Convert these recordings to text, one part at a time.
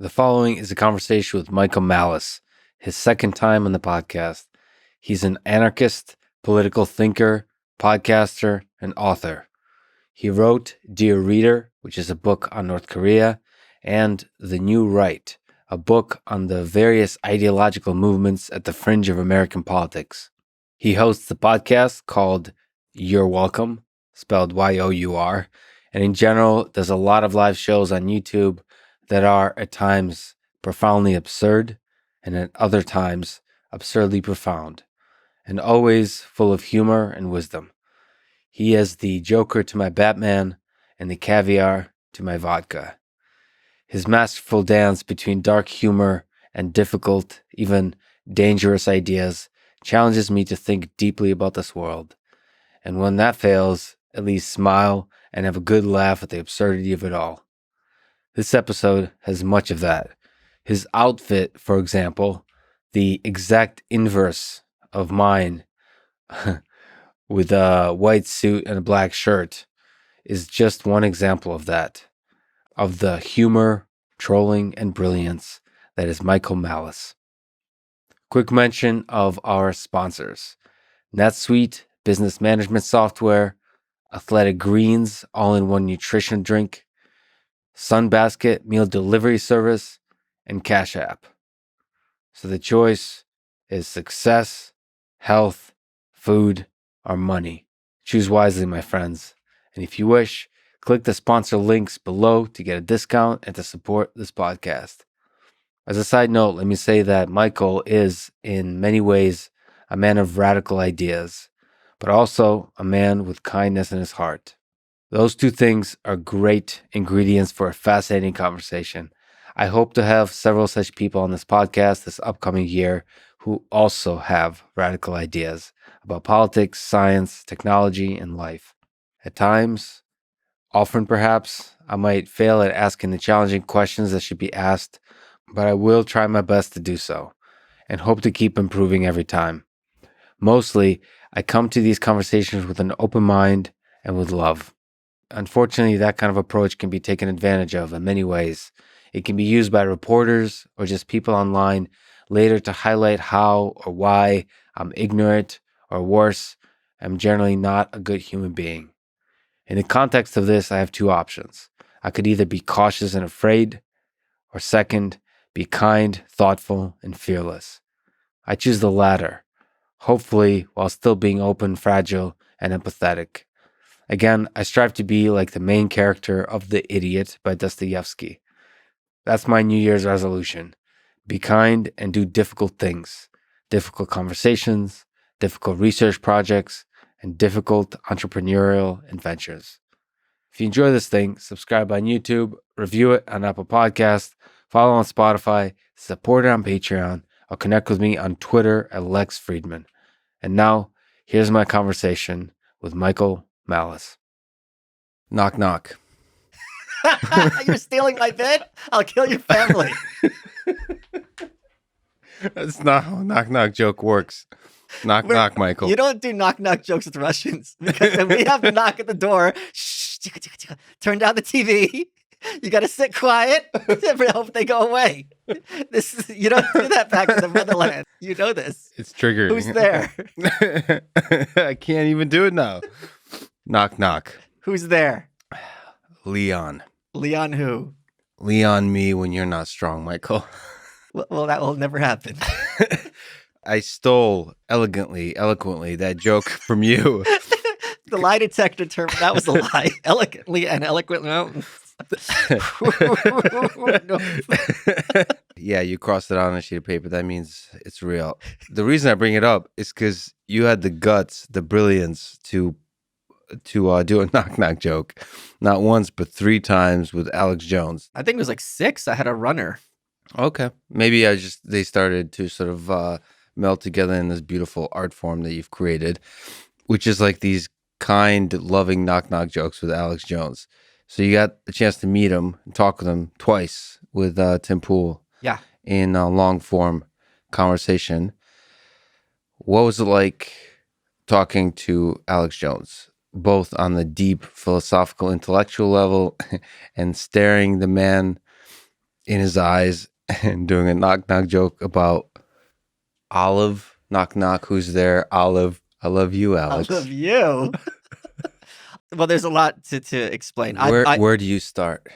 The following is a conversation with Michael Malice, his second time on the podcast. He's an anarchist, political thinker, podcaster, and author. He wrote Dear Reader, which is a book on North Korea, and The New Right, a book on the various ideological movements at the fringe of American politics. He hosts a podcast called You're Welcome, spelled Y-O-U-R, and in general does a lot of live shows on YouTube that are at times profoundly absurd and at other times absurdly profound, and always full of humor and wisdom. He is the Joker to my Batman and the caviar to my vodka. His masterful dance between dark humor and difficult, even dangerous ideas challenges me to think deeply about this world. And when that fails, at least smile and have a good laugh at the absurdity of it all. This episode has much of that. His outfit, for example, the exact inverse of mine, with a white suit and a black shirt, is just one example of that, of the humor, trolling, and brilliance that is Michael Malice. Quick mention of our sponsors: NetSuite business management software, Athletic Greens all-in-one nutrition drink, Sunbasket meal delivery service, and Cash App. So the choice is success, health, food, or money. Choose wisely, my friends. And if you wish, click the sponsor links below to get a discount and to support this podcast. As a side note, let me say that Michael is, in many ways, a man of radical ideas, but also a man with kindness in his heart. Those two things are great ingredients for a fascinating conversation. I hope to have several such people on this podcast this upcoming year who also have radical ideas about politics, science, technology, and life. At times, often perhaps, I might fail at asking the challenging questions that should be asked, but I will try my best to do so and hope to keep improving every time. Mostly, I come to these conversations with an open mind and with love. Unfortunately, that kind of approach can be taken advantage of in many ways. It can be used by reporters or just people online later to highlight how or why I'm ignorant, or worse, I'm generally not a good human being. In the context of this, I have two options. I could either be cautious and afraid, or second, be kind, thoughtful, and fearless. I choose the latter, hopefully while still being open, fragile, and empathetic. Again, I strive to be like the main character of The Idiot by Dostoevsky. That's my New Year's resolution. Be kind and do difficult things, difficult conversations, difficult research projects, and difficult entrepreneurial adventures. If you enjoy this thing, subscribe on YouTube, review it on Apple Podcasts, follow on Spotify, support it on Patreon, or connect with me on Twitter at Lex Fridman. And now, here's my conversation with Michael Malice. Knock, knock. You're stealing my bit? I'll kill your family. That's not how knock, knock joke works. Knock, knock, Michael. You don't do knock, knock jokes with Russians. Because when we have to knock at the door, shh, turn down the TV. You got to sit quiet and hope they go away. You don't do that back in the motherland. You know this. It's triggering. Who's there? I can't even do it now. Knock, knock. Who's there? Leon. Leon who? Leon me when you're not strong, Michael. Well, that will never happen. I stole eloquently that joke from you. The lie detector term, that was a lie. Elegantly and eloquently. No. Yeah, you crossed it out on a sheet of paper. That means it's real. The reason I bring it up is because you had the guts, the brilliance to do a knock-knock joke. Not once, but 3 times with Alex Jones. I think it was like 6. I had a runner. Okay. Maybe they started to sort of melt together in this beautiful art form that you've created, which is like these kind, loving knock-knock jokes with Alex Jones. So you got a chance to meet him and talk with him twice with Tim Pool. Yeah. In a long-form conversation. What was it like talking to Alex Jones, both on the deep philosophical, intellectual level and staring the man in his eyes and doing a knock knock joke about Olive. Knock knock. Who's there? Olive. I love you, Alex. I love you. Well, there's a lot to explain. Where do you start?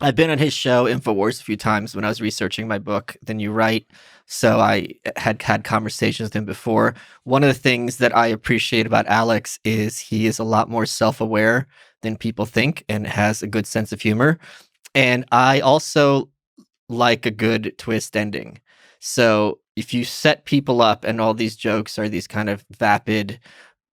I've been on his show Infowars a few times when I was researching my book, Then You Write. So I had conversations with him before. One of the things that I appreciate about Alex is he is a lot more self-aware than people think and has a good sense of humor. And I also like a good twist ending. So if you set people up and all these jokes are these kind of vapid,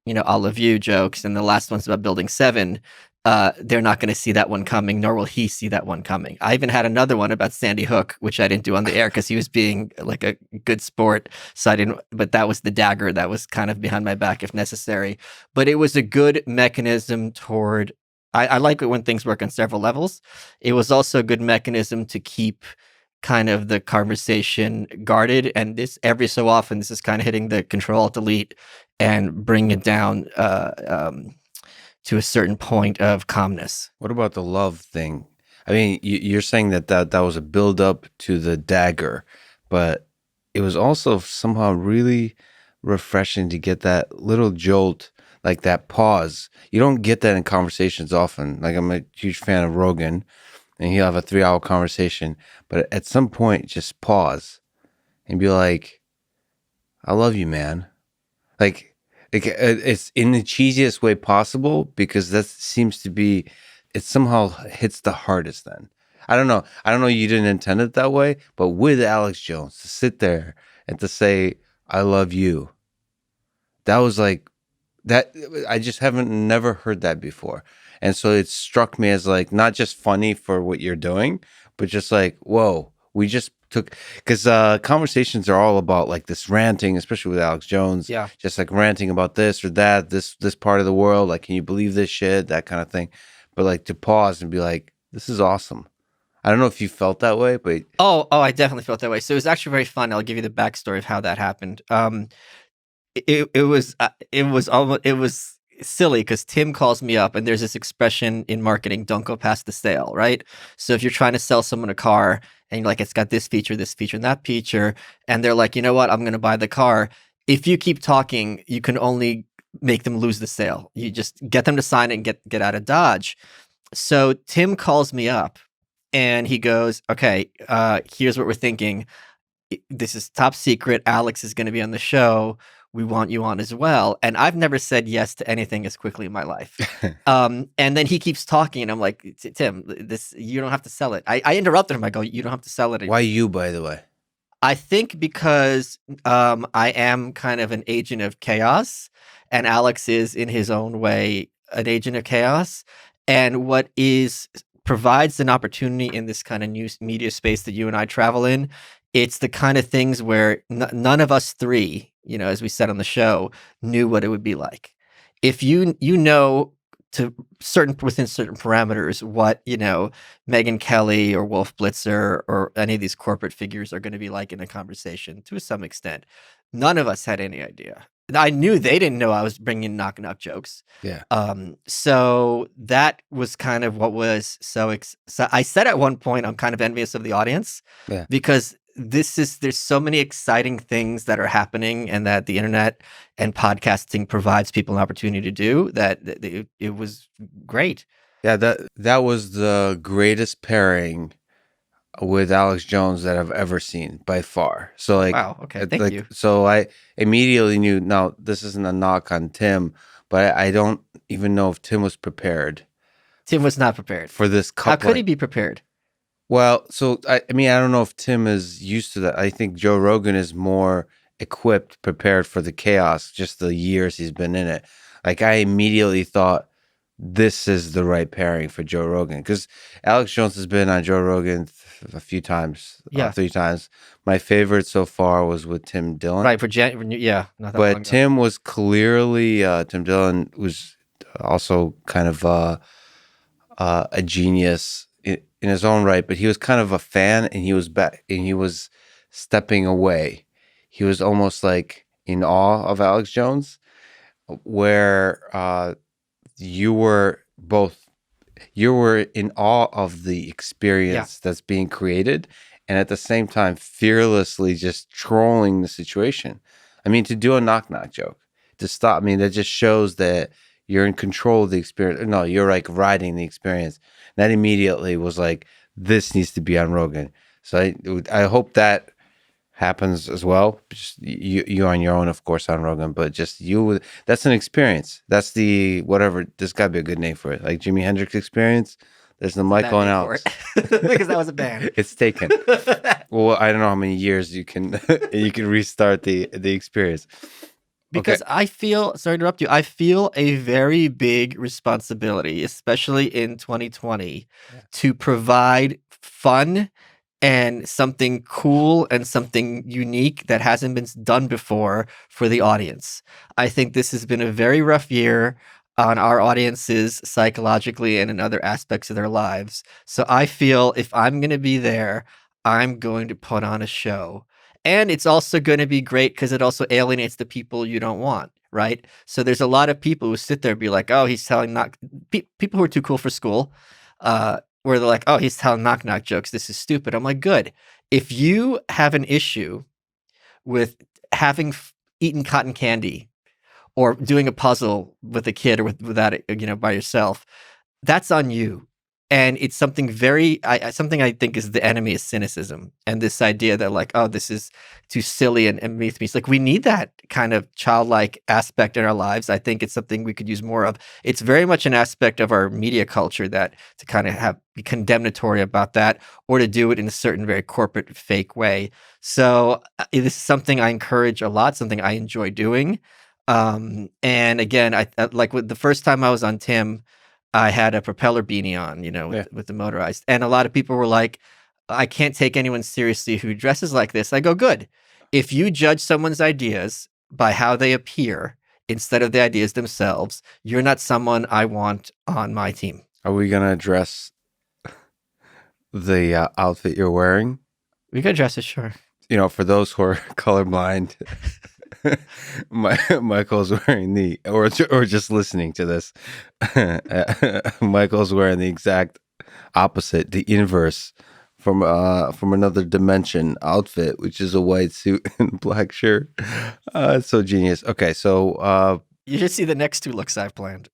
I love you jokes, and the last one's about building 7, they're not going to see that one coming, nor will he see that one coming. I even had another one about Sandy Hook, which I didn't do on the air because he was being like a good sport. So I didn't, but that was the dagger that was kind of behind my back if necessary. But it was a good mechanism toward, I like it when things work on several levels. It was also a good mechanism to keep kind of the conversation guarded. And this, every so often, this is kind of hitting the Control-Alt-Delete and bring it down to a certain point of calmness. What about the love thing? I mean, you're saying that was a build up to the dagger, but it was also somehow really refreshing to get that little jolt, like that pause. You don't get that in conversations often. Like, I'm a huge fan of Rogan, and he'll have a 3-hour conversation, but at some point, just pause and be like, I love you, man. Like, it's in the cheesiest way possible, because that seems to be, it somehow hits the hardest then. I don't know. You didn't intend it that way, but with Alex Jones, to sit there and to say, I love you, that was like, that, I just never heard that before. And so it struck me as like, not just funny for what you're doing, but just like, whoa, we just took, because conversations are all about like this ranting, especially with Alex Jones. Yeah. Just like ranting about this or that, this part of the world. Like, can you believe this shit? That kind of thing. But like, to pause and be like, this is awesome. I don't know if you felt that way, but I definitely felt that way. So it was actually very fun. I'll give you the backstory of how that happened. It was silly because Tim calls me up, and there's this expression in marketing: "Don't go past the sale." Right. So if you're trying to sell someone a car, and you're like, it's got this feature, and that feature, and they're like, you know what, I'm going to buy the car. If you keep talking, you can only make them lose the sale. You just get them to sign it and get out of Dodge. So Tim calls me up, and he goes, okay, here's what we're thinking. This is top secret. Alex is going to be on the show. We want you on as well. And I've never said yes to anything as quickly in my life. And then he keeps talking, and I'm like, Tim, this, you don't have to sell it. I interrupted him. I go, you don't have to sell it. Why you, by the way? I think because I am kind of an agent of chaos, and Alex is, in his own way, an agent of chaos. And what provides an opportunity in this kind of new media space that you and I travel in, it's the kind of things where none of us three, as we said on the show, knew what it would be like. If you know within certain parameters what, Megyn Kelly or Wolff Blitzer or any of these corporate figures are going to be like in a conversation to some extent. None of us had any idea. I knew they didn't know I was bringing knock knock jokes. Yeah. So that was kind of what was so I said at one point, I'm kind of envious of the audience. Yeah. Because there's so many exciting things that are happening, and that the internet and podcasting provides people an opportunity to do that. It was great. Yeah, that was the greatest pairing with Alex Jones that I've ever seen by far. So like, wow, okay, thank you. So I immediately knew. Now, this isn't a knock on Tim, but I don't even know if Tim was prepared. Tim was not prepared for this couple. How could he be prepared? Well, so I mean, I don't know if Tim is used to that. I think Joe Rogan is more equipped, prepared for the chaos, just the years he's been in it. Like, I immediately thought this is the right pairing for Joe Rogan, because Alex Jones has been on Joe Rogan a few times, 3 times. My favorite so far was with Tim Dillon. Right, not that but long Tim was clearly, Tim Dillon was also kind of a genius in his own right, but he was kind of a fan, and he was back, and he was stepping away. He was almost like in awe of Alex Jones, where you were both. you were in awe of the experience that's being created, and at the same time fearlessly just trolling the situation. I mean, to do a knock knock joke, to stop, I mean, that just shows that you're in control of the experience. No, you're like riding the experience. That immediately was like, this needs to be on Rogan. So I hope that happens as well. Just you on your own, of course, on Rogan, but just you. That's an experience. That's the whatever. There's got to be a good name for it, like Jimi Hendrix experience. There's the Michael and Alex because that was a band. It's taken. Well, I don't know how many years you can restart the experience. Because I feel, sorry to interrupt you, I feel a very big responsibility, especially in 2020, to provide fun and something cool and something unique that hasn't been done before for the audience. I think this has been a very rough year on our audiences psychologically and in other aspects of their lives. So I feel if I'm going to be there, I'm going to put on a show. And it's also going to be great because it also alienates the people you don't want, right? So there's a lot of people who sit there and be like, oh, he's telling people who are too cool for school, where they're like, oh, he's telling knock-knock jokes. This is stupid. I'm like, good. If you have an issue with having eaten cotton candy or doing a puzzle with a kid or without it, by yourself, that's on you. And it's something something I think is the enemy of cynicism. And this idea that like, oh, this is too silly and beneath me. It's like, we need that kind of childlike aspect in our lives. I think it's something we could use more of. It's very much an aspect of our media culture that to kind of be condemnatory about that or to do it in a certain very corporate fake way. So this is something I encourage a lot, something I enjoy doing. And again, I like with the first time I was on Tim, I had a propeller beanie on, with the motorized. And a lot of people were like, I can't take anyone seriously who dresses like this. I go, good. If you judge someone's ideas by how they appear instead of the ideas themselves, you're not someone I want on my team. Are we going to address the outfit you're wearing? We could address it, sure. For those who are colorblind, Michael's wearing or just listening to this, Michael's wearing the exact opposite, the inverse from another dimension outfit, which is a white suit and black shirt. It's so genius. Okay, so you should see the next two looks I've planned.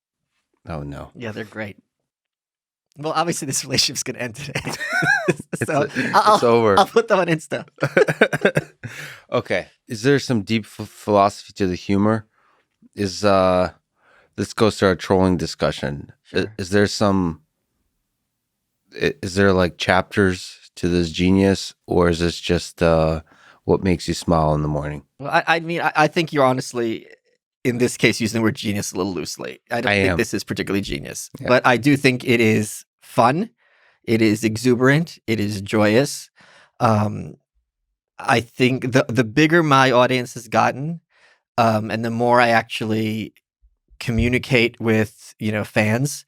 Oh no. Yeah, they're great. Well, obviously this relationship's gonna end today. It's over. I'll put them on Insta. Okay. Is there some deep philosophy to the humor? This goes to our trolling discussion. Sure. Is there like chapters to this genius, or is this just what makes you smile in the morning? Well, I mean, I think you're honestly, in this case, using the word genius a little loosely. I don't think this is particularly genius, but I do think it is fun. It is exuberant. It is joyous. I think the bigger my audience has gotten, and the more I actually communicate with, fans,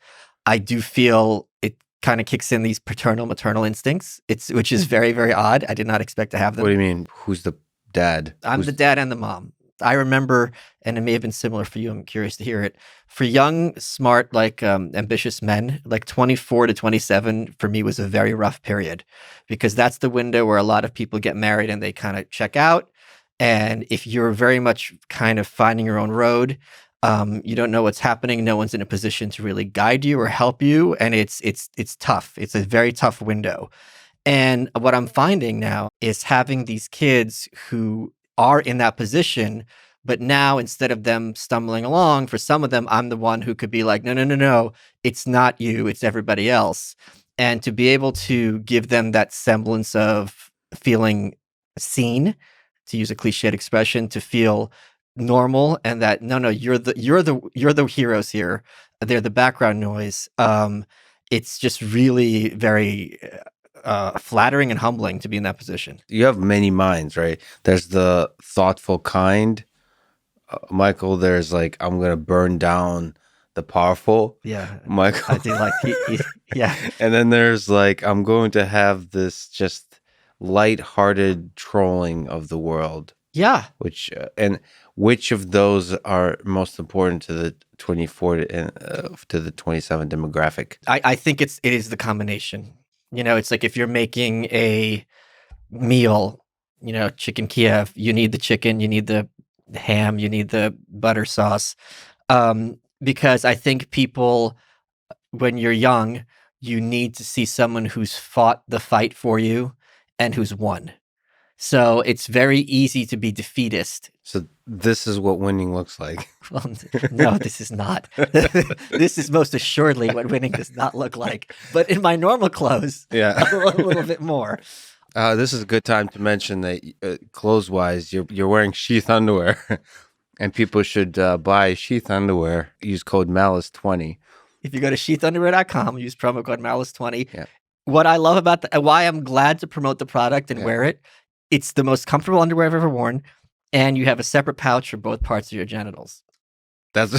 I do feel it kind of kicks in these maternal instincts. Which is very, very odd. I did not expect to have them. What do you mean? Who's the dad? I'm the dad and the mom. I remember, and it may have been similar for you, I'm curious to hear it, for young, smart, ambitious men, like 24 to 27, for me was a very rough period because that's the window where a lot of people get married and they kind of check out. And if you're very much kind of finding your own road, you don't know what's happening. No one's in a position to really guide you or help you. And it's tough. It's a very tough window. And what I'm finding now is having these kids who are in that position, but now instead of them stumbling along, for some of them, I'm the one who could be like, no, it's not you, it's everybody else. And to be able to give them that semblance of feeling seen, to use a cliched expression, to feel normal, and that no, you're the heroes here. They're the background noise. It's just really very flattering and humbling to be in that position. You have many minds, right? There's the thoughtful kind, Michael. There's like, I'm gonna burn down the powerful. Yeah, Michael. I do like yeah. And then there's like, I'm going to have this just light-hearted trolling of the world. Yeah. Which of those are most important to the 24 to the 27 demographic? I think it is the combination. It's like if you're making a meal, chicken Kiev, you need the chicken, you need the ham, you need the butter sauce. Because I think people, when you're young, you need to see someone who's fought the fight for you and who's won. So it's very easy to be defeatist. So this is what winning looks like. Well, no, this is not. This is most assuredly what winning does not look like. But in my normal clothes, Yeah. a little bit more. This is a good time to mention that clothes-wise, you're wearing sheath underwear, and people should buy sheath underwear. Use code Malice20. If you go to sheathunderwear.com, use promo code Malice20. Yeah. What I love about why I'm glad to promote the product and wear it, it's the most comfortable underwear I've ever worn, and you have a separate pouch for both parts of your genitals. That's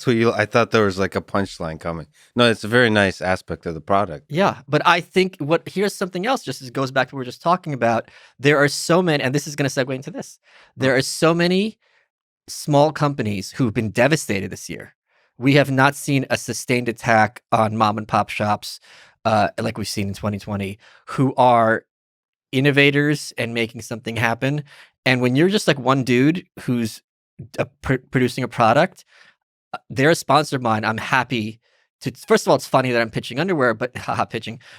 what I thought there was like a punchline coming. No, it's a very nice aspect of the product. Yeah, but I think here's something else, just as it goes back to what we were just talking about. There are so many, and this is going to segue into this. There are so many small companies who've been devastated this year. We have not seen a sustained attack on mom and pop shops like we've seen in 2020, who are innovators and making something happen. And when you're just like one dude who's producing a product, they're a sponsor of mine. I'm happy to. First of all, it's funny that I'm pitching underwear, but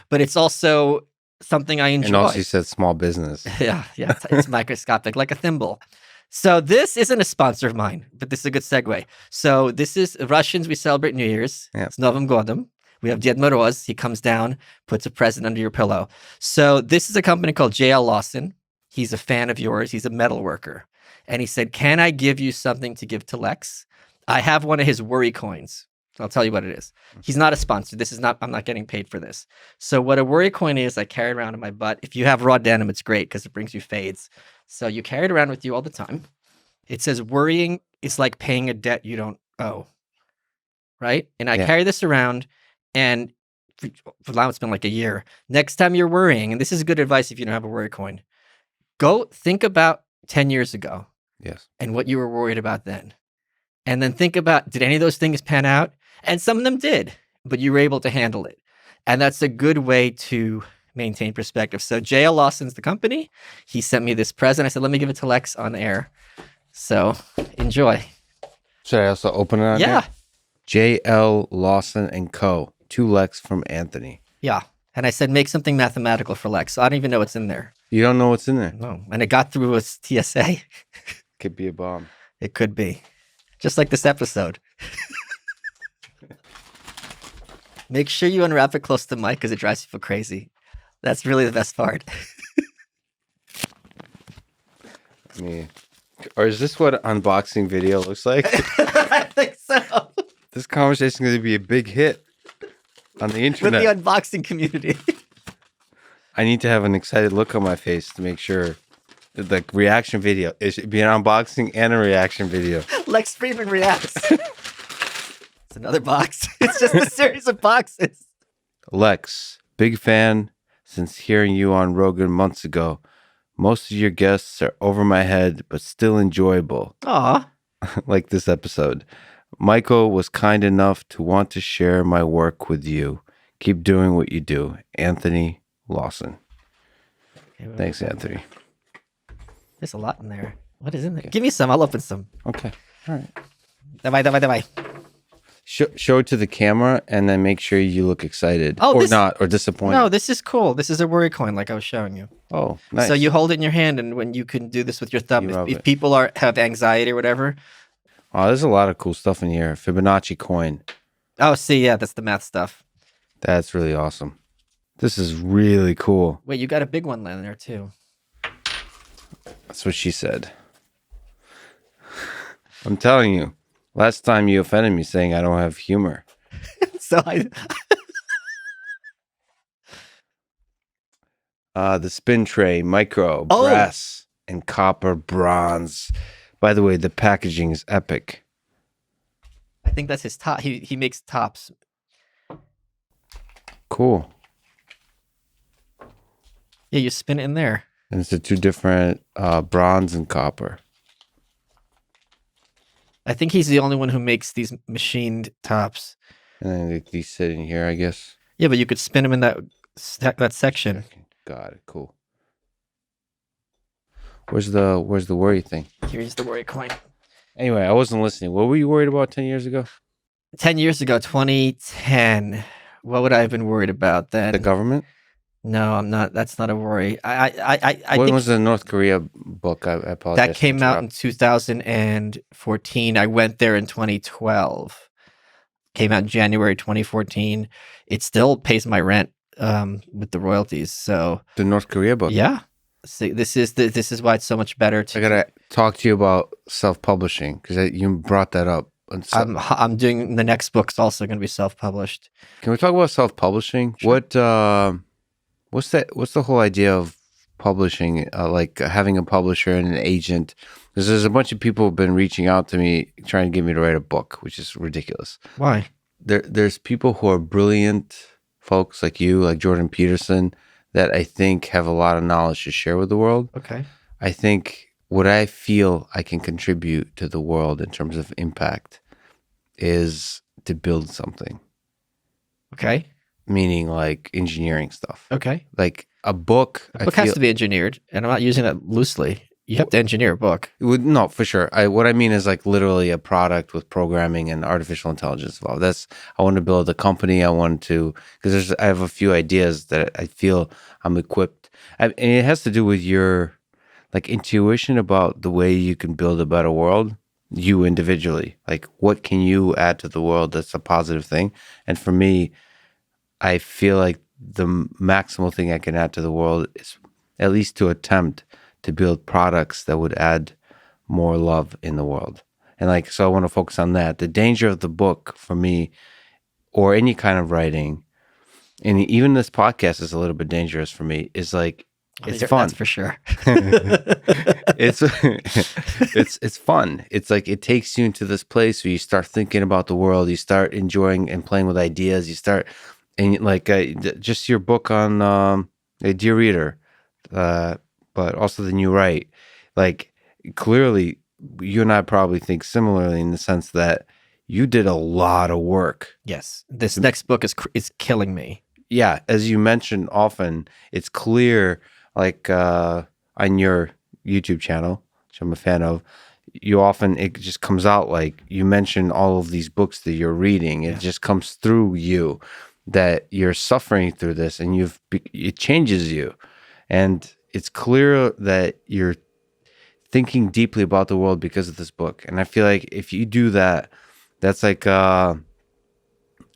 but it's also something I enjoy. And also, you said small business. Yeah, it's microscopic, like a thimble. So this isn't a sponsor of mine, but this is a good segue. So this is Russians. We celebrate New Year's. Yeah. It's Novym Godom. We have Ded Moroz. He comes down, puts a present under your pillow. So this is a company called J.L. Lawson. He's a fan of yours. He's a metal worker. And he said, can I give you something to give to Lex? I have one of his worry coins. I'll tell you what it is. He's not a sponsor. I'm not getting paid for this. So what a worry coin is, I carry it around in my butt. If you have raw denim, it's great because it brings you fades. So you carry it around with you all the time. It says worrying is like paying a debt you don't owe. Right? And I carry this around, and for now it's been like a year. Next time you're worrying, and this is good advice if you don't have a worry coin, go think about 10 years ago. Yes. And what you were worried about then. And then think about, did any of those things pan out? And some of them did, but you were able to handle it. And that's a good way to maintain perspective. So J.L. Lawson's the company. He sent me this present. I said, let me give it to Lex on air. So enjoy. Should I also open it on Yeah. here? J.L. Lawson and Co. To Lex from Anthony. Yeah. And I said, make something mathematical for Lex. So I don't even know what's in there. You don't know what's in there? No. And it got through with TSA. Could be a bomb. It could be. Just like this episode. Make sure you unwrap it close to the mic because it drives people crazy. That's really the best part. Or is this what an unboxing video looks like? I think so. This conversation is going to be a big hit on the internet. With the unboxing community. I need to have an excited look on my face to make sure the reaction video. It should be an unboxing and a reaction video. Lex Fridman reacts. It's another box. It's just a series of boxes. Lex, big fan since hearing you on Rogan months ago. Most of your guests are over my head, but still enjoyable. Aw. Like this episode. Michael was kind enough to want to share my work with you. Keep doing what you do. Anthony Lawson. Thanks, Anthony. There's a lot in there. What is in there? Give me some. I'll open some. Okay. All right. Давай. Show it to the camera and then make sure you look excited or disappointed. No, this is cool. This is a worry coin like I was showing you. Oh, nice. So you hold it in your hand, and when you can do this with your thumb, if people have anxiety or whatever. Oh, there's a lot of cool stuff in here. Fibonacci coin. Oh, see, yeah, that's the math stuff. That's really awesome. This is really cool. Wait, you got a big one in there too. That's what she said. I'm telling you. Last time you offended me saying I don't have humor. So the spin tray, micro, brass, and copper bronze. By the way, the packaging is epic. I think that's his top. He makes tops. Cool. Yeah, you spin it in there. And it's the two different bronze and copper. I think he's the only one who makes these machined tops. And then like, these sit in here, I guess. Yeah, but you could spin them in that section. Got it. Cool. Where's the worry thing? Here's the worry coin. Anyway, I wasn't listening. What were you worried about 10 years ago? 10 years ago, 2010. What would I have been worried about then? The government? No, I'm not. That's not a worry. I When think was the North Korea book? I apologize. that came out in 2014. I went there in 2012. Came out in January 2014. It still pays my rent with the royalties. So the North Korea book. yeah. See, this is why it's so much better to. I gotta talk to you about self-publishing because you brought that up. I'm doing the next book's also going to be self-published. Can we talk about self-publishing? Sure. What's the whole idea of publishing? Like having a publisher and an agent? Because there's a bunch of people who've been reaching out to me trying to get me to write a book, which is ridiculous. Why? There's people who are brilliant folks like you, like Jordan Peterson, that I think have a lot of knowledge to share with the world. Okay. I think what I feel I can contribute to the world in terms of impact is to build something. Okay. Meaning like engineering stuff. Okay. Like a book. A book has to be engineered, and I'm not using that loosely. You have to engineer a book. No, for sure. What I mean is like literally a product with programming and artificial intelligence involved. I want to build a company. I want to, because I have a few ideas that I feel I'm equipped. And it has to do with your like intuition about the way you can build a better world, you individually. Like what can you add to the world that's a positive thing? And for me, I feel like the maximal thing I can add to the world is at least to attempt to build products that would add more love in the world. And like, so I want to focus on that. The danger of the book for me, or any kind of writing, and even this podcast is a little bit dangerous for me, is like, it's fun. That's for sure. it's fun. It's like, it takes you into this place where you start thinking about the world, you start enjoying and playing with ideas, you start, and like, just your book on Dear Reader, but also the new write, like clearly you and I probably think similarly in the sense that you did a lot of work. Yes. This next book is killing me. Yeah. As you mentioned often, it's clear like on your YouTube channel, which I'm a fan of, it just comes out like you mention all of these books that you're reading. It just comes through you that you're suffering through this and it changes you. And it's clear that you're thinking deeply about the world because of this book. And I feel like if you do that, that's like when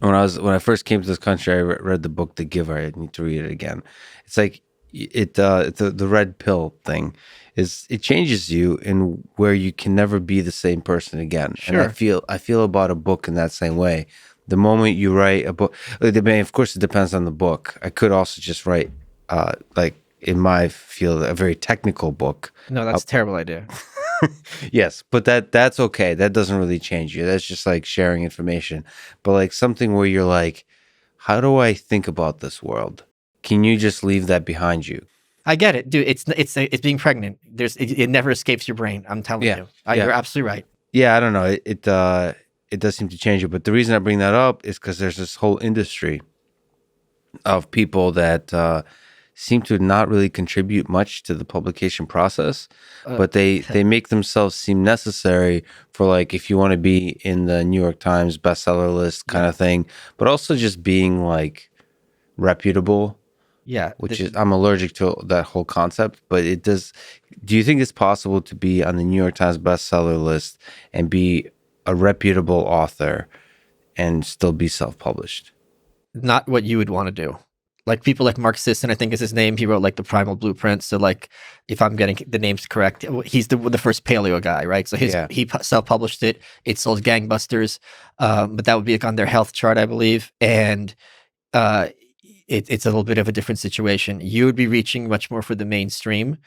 I first came to this country, I read the book The Giver. I need to read it again. It's like it's the red pill thing. It changes you in where you can never be the same person again. Sure. And I feel about a book in that same way. The moment you write a book, of course, it depends on the book. I could also just write like, in my field, a very technical book. No, that's a terrible idea. Yes, but that's okay. That doesn't really change you. That's just like sharing information. But like something where you're like, how do I think about this world? Can you just leave that behind you? I get it, dude. It's being pregnant. It never escapes your brain. I'm telling you. You're absolutely right. Yeah, I don't know. It does seem to change you. But the reason I bring that up is because there's this whole industry of people that seem to not really contribute much to the publication process, but they make themselves seem necessary for like, if you want to be in the New York Times bestseller list kind of thing, but also just being like reputable. Yeah. I'm allergic to that whole concept, but do you think it's possible to be on the New York Times bestseller list and be a reputable author and still be self-published? Not what you would want to do. Like people like Mark Sisson, I think is his name. He wrote like the Primal Blueprint. So like, if I'm getting the names correct, he's the first paleo guy, right? So he self-published it. It sold gangbusters, but that would be like on their health chart, I believe. And it's a little bit of a different situation. You would be reaching much more for the mainstream.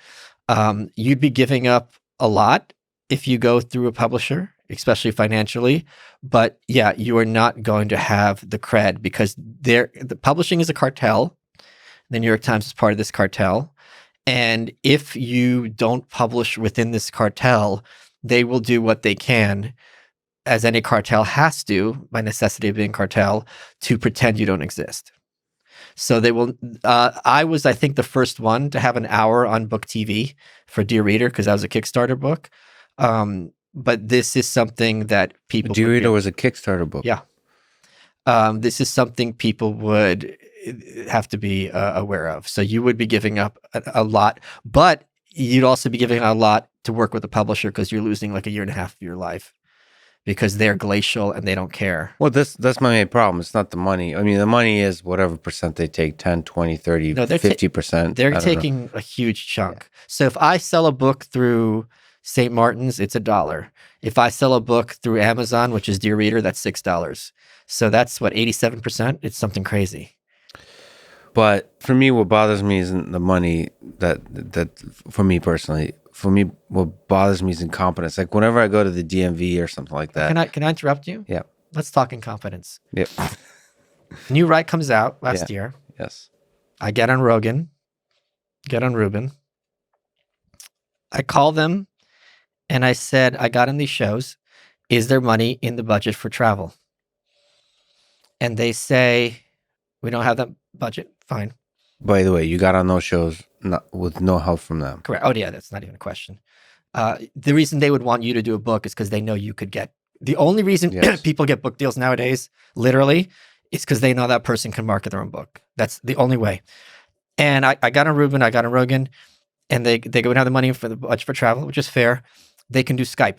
You'd be giving up a lot if you go through a publisher, especially financially. But yeah, you are not going to have the cred because the publishing is a cartel. The New York Times is part of this cartel. And if you don't publish within this cartel, they will do what they can, as any cartel has to, by necessity of being cartel, to pretend you don't exist. So they will. I was, I think, the first one to have an hour on book TV for Dear Reader because that was a Kickstarter book. But this is something that people. Dear Reader was a Kickstarter book. Yeah. This is something people would have to be aware of. So you would be giving up a lot, but you'd also be giving a lot to work with a publisher because you're losing like a year and a half of your life. Because they're glacial and they don't care. Well, that's my main problem. It's not the money. I mean, the money is whatever percent they take, 10, 20, 30, 50%. They're taking a huge chunk. Yeah. So if I sell a book through St. Martin's, it's $1. If I sell a book through Amazon, which is Dear Reader, that's $6. So that's what, 87%? It's something crazy. But for me, what bothers me isn't the money that for me personally. For me, what bothers me is incompetence. Like whenever I go to the DMV or something like that. Can I interrupt you? Yeah. Let's talk incompetence. Yep. New Right comes out last year. Yes. I get on Rogan, get on Rubin. I call them and I said, I got on these shows. Is there money in the budget for travel? And they say, we don't have that budget. Fine. By the way, you got on those shows with no help from them. Correct. Oh, yeah, that's not even a question. The reason they would want you to do a book is because they know you could get... The only reason people get book deals nowadays, literally, is because they know that person can market their own book. That's the only way. And I got on Rubin, I got on Rogan, and they go have the money for the budget for travel, which is fair. They can do Skype.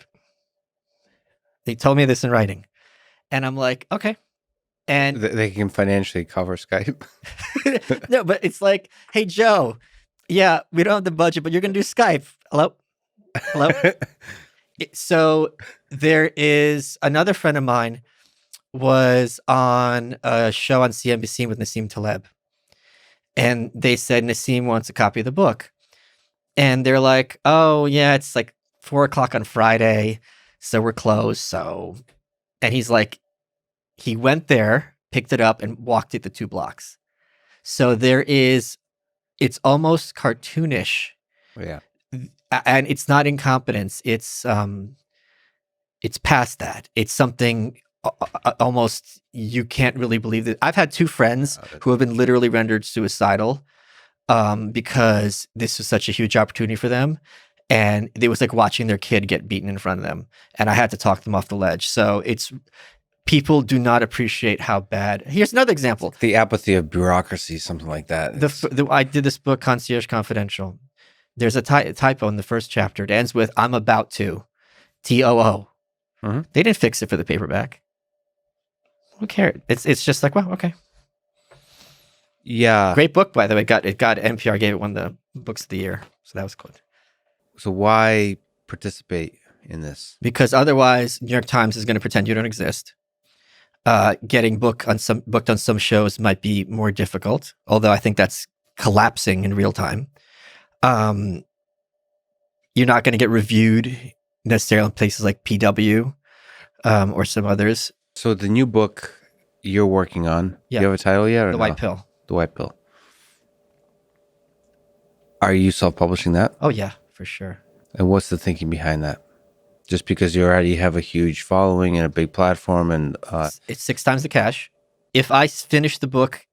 They told me this in writing. And I'm like, okay. And they can financially cover Skype. No, but it's like, hey, Joe, yeah, we don't have the budget, but you're going to do Skype. Hello? So there is another friend of mine was on a show on CNBC with Nassim Taleb. And they said Nassim wants a copy of the book. And they're like, oh, yeah, it's like 4:00 on Friday. So we're closed. So, and he's like, he went there, picked it up, and walked it the 2 blocks. So it's almost cartoonish. Yeah. And it's not incompetence. It's past that. It's something almost you can't really believe that. I've had 2 friends who have been literally rendered suicidal because this was such a huge opportunity for them. And it was like watching their kid get beaten in front of them. And I had to talk them off the ledge. So people do not appreciate how bad. Here's another example. The apathy of bureaucracy, something like that. I did this book, Concierge Confidential. There's a typo in the first chapter. It ends with, I'm about to, TOO. Mm-hmm. They didn't fix it for the paperback. Who cares? It's just like, well, okay. Yeah. Great book, by the way. It got NPR gave it one of the books of the year. So that was good. So why participate in this? Because otherwise, New York Times is going to pretend you don't exist. Getting booked on some shows might be more difficult, although I think that's collapsing in real time. You're not going to get reviewed necessarily in places like PW or some others. So the new book you're working on, do you have a title yet? Or The White Pill. The White Pill. Are you self-publishing that? Oh, yeah, for sure. And what's the thinking behind that? Just because you already have a huge following and a big platform and... It's 6 times the cash. If I finish the book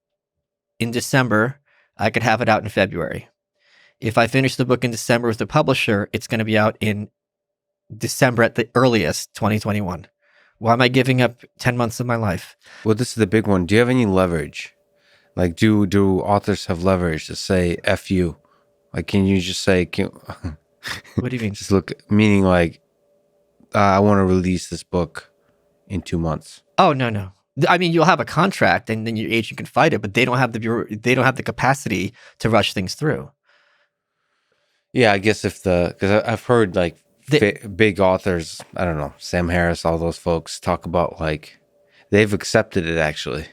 in December, I could have it out in February. If I finish the book in December with the publisher, it's going to be out in December at the earliest, 2021. Why am I giving up 10 months of my life? Well, this is the big one. Do you have any leverage? Like, do authors have leverage to say, F you? Like, can you just say... What do you mean? Just look, meaning like, I want to release this book in 2 months. Oh, no. I mean, you'll have a contract and then your agent can fight it, but they don't have the capacity to rush things through. Yeah, I guess because I've heard like big authors, I don't know, Sam Harris, all those folks talk about like, they've accepted it actually.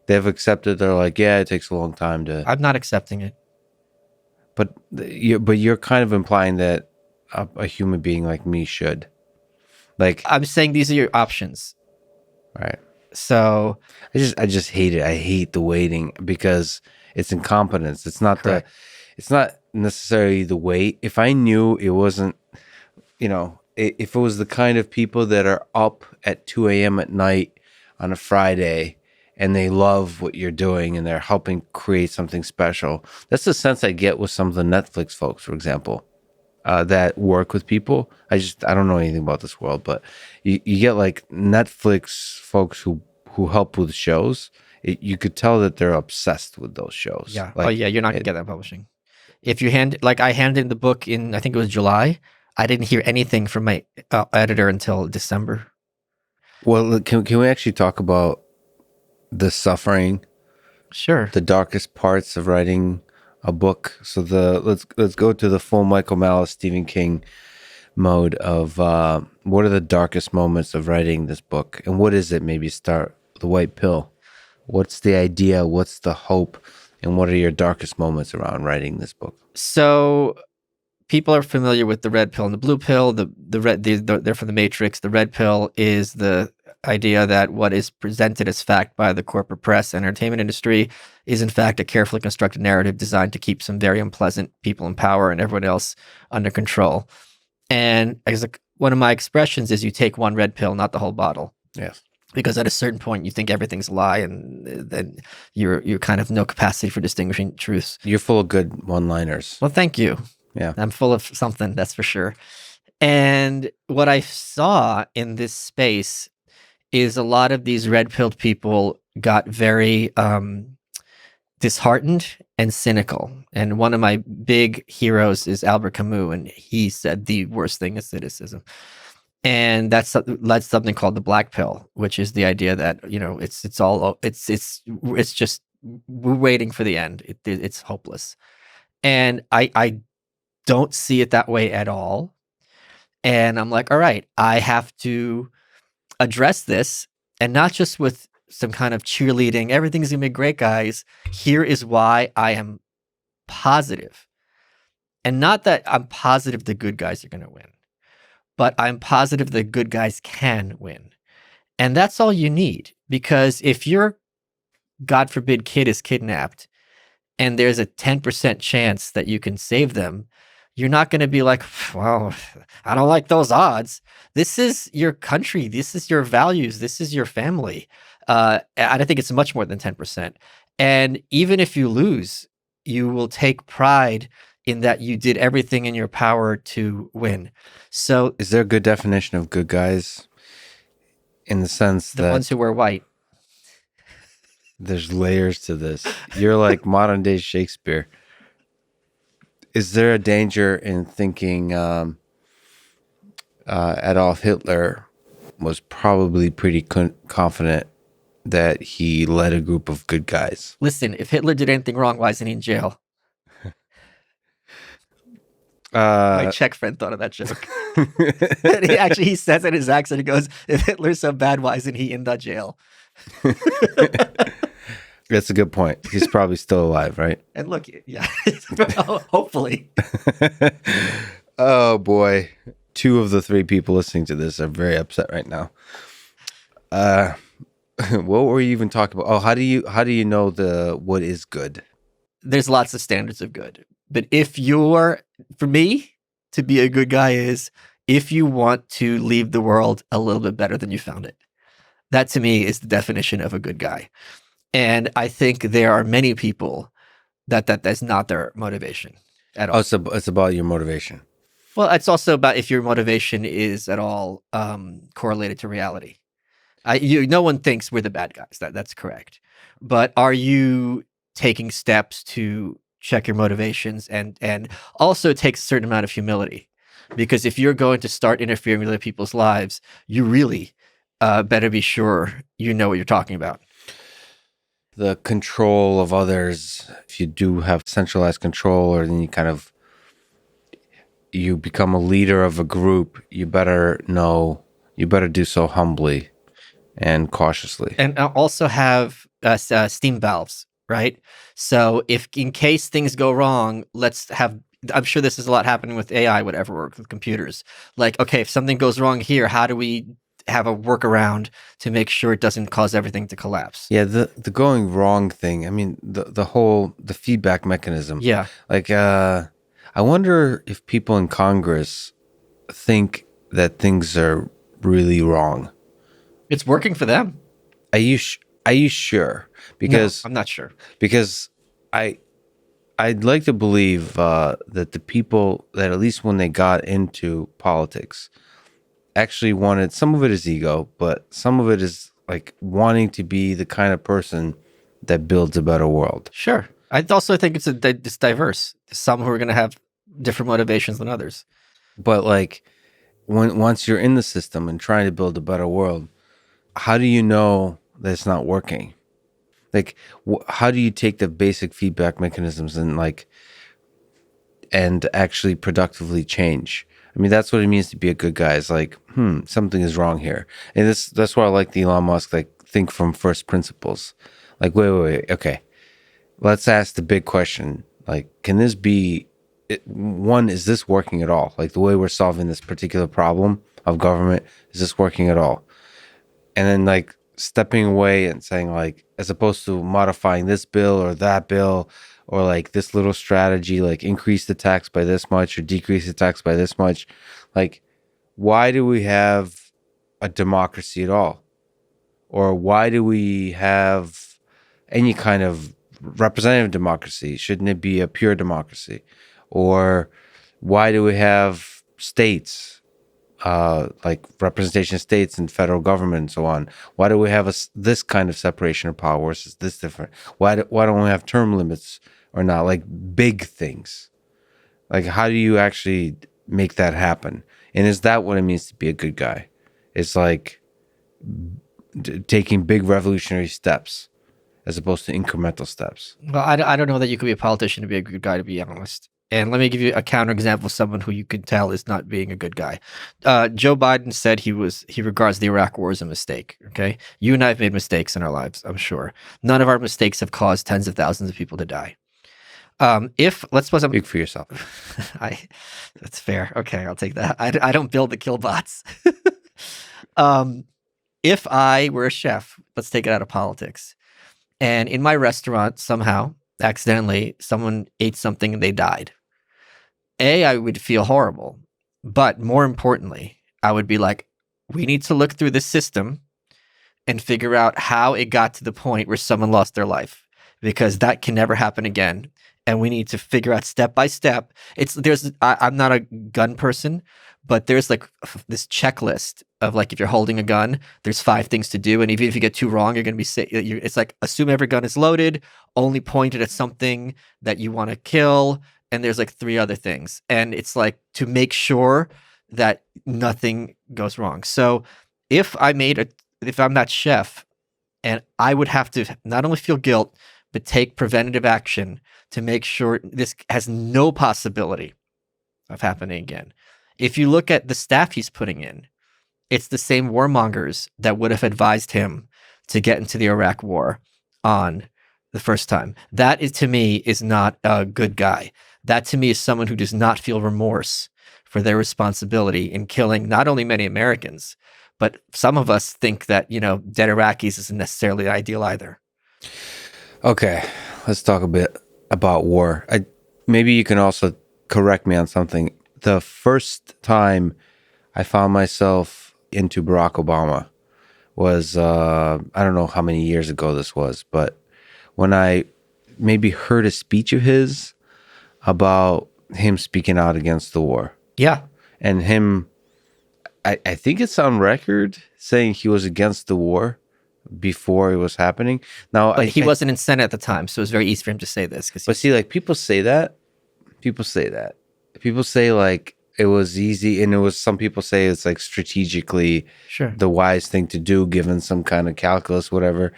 They're like, yeah, it takes a long time to. I'm not accepting it. But you're kind of implying that a human being like me should. Like, I'm saying these are your options. Right. So I just hate it. I hate the waiting because it's incompetence. It's not necessarily the weight. If I knew it wasn't, if it was the kind of people that are up at 2 a.m. at night on a Friday and they love what you're doing and they're helping create something special. That's the sense I get with some of the Netflix folks, for example, that work with people. I don't know anything about this world, but you get like Netflix folks who help with shows. You could tell that they're obsessed with those shows. Yeah. Like, you're not going to get that in publishing. If you I handed in the book in, I think it was July. I didn't hear anything from my editor until December. Well, can we actually talk about the suffering? Sure. The darkest parts of writing a book. So let's go to the full Michael Malice, Stephen King mode of what are the darkest moments of writing this book, and what is it? Maybe start the white pill. What's the idea? What's the hope? And what are your darkest moments around writing this book? So people are familiar with the red pill and the blue pill. The red, they're from the Matrix. The red pill is the idea that what is presented as fact by the corporate press and entertainment industry is in fact a carefully constructed narrative designed to keep some very unpleasant people in power and everyone else under control. And one of my expressions is you take one red pill, not the whole bottle. Yes. Because at a certain point you think everything's a lie, and then you're kind of no capacity for distinguishing truths. You're full of good one-liners. Well, thank you. Yeah. I'm full of something, that's for sure. And what I saw in this space is a lot of these red-pilled people got very disheartened and cynical. And one of my big heroes is Albert Camus, and he said the worst thing is cynicism. And that's something called the black pill, which is the idea that it's just we're waiting for the end. It's hopeless, and I don't see it that way at all. And I'm like, all right, I have to address this, and not just with some kind of cheerleading. Everything's gonna be great, guys. Here is why I am positive, and not that I'm positive the good guys are gonna win, but I'm positive the good guys can win. And that's all you need. Because if your, God forbid, kid is kidnapped and there's a 10% chance that you can save them, you're not going to be like, well, I don't like those odds. This is your country. This is your values. This is your family. I think it's much more than 10%. And even if you lose, you will take pride in that you did everything in your power to win. So, is there a good definition of good guys? In the sense that the ones who wear white. There's layers to this. You're like modern day Shakespeare. Is there a danger in thinking Adolf Hitler was probably pretty confident that he led a group of good guys? Listen, if Hitler did anything wrong, why isn't he in jail? My Czech friend thought of that joke. He says in his accent, he goes, if Hitler's so bad, why isn't he in the jail? That's a good point. He's probably still alive, right? And look, yeah, hopefully. Oh boy. 2 of the 3 people listening to this are very upset right now. What were you even talking about? Oh, how do you know what is good? There's lots of standards of good. But for me, to be a good guy is if you want to leave the world a little bit better than you found it. That to me is the definition of a good guy. And I think there are many people that's not their motivation at all. Oh, so it's about your motivation. Well, it's also about if your motivation is at all correlated to reality. No one thinks we're the bad guys. That's correct. But are you taking steps to check your motivations and also it takes a certain amount of humility? Because if you're going to start interfering with other people's lives, you really better be sure you know what you're talking about. The control of others, if you do have centralized control, or then you become a leader of a group, you better do so humbly and cautiously. And also have steam valves, right? So if in case things go wrong, I'm sure this is a lot happening with AI, whatever, or with computers. Like, okay, if something goes wrong here, how do we have a workaround to make sure it doesn't cause everything to collapse? Yeah, the going wrong thing. I mean, the feedback mechanism. Yeah. Like I wonder if people in Congress think that things are really wrong. It's working for them. Are you sure? Because no, I'm not sure. Because I'd like to believe that the people that, at least when they got into politics, actually wanted, some of it is ego, but some of it is like wanting to be the kind of person that builds a better world. Sure. I also think it's diverse. Some who are going to have different motivations than others. But like once you're in the system and trying to build a better world, how do you know that it's not working? Like, how do you take the basic feedback mechanisms and actually productively change? I mean, that's what it means to be a good guy. It's like, something is wrong here. And that's why I like the Elon Musk, like, think from first principles. Like, wait, okay. Let's ask the big question. Like, can this be, one, is this working at all? Like, the way we're solving this particular problem of government, is this working at all? And then, like, stepping away and saying, like, as opposed to modifying this bill or that bill, or like this little strategy, like increase the tax by this much or decrease the tax by this much, like, why do we have a democracy at all? Or why do we have any kind of representative democracy? Shouldn't it be a pure democracy? Or why do we have states? Like representation of states and federal government and so on. Why do we have this kind of separation of power versus this different? Why don't we have term limits or not? Like big things. Like, how do you actually make that happen? And is that what it means to be a good guy? It's like taking big revolutionary steps as opposed to incremental steps. Well, I don't know that you could be a politician to be a good guy, to be honest. And let me give you a counterexample of someone who you could tell is not being a good guy. Joe Biden said he regards the Iraq War as a mistake. Okay, you and I have made mistakes in our lives, I'm sure. None of our mistakes have caused tens of thousands of people to die. If let's suppose Speak for yourself. That's fair. Okay, I'll take that. I don't build the kill bots. If I were a chef, let's take it out of politics, and in my restaurant somehow accidentally someone ate something and they died. I would feel horrible, but more importantly, I would be like, we need to look through the system and figure out how it got to the point where someone lost their life, because that can never happen again. And we need to figure out step by step. I'm not a gun person, but there's like this checklist of like, if you're holding a gun, there's 5 things to do. And even if you get 2 wrong, you're going to be safe. It's like, assume every gun is loaded, only pointed at something that you want to kill. And there's like 3 other things. And it's like to make sure that nothing goes wrong. So if I'm that chef, and I would have to not only feel guilt, but take preventative action to make sure this has no possibility of happening again. If you look at the staff he's putting in, it's the same warmongers that would have advised him to get into the Iraq War on the first time. That is, to me, is not a good guy. That to me is someone who does not feel remorse for their responsibility in killing not only many Americans, but some of us think that, dead Iraqis isn't necessarily ideal either. Okay, let's talk a bit about war. Maybe you can also correct me on something. The first time I found myself into Barack Obama was, I don't know how many years ago this was, but when I maybe heard a speech of his about him speaking out against the war. Yeah. And him, I think it's on record saying he was against the war before it was happening. Now, but he wasn't in Senate at the time, so it was very easy for him to say this. But see, like, people say that. People say like it was easy, and it was, some people say it's like strategically the wise thing to do given some kind of calculus, whatever.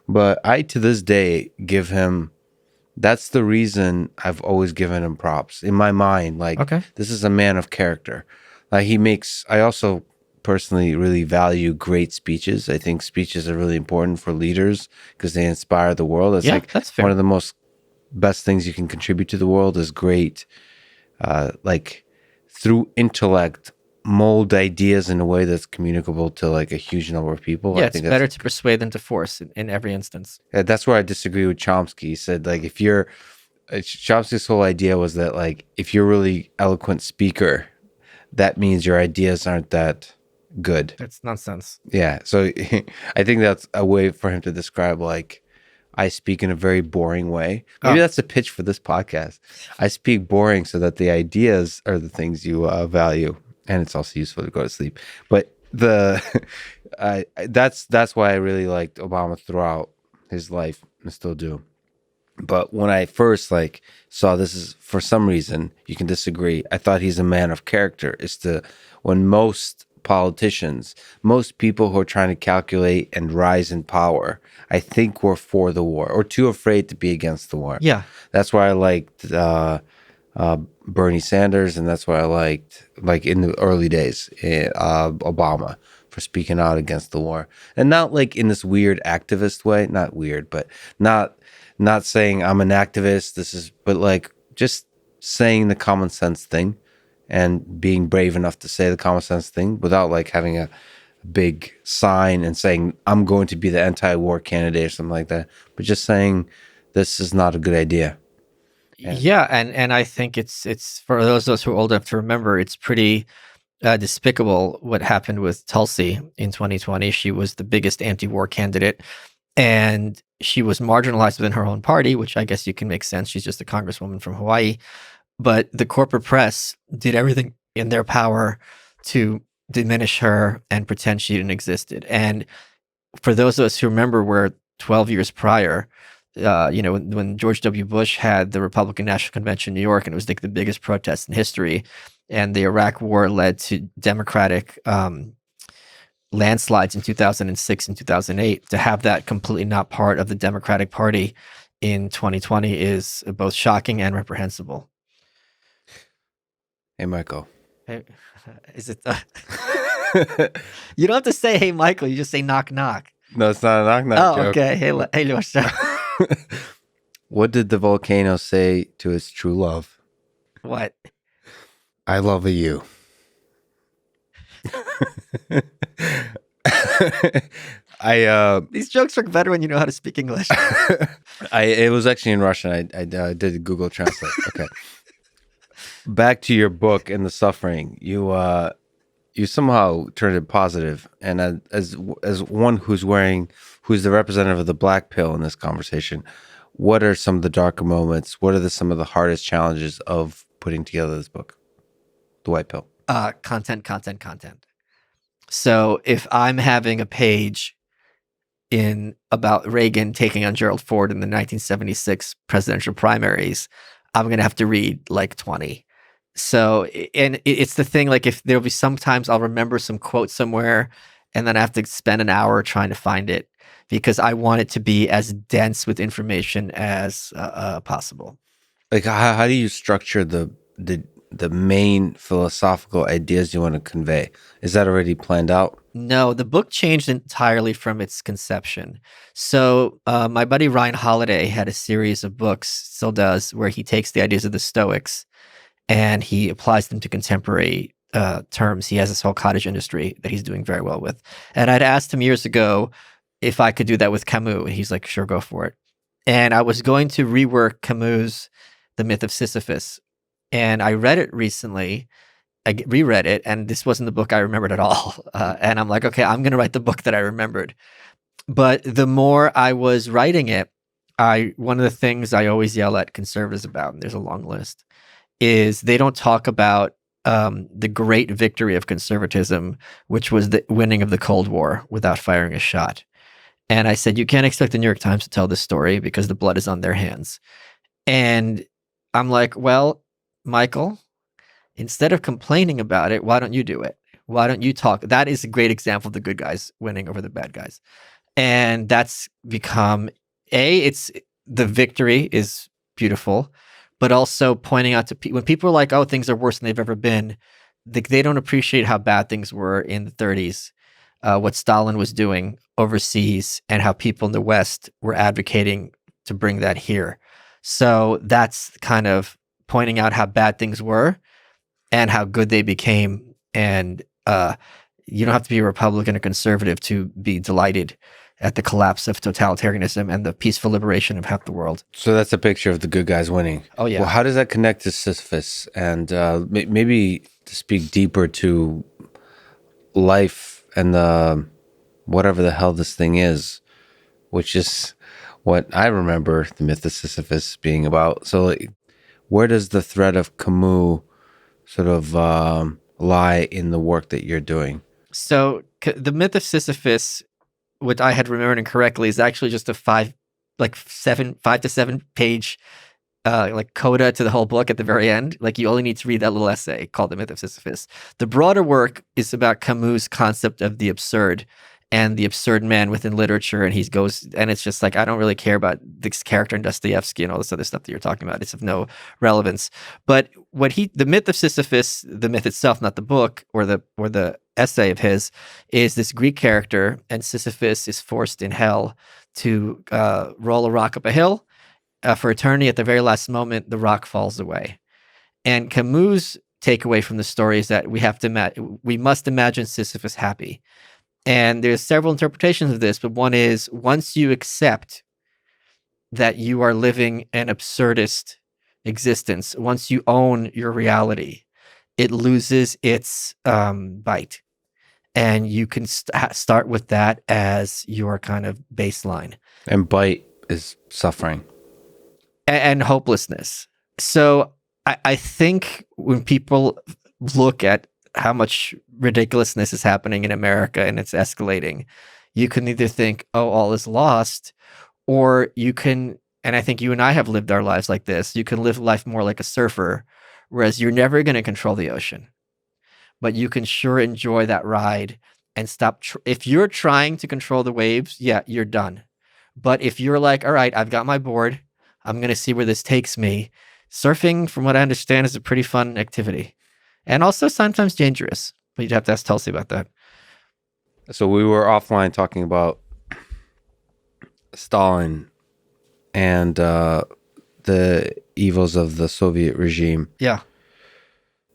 But I, to this day, give him, that's the reason I've always given him props in my mind. Like, This is a man of character. Like, I also personally really value great speeches. I think speeches are really important for leaders because they inspire the world. It's that's fair. One of the most best things you can contribute to the world is great, like through intellect, mold ideas in a way that's communicable to like a huge number of people. Yeah, it's better to persuade than to force in every instance. That's where I disagree with Chomsky. He said, like, if you're Chomsky's whole idea was that like if you're a really eloquent speaker, that means your ideas aren't that good. That's nonsense. Yeah. So I think that's a way for him to describe like I speak in a very boring way. Maybe that's the pitch for this podcast. I speak boring so that the ideas are the things you value, and it's also useful to go to sleep. But that's why I really liked Obama throughout his life and still do. But when I first like saw this is for some reason you can disagree. I thought he's a man of character. It's when most politicians, most people who are trying to calculate and rise in power, I think were for the war or too afraid to be against the war. Yeah, that's why I liked Bernie Sanders, and that's why I liked like in the early days Obama for speaking out against the war, and not like in this weird activist way. Not weird, but not saying I'm an activist. But like just saying the common sense thing and being brave enough to say the common sense thing without like having a big sign and saying I'm going to be the anti-war candidate or something like that, but just saying this is not a good idea. And I think it's for those of us who are old enough to remember, it's pretty despicable what happened with Tulsi in 2020. She was the biggest anti-war candidate, and she was marginalized within her own party, which I guess you can make sense. She's just a congresswoman from Hawaii. But the corporate press did everything in their power to diminish her and pretend she didn't existed. And for those of us who remember where 12 years prior, when George W. Bush had the Republican National Convention in New York, and it was like the biggest protest in history, and the Iraq War led to Democratic landslides in 2006 and 2008, to have that completely not part of the Democratic Party in 2020 is both shocking and reprehensible. Hey, Michael. Hey, is it? You don't have to say, "Hey, Michael." You just say, "Knock, knock." No, it's not a knock-knock joke. Okay. Hey, Losha. What did the volcano say to its true love? What? I love you. These jokes work better when you know how to speak English. It was actually in Russian. I did Google Translate. Okay. Back to your book and the suffering. You somehow turned it positive, and as one who's the representative of the black pill in this conversation, what are some of the darker moments? What are some of the hardest challenges of putting together this book, The White Pill? Content. So if I'm having a page about Reagan taking on Gerald Ford in the 1976 presidential primaries, I'm going to have to read like 20. So, and it's the thing, like if there'll be sometimes I'll remember some quote somewhere and then I have to spend an hour trying to find it because I want it to be as dense with information as possible. Like how do you structure the main philosophical ideas you want to convey? Is that already planned out? No, the book changed entirely from its conception. So my buddy Ryan Holiday had a series of books, still does, where he takes the ideas of the Stoics and he applies them to contemporary terms. He has this whole cottage industry that he's doing very well with. And I'd asked him years ago if I could do that with Camus, and he's like, sure, go for it. And I was going to rework Camus' The Myth of Sisyphus. And I read it recently. I reread it, and this wasn't the book I remembered at all. And I'm like, okay, I'm going to write the book that I remembered. But the more I was writing it, one of the things I always yell at conservatives about, and there's a long list, is they don't talk about the great victory of conservatism, which was the winning of the Cold War without firing a shot. And I said, you can't expect the New York Times to tell this story because the blood is on their hands. And I'm like, well, Michael, instead of complaining about it, why don't you do it? Why don't you talk? That is a great example of the good guys winning over the bad guys. And that's become, it's the victory is beautiful, but also pointing out to people, when people are like, oh, things are worse than they've ever been, they don't appreciate how bad things were in the 30s, what Stalin was doing overseas, and how people in the West were advocating to bring that here. So that's kind of pointing out how bad things were and how good they became. And you don't have to be a Republican or conservative to be delighted at the collapse of totalitarianism and the peaceful liberation of half the world. So that's a picture of the good guys winning. Oh, yeah. Well, how does that connect to Sisyphus? And maybe to speak deeper to life and the whatever the hell this thing is, which is what I remember the myth of Sisyphus being about. So like, where does the thread of Camus sort of lie in the work that you're doing? So the myth of Sisyphus, what I had remembered incorrectly, is actually just a 5 to 7 page like coda to the whole book at the very end. Like you only need to read that little essay called The Myth of Sisyphus. The broader work is about Camus' concept of the absurd and the absurd man within literature. And and it's just like, I don't really care about this character in Dostoevsky and all this other stuff that you're talking about. It's of no relevance. But the myth of Sisyphus, the myth itself, not the book or the essay of his, is this Greek character, and Sisyphus is forced in hell to roll a rock up a hill for eternity. At the very last moment, the rock falls away. And Camus' takeaway from the story is that we must imagine Sisyphus happy. And there's several interpretations of this, but one is, once you accept that you are living an absurdist existence, once you own your reality, it loses its bite. And you can start with that as your kind of baseline. And bite is suffering. And hopelessness. So I think when people look at how much ridiculousness is happening in America and it's escalating, you can either think, oh, all is lost, or you can, and I think you and I have lived our lives like this, you can live life more like a surfer, whereas you're never going to control the ocean, but you can sure enjoy that ride and stop. If you're trying to control the waves, yeah, you're done. But if you're like, all right, I've got my board, I'm going to see where this takes me. Surfing, from what I understand, is a pretty fun activity. And also sometimes dangerous. But you'd have to ask Tulsi about that. So we were offline talking about Stalin and the evils of the Soviet regime. Yeah.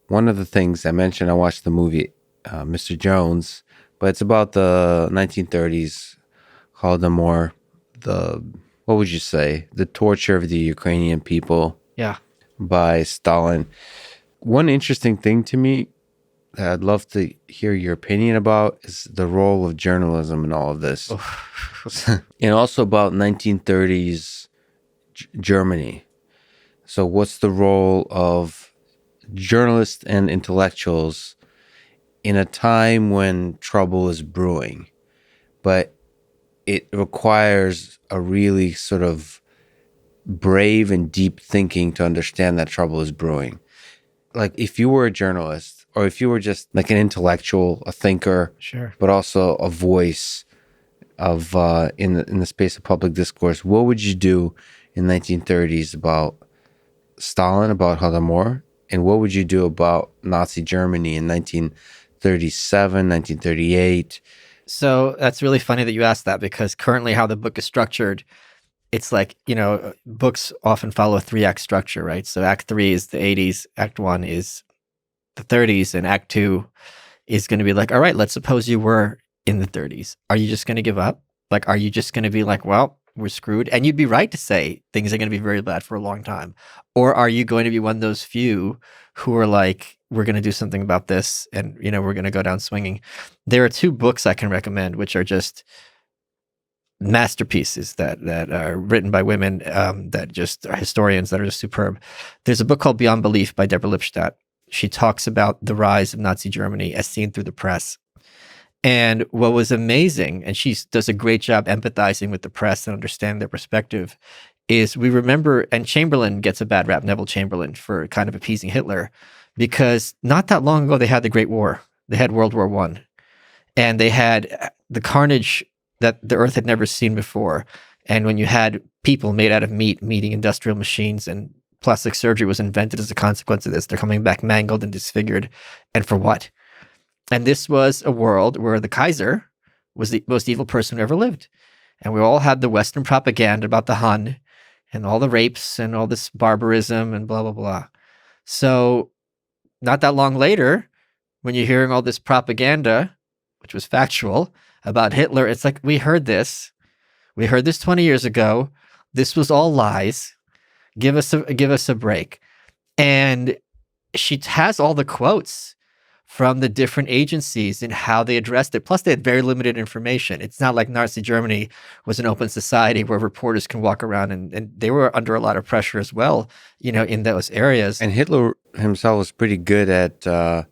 One of the things I mentioned, I watched the movie Mr. Jones, but it's about the 1930s, Holodomor, what would you say? The torture of the Ukrainian people. Yeah. By Stalin. One interesting thing to me that I'd love to hear your opinion about is the role of journalism in all of this. And also about 1930s Germany. So what's the role of journalists and intellectuals in a time when trouble is brewing, but it requires a really sort of brave and deep thinking to understand that trouble is brewing? Like if you were a journalist, or if you were just like an intellectual, a thinker, sure, but also a voice of in the space of public discourse, what would you do in the 1930s about Stalin, about Holodomor, and what would you do about Nazi Germany in 1937, 1938? So that's really funny that you asked that, because currently how the book is structured, it's like, books often follow a 3-act structure, right? So Act 3 is the 80s, Act 1 is the 30s, and Act 2 is going to be like, all right, let's suppose you were in the 30s. Are you just going to give up? Like, are you just going to be like, well, we're screwed? And you'd be right to say things are going to be very bad for a long time. Or are you going to be one of those few who are like, we're going to do something about this, and, we're going to go down swinging? There are 2 books I can recommend, which are just masterpieces that are written by women that just are historians that are just superb. There's a book called Beyond Belief by Deborah Lipstadt. She talks about the rise of Nazi Germany as seen through the press. And what was amazing, and she does a great job empathizing with the press and understanding their perspective, is we remember, and Chamberlain gets a bad rap, Neville Chamberlain, for kind of appeasing Hitler, because not that long ago they had the Great War. They had World War I. And they had the carnage that the earth had never seen before. And when you had people made out of meat meeting industrial machines, and plastic surgery was invented as a consequence of this, they're coming back mangled and disfigured. And for what? And this was a world where the Kaiser was the most evil person who ever lived. And we all had the Western propaganda about the Hun and all the rapes and all this barbarism and blah, blah, blah. So not that long later, when you're hearing all this propaganda, which was factual, about Hitler. It's like, we heard this 20 years ago. This was all lies. Give us a break. And she has all the quotes from the different agencies and how they addressed it. Plus, they had very limited information. It's not like Nazi Germany was an open society where reporters can walk around, and they were under a lot of pressure as well, in those areas. And Hitler himself was pretty good at,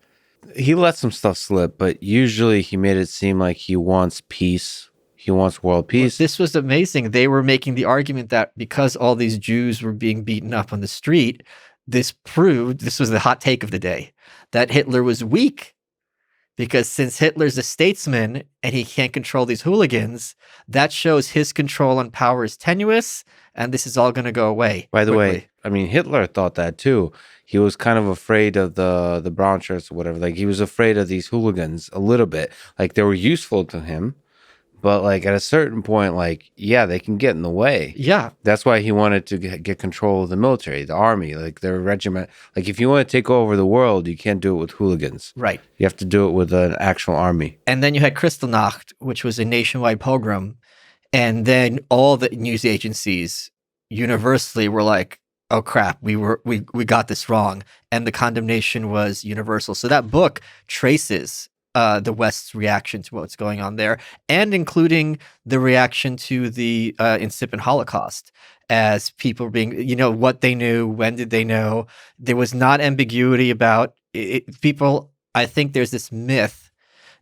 he let some stuff slip, but usually he made it seem like he wants peace. He wants world peace. Well, this was amazing. They were making the argument that because all these Jews were being beaten up on the street, this was the hot take of the day, that Hitler was weak, because since Hitler's a statesman and he can't control these hooligans, that shows his control and power is tenuous, and this is all going to go away. By the way, I mean, Hitler thought that too. He was kind of afraid of the brown shirts or whatever. Like, he was afraid of these hooligans a little bit. Like, they were useful to him, but like at a certain point, like, yeah, they can get in the way. Yeah. That's why he wanted to get control of the military, the army, like their regiment. Like, if you want to take over the world, you can't do it with hooligans. Right. You have to do it with an actual army. And then you had Kristallnacht, which was a nationwide pogrom. And then all the news agencies universally were like, oh crap, we got this wrong. And the condemnation was universal. So that book traces the West's reaction to what's going on there, and including the reaction to the incipient Holocaust, as people being, what they knew, when did they know. There was not ambiguity about it. People, I think there's this myth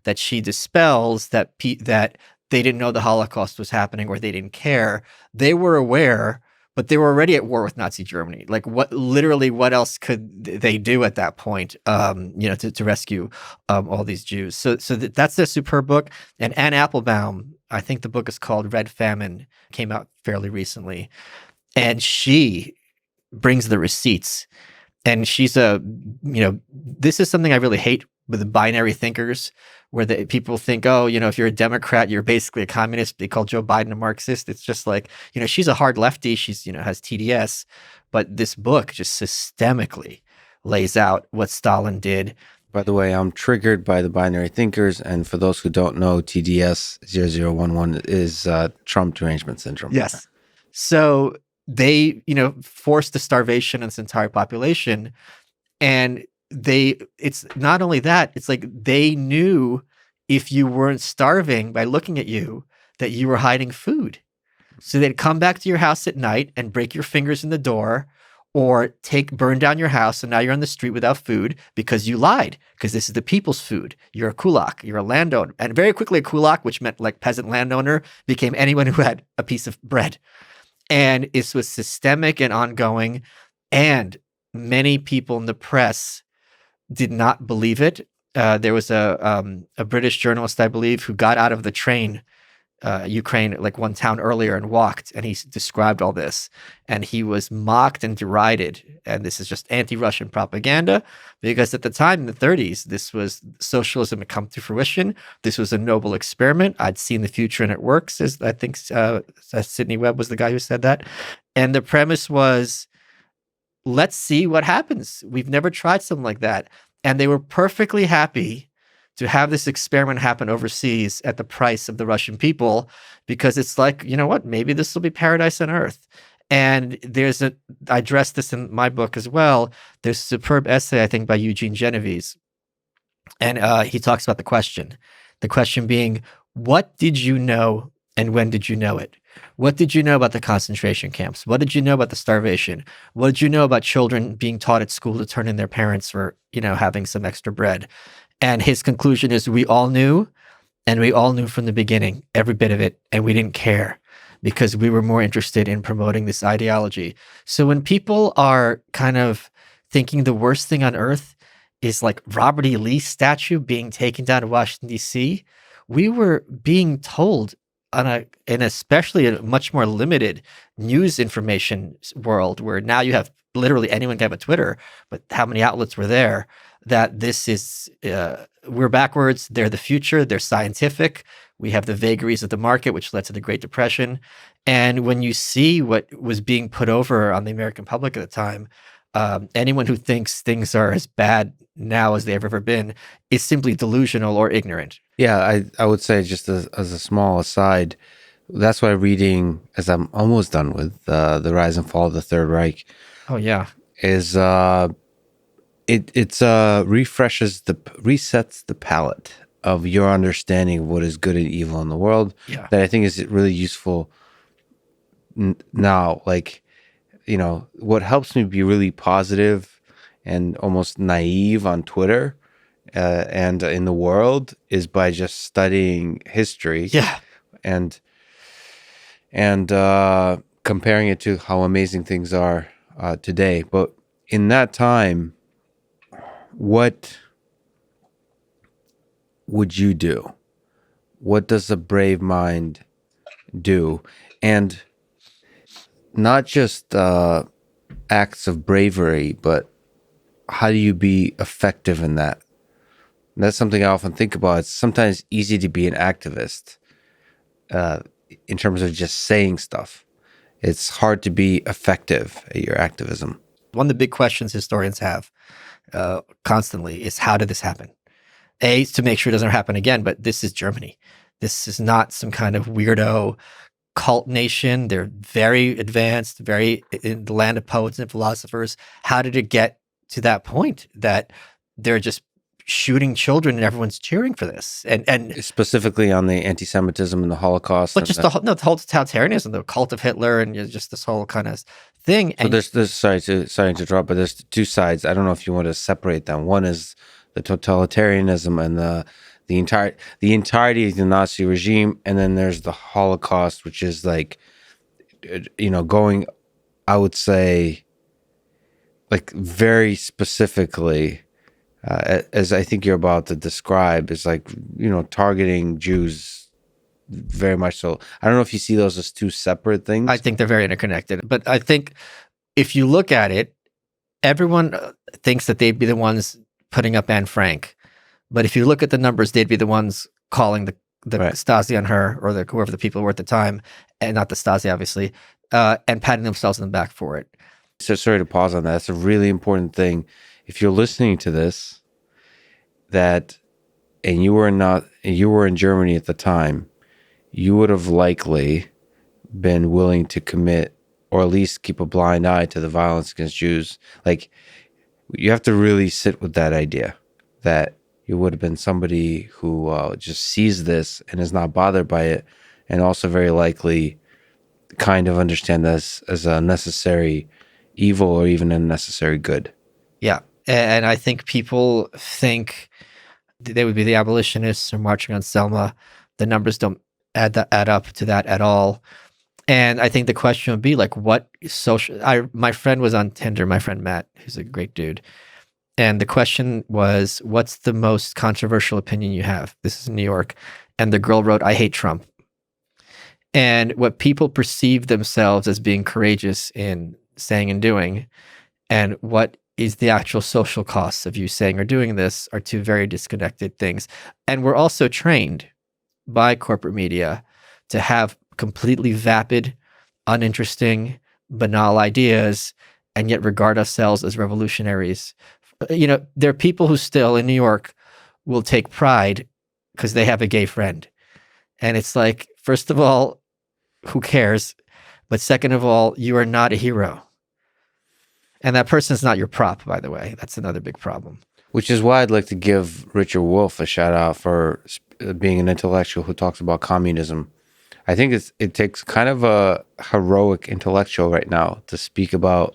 that she dispels that that they didn't know the Holocaust was happening or they didn't care. They were aware, but they were already at war with Nazi Germany. Like, what else could they do at that point, to rescue all these Jews? So that's a superb book. And Anne Applebaum, I think the book is called Red Famine, came out fairly recently. And she brings the receipts. And she's this is something I really hate with the binary thinkers, where people think, oh, if you're a Democrat, you're basically a communist. They call Joe Biden a Marxist. It's just like, she's a hard lefty. She's, has TDS. But this book just systemically lays out what Stalin did. By the way, I'm triggered by the binary thinkers. And for those who don't know, TDS 0011 is Trump derangement syndrome. Yes. So they, forced the starvation of this entire population. And it's not only that, it's like they knew if you weren't starving by looking at you, that you were hiding food. So they'd come back to your house at night and break your fingers in the door, or burn down your house, and now you're on the street without food because you lied, because this is the people's food. You're a kulak, you're a landowner. And very quickly, a kulak, which meant like peasant landowner, became anyone who had a piece of bread. And this was systemic and ongoing, and many people in the press did not believe it. There was a British journalist, I believe, who got out of the train, Ukraine, like one town earlier, and walked, and he described all this, and he was mocked and derided. And this is just anti-Russian propaganda, because at the time in the 30s, this was socialism had come to fruition. This was a noble experiment. I'd seen the future and it works, as I think Sidney Webb was the guy who said that. And the premise was, let's see what happens. We've never tried something like that. And they were perfectly happy to have this experiment happen overseas at the price of the Russian people, because it's like, maybe this will be paradise on earth. And I addressed this in my book as well. There's a superb essay, I think, by Eugene Genovese. And he talks about the question being, what did you know and when did you know it? What did you know about the concentration camps? What did you know about the starvation? What did you know about children being taught at school to turn in their parents for, having some extra bread? And his conclusion is, we all knew, and we all knew from the beginning, every bit of it, and we didn't care, because we were more interested in promoting this ideology. So when people are kind of thinking the worst thing on earth is like Robert E. Lee's statue being taken down in Washington, D.C., we were being told and especially a much more limited news information world, where now you have literally anyone can have a Twitter, but how many outlets were there, that this is, we're backwards, they're the future, they're scientific, we have the vagaries of the market, which led to the Great Depression. And when you see what was being put over on the American public at the time, Anyone who thinks things are as bad now as they've ever been is simply delusional or ignorant. Yeah, I would say, just as a small aside, that's why reading, as I'm almost done with, The Rise and Fall of the Third Reich, Oh yeah, is resets the palette of your understanding of what is good and evil in the world. yeah, That I think is really useful now. Like, what helps me be really positive and almost naive on Twitter and in the world is by just studying history. yeah. And comparing it to how amazing things are today. But in that time, what would you do? What does a brave mind do? And not just acts of bravery, but how do you be effective in that? And that's something I often think about. It's sometimes easy to be an activist in terms of just saying stuff. It's hard to be effective at your activism. One of the big questions historians have constantly is, how did this happen? A, to make sure it doesn't happen again, but this is Germany. This is not some kind of weirdo cult nation. They're very advanced, very in the land of poets and philosophers. How did it get to that point that they're just shooting children and everyone's cheering for this? And Specifically on the anti-Semitism and the Holocaust. but just the whole totalitarianism, the cult of Hitler, and just this whole kind of thing. So there's sorry to interrupt, but there's two sides. I don't know if you want to separate them. One is the totalitarianism and the entirety of the Nazi regime, and then there's the Holocaust, which is like, going, I would say, like very specifically, as I think you're about to describe, is like, targeting Jews very much so. I don't know if you see those as two separate things. I think they're very interconnected. But I think if you look at it, everyone thinks that they'd be the ones putting up Anne Frank. But if you look at the numbers, they'd be the ones calling the right. Stasi on her, or whoever the people were at the time, and not the Stasi, obviously, and patting themselves on the back for it. So sorry to pause on that. That's a really important thing. If you're listening to this, and you were in Germany at the time, you would have likely been willing to commit, or at least keep a blind eye to, the violence against Jews. Like, you have to really sit with that idea that you would have been somebody who just sees this and is not bothered by it, and also very likely kind of understand this as a necessary evil or even a necessary good. Yeah. And I think people think they would be the abolitionists or marching on Selma. The numbers don't add up to that at all. And I think the question would be like, what social... my friend was on Tinder, my friend Matt, who's a great dude. And the question was, what's the most controversial opinion you have? This is in New York. And the girl wrote, I hate Trump. And what people perceive themselves as being courageous in saying and doing, and what is the actual social costs of you saying or doing this, are two very disconnected things. And we're also trained by corporate media to have completely vapid, uninteresting, banal ideas, and yet regard ourselves as revolutionaries. There are people who still in New York will take pride because they have a gay friend. And it's like, first of all, who cares? But second of all, you are not a hero. And that person is not your prop, by the way. That's another big problem. Which is why I'd like to give Richard Wolff a shout out for being an intellectual who talks about communism. I think it takes kind of a heroic intellectual right now to speak about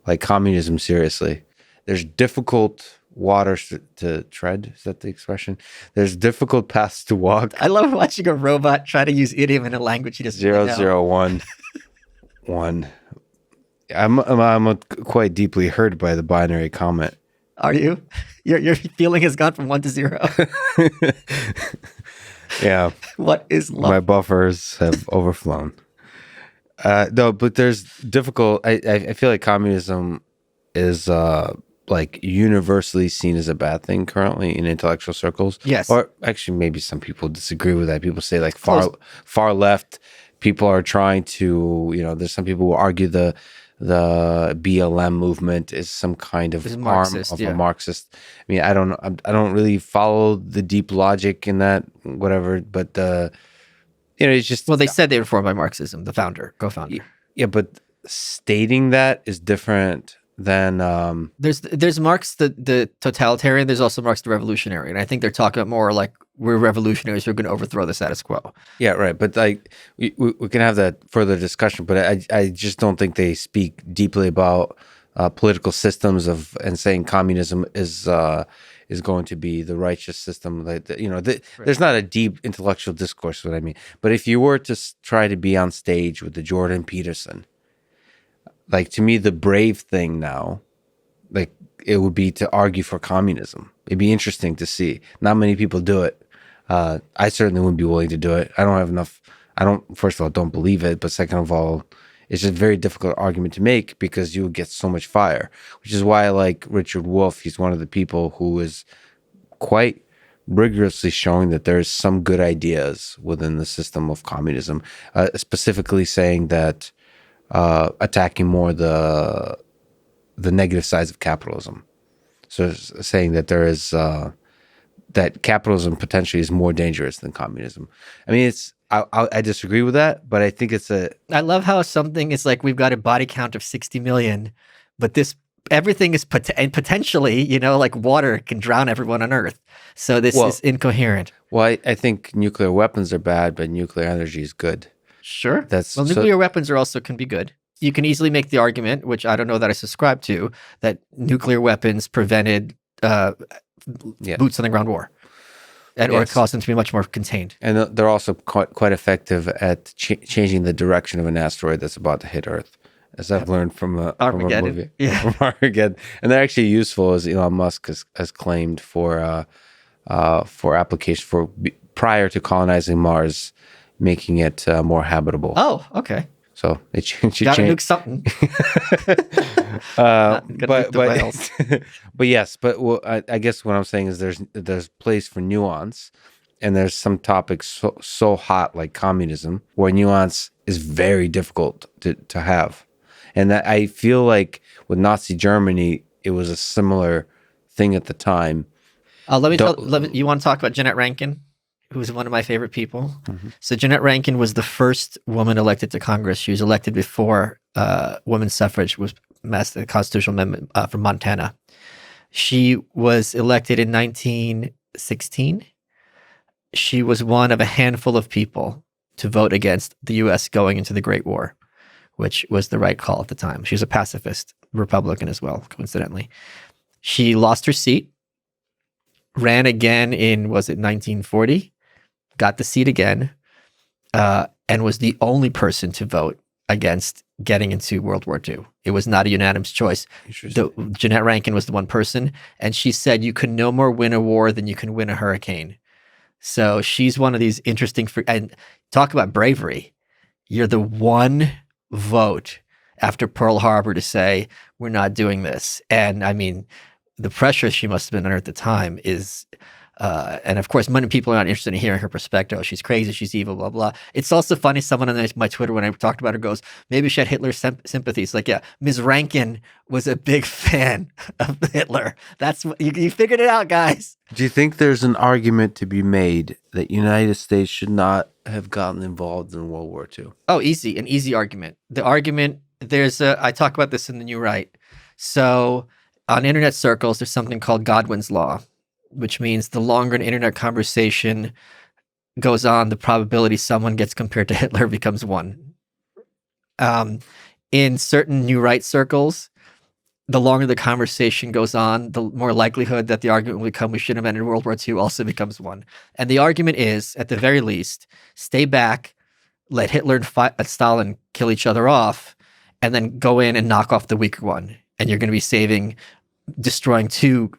like communism seriously. There's difficult waters to tread. Is that the expression? There's difficult paths to walk. I love watching a robot try to use idiom in a language he doesn't know. 001 1. I'm quite deeply hurt by the binary comment. Are you? Your feeling has gone from 1 to 0. Yeah. What is love? My buffers have overflown. No, but there's difficult. I feel like communism is like universally seen as a bad thing currently in intellectual circles. Yes. Or actually, maybe some people disagree with that. People say like far left people are trying to. There's some people who argue the the BLM movement is some kind of It's arm Marxist, of yeah. a Marxist. I mean, I don't really follow the deep logic in that, whatever. But it's just Well, they said they were formed by Marxism, the co-founder. yeah. But stating that is different than There's Marx the totalitarian. There's also Marx the revolutionary, and I think they're talking about more like we're revolutionaries who are going to overthrow the status quo. yeah, right. But like we can have that further discussion. But I just don't think they speak deeply about political systems and saying communism is going to be the righteous system. Like there's not a deep intellectual discourse. What I mean, but if you were to try to be on stage with the Jordan Peterson, like to me, the brave thing now, like it would be to argue for communism. It'd be interesting to see. Not many people do it. I certainly wouldn't be willing to do it. I don't have enough. First of all, don't believe it. But second of all, it's a very difficult argument to make because you get so much fire, which is why I like Richard Wolff. He's one of the people who is quite rigorously showing that there's some good ideas within the system of communism, specifically saying that attacking more the negative sides of capitalism. So saying that there is that capitalism potentially is more dangerous than communism. I mean, I disagree with that, but I think I love how something is like we've got a body count of 60 million, but everything is potentially, like water can drown everyone on Earth. So this is incoherent. Well, I think nuclear weapons are bad, but nuclear energy is good. Sure. Nuclear weapons can be good. You can easily make the argument, which I don't know that I subscribe to, that nuclear weapons prevented boots on the ground war, or caused them to be much more contained. And they're also quite effective at changing the direction of an asteroid that's about to hit Earth, as I've learned from a movie. Yeah. From Armageddon. And they're actually useful, as Elon Musk has claimed, for application prior to colonizing Mars, making it more habitable. Oh, okay. So it changed. Gotta nuke something. But yes, I guess what I'm saying is there's place for nuance, and there's some topics so hot like communism where nuance is very difficult to have, and that I feel like with Nazi Germany it was a similar thing at the time. You want to talk about Jeanette Rankin, who was one of my favorite people? Mm-hmm. So Jeanette Rankin was the first woman elected to Congress. She was elected before women's suffrage was passed, the constitutional amendment from Montana. She was elected in 1916. She was one of a handful of people to vote against the U.S. going into the Great War, which was the right call at the time. She was a pacifist Republican as well, coincidentally. She lost her seat, ran again in, 1940? Got the seat again, and was the only person to vote against getting into World War II. It was not a unanimous choice. Jeanette Rankin was the one person, and she said you can no more win a war than you can win a hurricane. So she's one of these interesting, and talk about bravery. You're the one vote after Pearl Harbor to say, we're not doing this. And I mean, the pressure she must have been under at the time is, and of course, many people are not interested in hearing her perspective. Oh, she's crazy, she's evil, blah, blah. It's also funny, someone on my Twitter, when I talked about her, goes, maybe she had Hitler's sympathies. Like, yeah, Ms. Rankin was a big fan of Hitler. That's what, you figured it out, guys. Do you think there's an argument to be made that United States should not have gotten involved in World War II? Oh, an easy argument. The argument, I talk about this in the New Right. So on internet circles, there's something called Godwin's Law, which means the longer an internet conversation goes on, the probability someone gets compared to Hitler becomes 1. In certain New Right circles, the longer the conversation goes on, the more likelihood that the argument will become we should have ended World War II also becomes 1. And the argument is, at the very least, stay back, let Hitler and Stalin kill each other off, and then go in and knock off the weaker one. And you're going to be destroying 2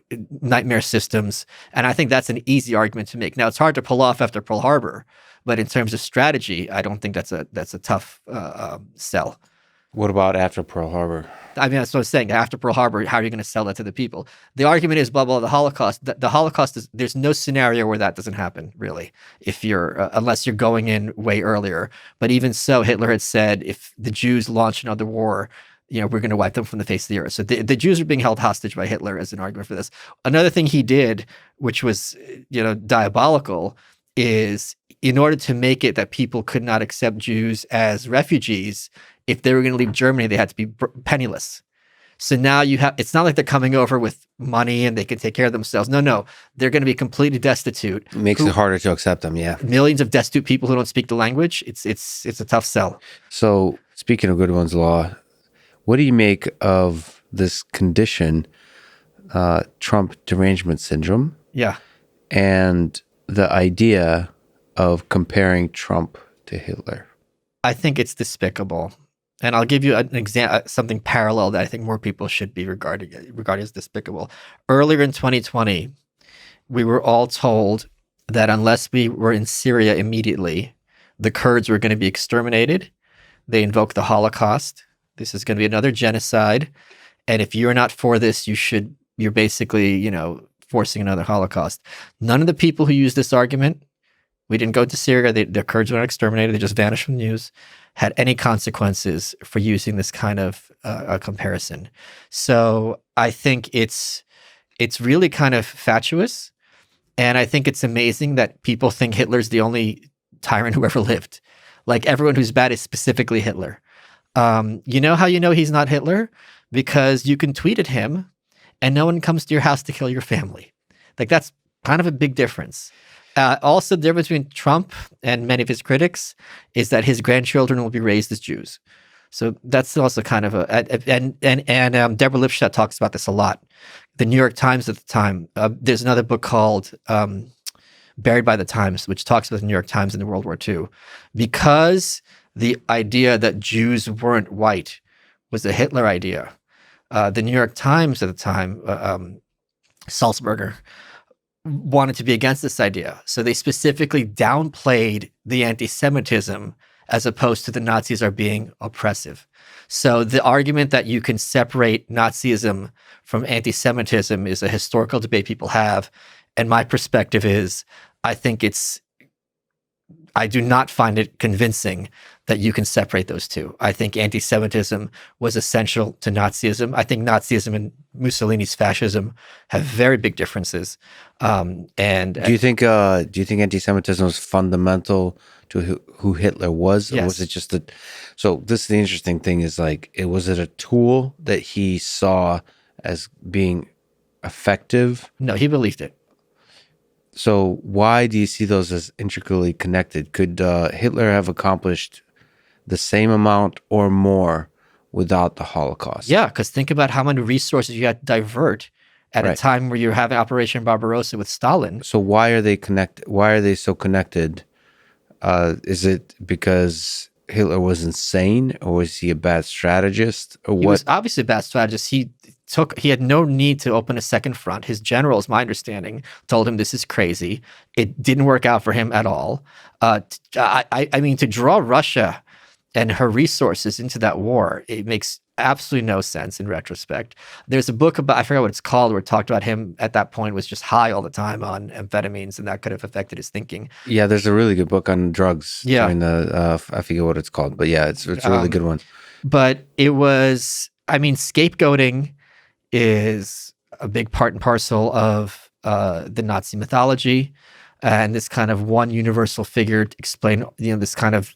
nightmare systems. And I think that's an easy argument to make. Now, it's hard to pull off after Pearl Harbor, but in terms of strategy, I don't think that's a tough sell. What about after Pearl Harbor? I mean, that's what I was saying. After Pearl Harbor, how are you going to sell that to the people? The argument is, blah, blah, the Holocaust. The Holocaust is, there's no scenario where that doesn't happen, really, unless you're going in way earlier. But even so, Hitler had said, if the Jews launch another war, we're going to wipe them from the face of the earth. So the Jews are being held hostage by Hitler as an argument for this. Another thing he did, which was, diabolical, is in order to make it that people could not accept Jews as refugees, if they were going to leave Germany, they had to be penniless. So now it's not like they're coming over with money and they can take care of themselves. No, they're going to be completely destitute. It makes it harder to accept them, yeah. Millions of destitute people who don't speak the language. It's a tough sell. So speaking of Goodwin's Law, what do you make of this condition, Trump derangement syndrome? Yeah. And the idea of comparing Trump to Hitler? I think it's despicable. And I'll give you an example, something parallel that I think more people should be regarded as despicable. Earlier in 2020, we were all told that unless we were in Syria immediately, the Kurds were going to be exterminated. They invoked the Holocaust. This is going to be another genocide. And if you're not for this, you're basically, forcing another Holocaust. None of the people who used this argument, we didn't go to Syria, the Kurds were not exterminated, they just vanished from the news, had any consequences for using this kind of a comparison. So I think it's really kind of fatuous. And I think it's amazing that people think Hitler's the only tyrant who ever lived. Like everyone who's bad is specifically Hitler. You know how you know he's not Hitler? Because you can tweet at him and no one comes to your house to kill your family. Like that's kind of a big difference. Also, the difference between Trump and many of his critics is that his grandchildren will be raised as Jews. So that's also kind of and Deborah Lipstadt talks about this a lot. The New York Times at the time, there's another book called Buried by the Times, which talks about the New York Times in the World War II. Because the idea that Jews weren't white was a Hitler idea. The New York Times at the time, Salzberger, wanted to be against this idea. So they specifically downplayed the anti-Semitism as opposed to the Nazis are being oppressive. So the argument that you can separate Nazism from anti-Semitism is a historical debate people have. And my perspective is, I do not find it convincing that you can separate those two. I think anti-Semitism was essential to Nazism. I think Nazism and Mussolini's fascism have very big differences. Do you think anti-Semitism was fundamental to who Hitler was, or was it just So this is the interesting thing: is like, was it a tool that he saw as being effective? No, he believed it. So why do you see those as intricately connected? Could Hitler have accomplished the same amount or more without the Holocaust? Yeah, because think about how many resources you had to divert at a time where you're having Operation Barbarossa with Stalin. So why are they connected? Why are they so connected? Is it because Hitler was insane, or was he a bad strategist, or what? He was obviously a bad strategist. He had no need to open a second front. His generals, my understanding, told him this is crazy. It didn't work out for him at all. I mean, to draw Russia and her resources into that war, it makes absolutely no sense in retrospect. There's a book about, I forgot what it's called, where it talked about him at that point was just high all the time on amphetamines, and that could have affected his thinking. Yeah, there's a really good book on drugs. Yeah. During the, I forget what it's called, but yeah, it's a really good one. But it was, scapegoating is a big part and parcel of the Nazi mythology, and this kind of one universal figure to explain, this kind of,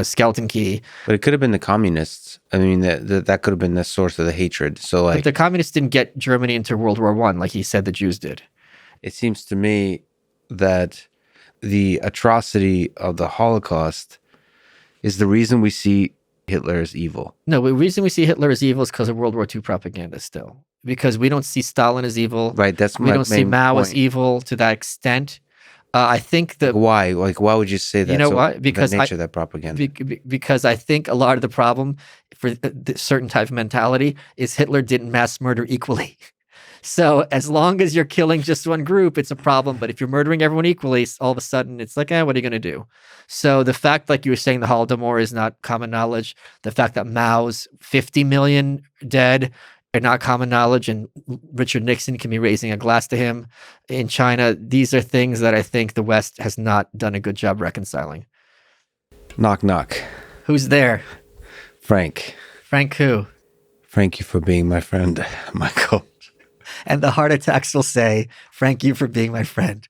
skeleton key. But it could have been the communists. That could have been the source of the hatred. So, but the communists didn't get Germany into World War I like he said the Jews did. It seems to me that the atrocity of the Holocaust is the reason we see Hitler as evil. No, the reason we see Hitler as evil is because of World War II propaganda still. Because we don't see Stalin as evil. Right, that's we don't see Mao as evil to that extent. I think that... Why? Why would you say that? You know why? Because the nature of that propaganda. Because I think a lot of the problem for a certain type of mentality is Hitler didn't mass murder equally. So as long as you're killing just one group, it's a problem. But if you're murdering everyone equally, all of a sudden it's like, what are you going to do? So the fact, like you were saying, the Holodomor is not common knowledge. The fact that Mao's 50 million dead are not common knowledge, and Richard Nixon can be raising a glass to him in China. These are things that I think the West has not done a good job reconciling. Knock, knock. Who's there? Frank. Frank who? Thank you for being my friend, Michael. And the heart attacks will say, "Thank you for being my friend."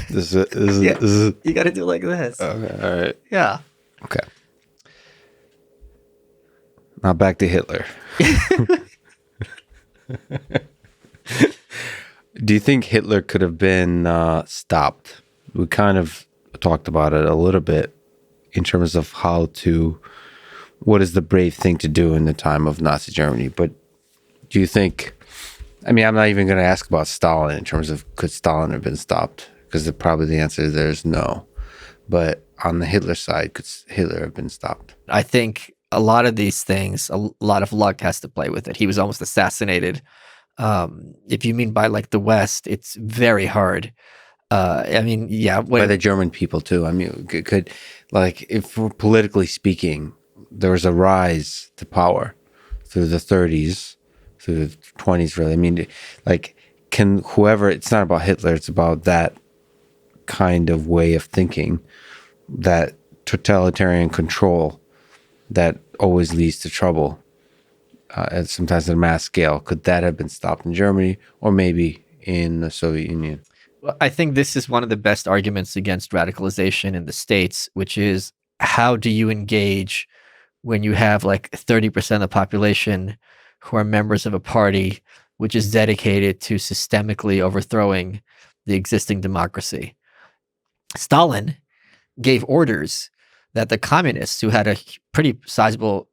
This is Yeah. this is You got to do it like this. okay. All right. Yeah. Okay. Now back to Hitler. Do you think Hitler could have been stopped? We kind of talked about it a little bit in terms of what is the brave thing to do in the time of Nazi Germany. But do you think, I mean, I'm not even going to ask about Stalin in terms of could Stalin have been stopped? Because probably the answer there is no. But on the Hitler side, could Hitler have been stopped? I think a lot of these things, a lot of luck has to play with it. He was almost assassinated. If you mean by like the West, it's very hard. I mean, yeah. By the German people too. I mean, could like, if we're politically speaking, there was a rise to power through the 30s, through the 20s, really. I mean, like, can whoever, it's not about Hitler, it's about that kind of way of thinking, that totalitarian control that always leads to trouble, and sometimes at a mass scale. Could that have been stopped in Germany or maybe in the Soviet Union? Well, I think this is one of the best arguments against radicalization in the States, which is how do you engage when you have like 30% of the population who are members of a party which is dedicated to systemically overthrowing the existing democracy? Stalin gave orders that the communists, who had a pretty sizable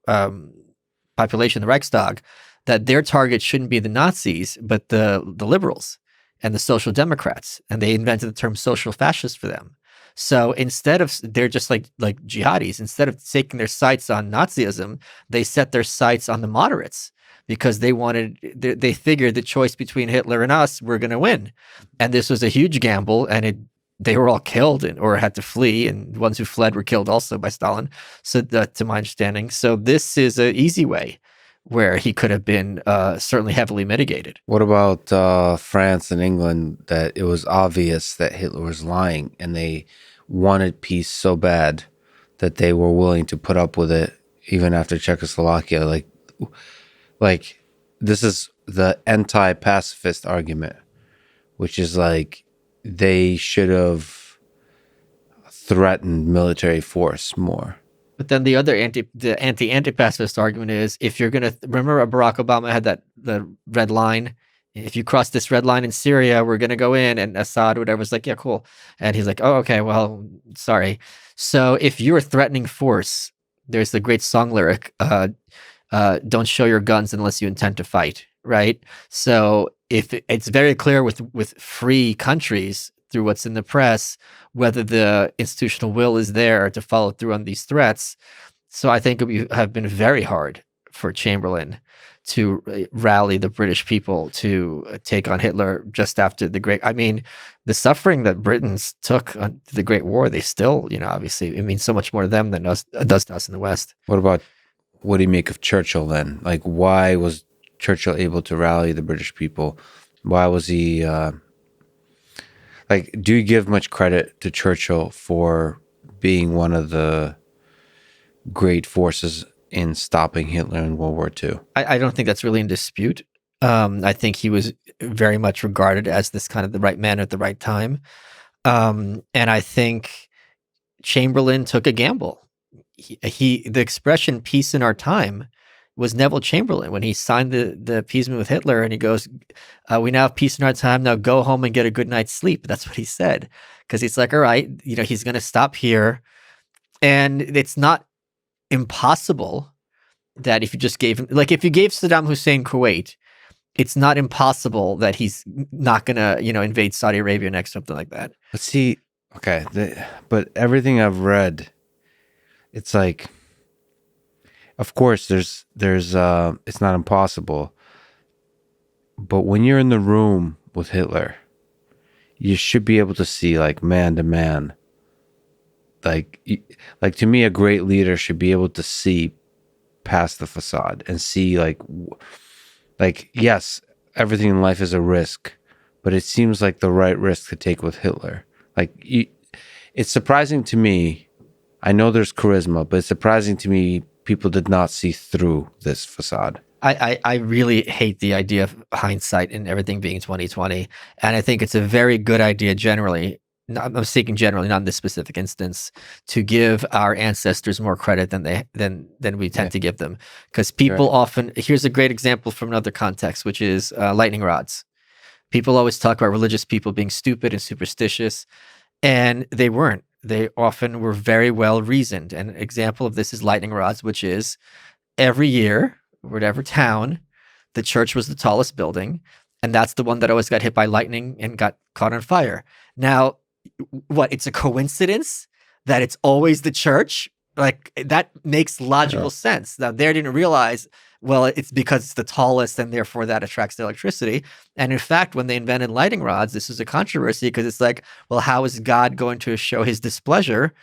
population, the Reichstag, that their target shouldn't be the Nazis, but the liberals and the social democrats. And they invented the term social fascist for them. So instead of, they're just like jihadis, instead of taking their sights on Nazism, they set their sights on the moderates because they figured the choice between Hitler and us, we're going to win. And this was a huge gamble, and they were all killed or had to flee, and the ones who fled were killed also by Stalin, so to my understanding. So this is an easy way where he could have been certainly heavily mitigated. What about France and England, that it was obvious that Hitler was lying and they wanted peace so bad that they were willing to put up with it even after Czechoslovakia? Like this is the anti-pacifist argument, which is like they should have threatened military force more. But then the other anti-pacifist argument is, if you're going to remember, Barack Obama had the red line. If you cross this red line in Syria, we're going to go in. And Assad, whatever, was like, yeah, cool. And he's like, oh, okay, well, sorry. So if you're a threatening force, there's the great song lyric, don't show your guns unless you intend to fight, right? So if it's very clear with free countries through what's in the press, whether the institutional will is there to follow through on these threats. So I think it would have been very hard for Chamberlain to rally the British people to take on Hitler just after the suffering that Britons took on the Great War, they still, obviously, it means so much more to them than it does to us in the West. What do you make of Churchill then? Like, why was Churchill able to rally the British people? Why was he... do you give much credit to Churchill for being one of the great forces in stopping Hitler in World War II? I don't think that's really in dispute. I think he was very much regarded as this kind of the right man at the right time. And I think Chamberlain took a gamble. The expression "peace in our time" was Neville Chamberlain when he signed the appeasement with Hitler, and he goes, we now have peace in our time, now go home and get a good night's sleep. That's what he said. Because he's like, all right, he's going to stop here. And it's not impossible that if you just gave him, like if you gave Saddam Hussein Kuwait, it's not impossible that he's not going to, invade Saudi Arabia next, something like that. But see, okay, but everything I've read, it's like, of course, there's it's not impossible. But when you're in the room with Hitler, you should be able to see, like, man to man. Like to me, a great leader should be able to see past the facade and see, like yes, everything in life is a risk, but it seems like the right risk to take with Hitler. It's surprising to me. I know there's charisma, but it's surprising to me people did not see through this facade. I really hate the idea of hindsight and everything being 2020, and I think it's a very good idea generally. I'm speaking generally, not in this specific instance, to give our ancestors more credit than we tend to give them, because people often. Here's a great example from another context, which is lightning rods. People always talk about religious people being stupid and superstitious, and they weren't. They often were very well reasoned. And an example of this is lightning rods, which is every year, whatever town, the church was the tallest building, and that's the one that always got hit by lightning and got caught on fire. Now, what? It's a coincidence that it's always the church? Like, that makes logical sense. Now, they didn't realize, well, it's because it's the tallest and therefore that attracts the electricity. And in fact, when they invented lightning rods, this was a controversy because it's like, well, how is God going to show his displeasure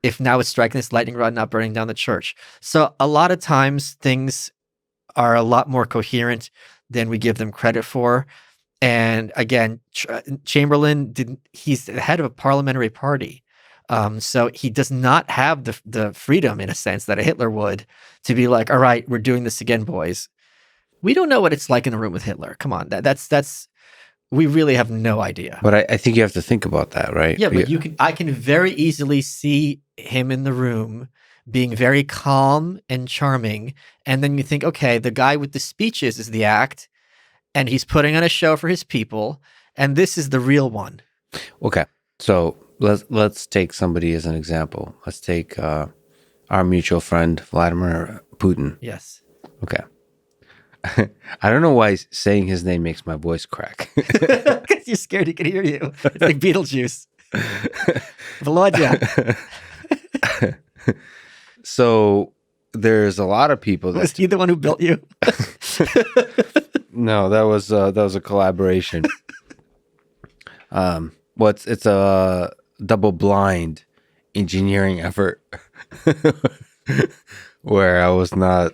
if now it's striking this lightning rod, not burning down the church? So a lot of times things are a lot more coherent than we give them credit for. And again, Chamberlain he's the head of a parliamentary party. So he does not have the freedom, in a sense, that a Hitler would, to be like, all right, we're doing this again, boys. We don't know what it's like in a room with Hitler. Come on, that's we really have no idea. But I think you have to think about that, right? Yeah, but I can very easily see him in the room being very calm and charming, and then you think, okay, the guy with the speeches is the act, and he's putting on a show for his people, and this is the real one. Okay, so let's take somebody as an example. Let's take our mutual friend Vladimir Putin. Yes. Okay. I don't know why saying his name makes my voice crack. Because you're scared he can hear you. It's like Beetlejuice. Volodya. So there's a lot of people that... Was he the one who built you? No, that was a collaboration. It's a double-blind engineering effort where I was not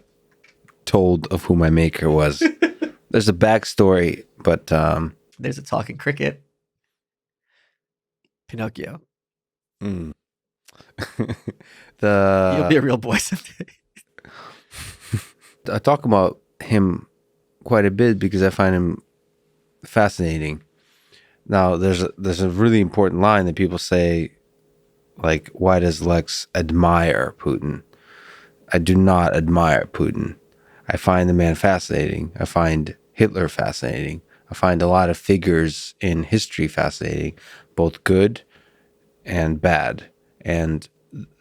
told of who my maker was. There's a backstory, but there's a talking cricket. Pinocchio. You'll be a real boy someday. I talk about him quite a bit because I find him fascinating. Now, there's a really important line that people say, like, why does Lex admire Putin? I do not admire Putin. I find the man fascinating. I find Hitler fascinating. I find a lot of figures in history fascinating, both good and bad. And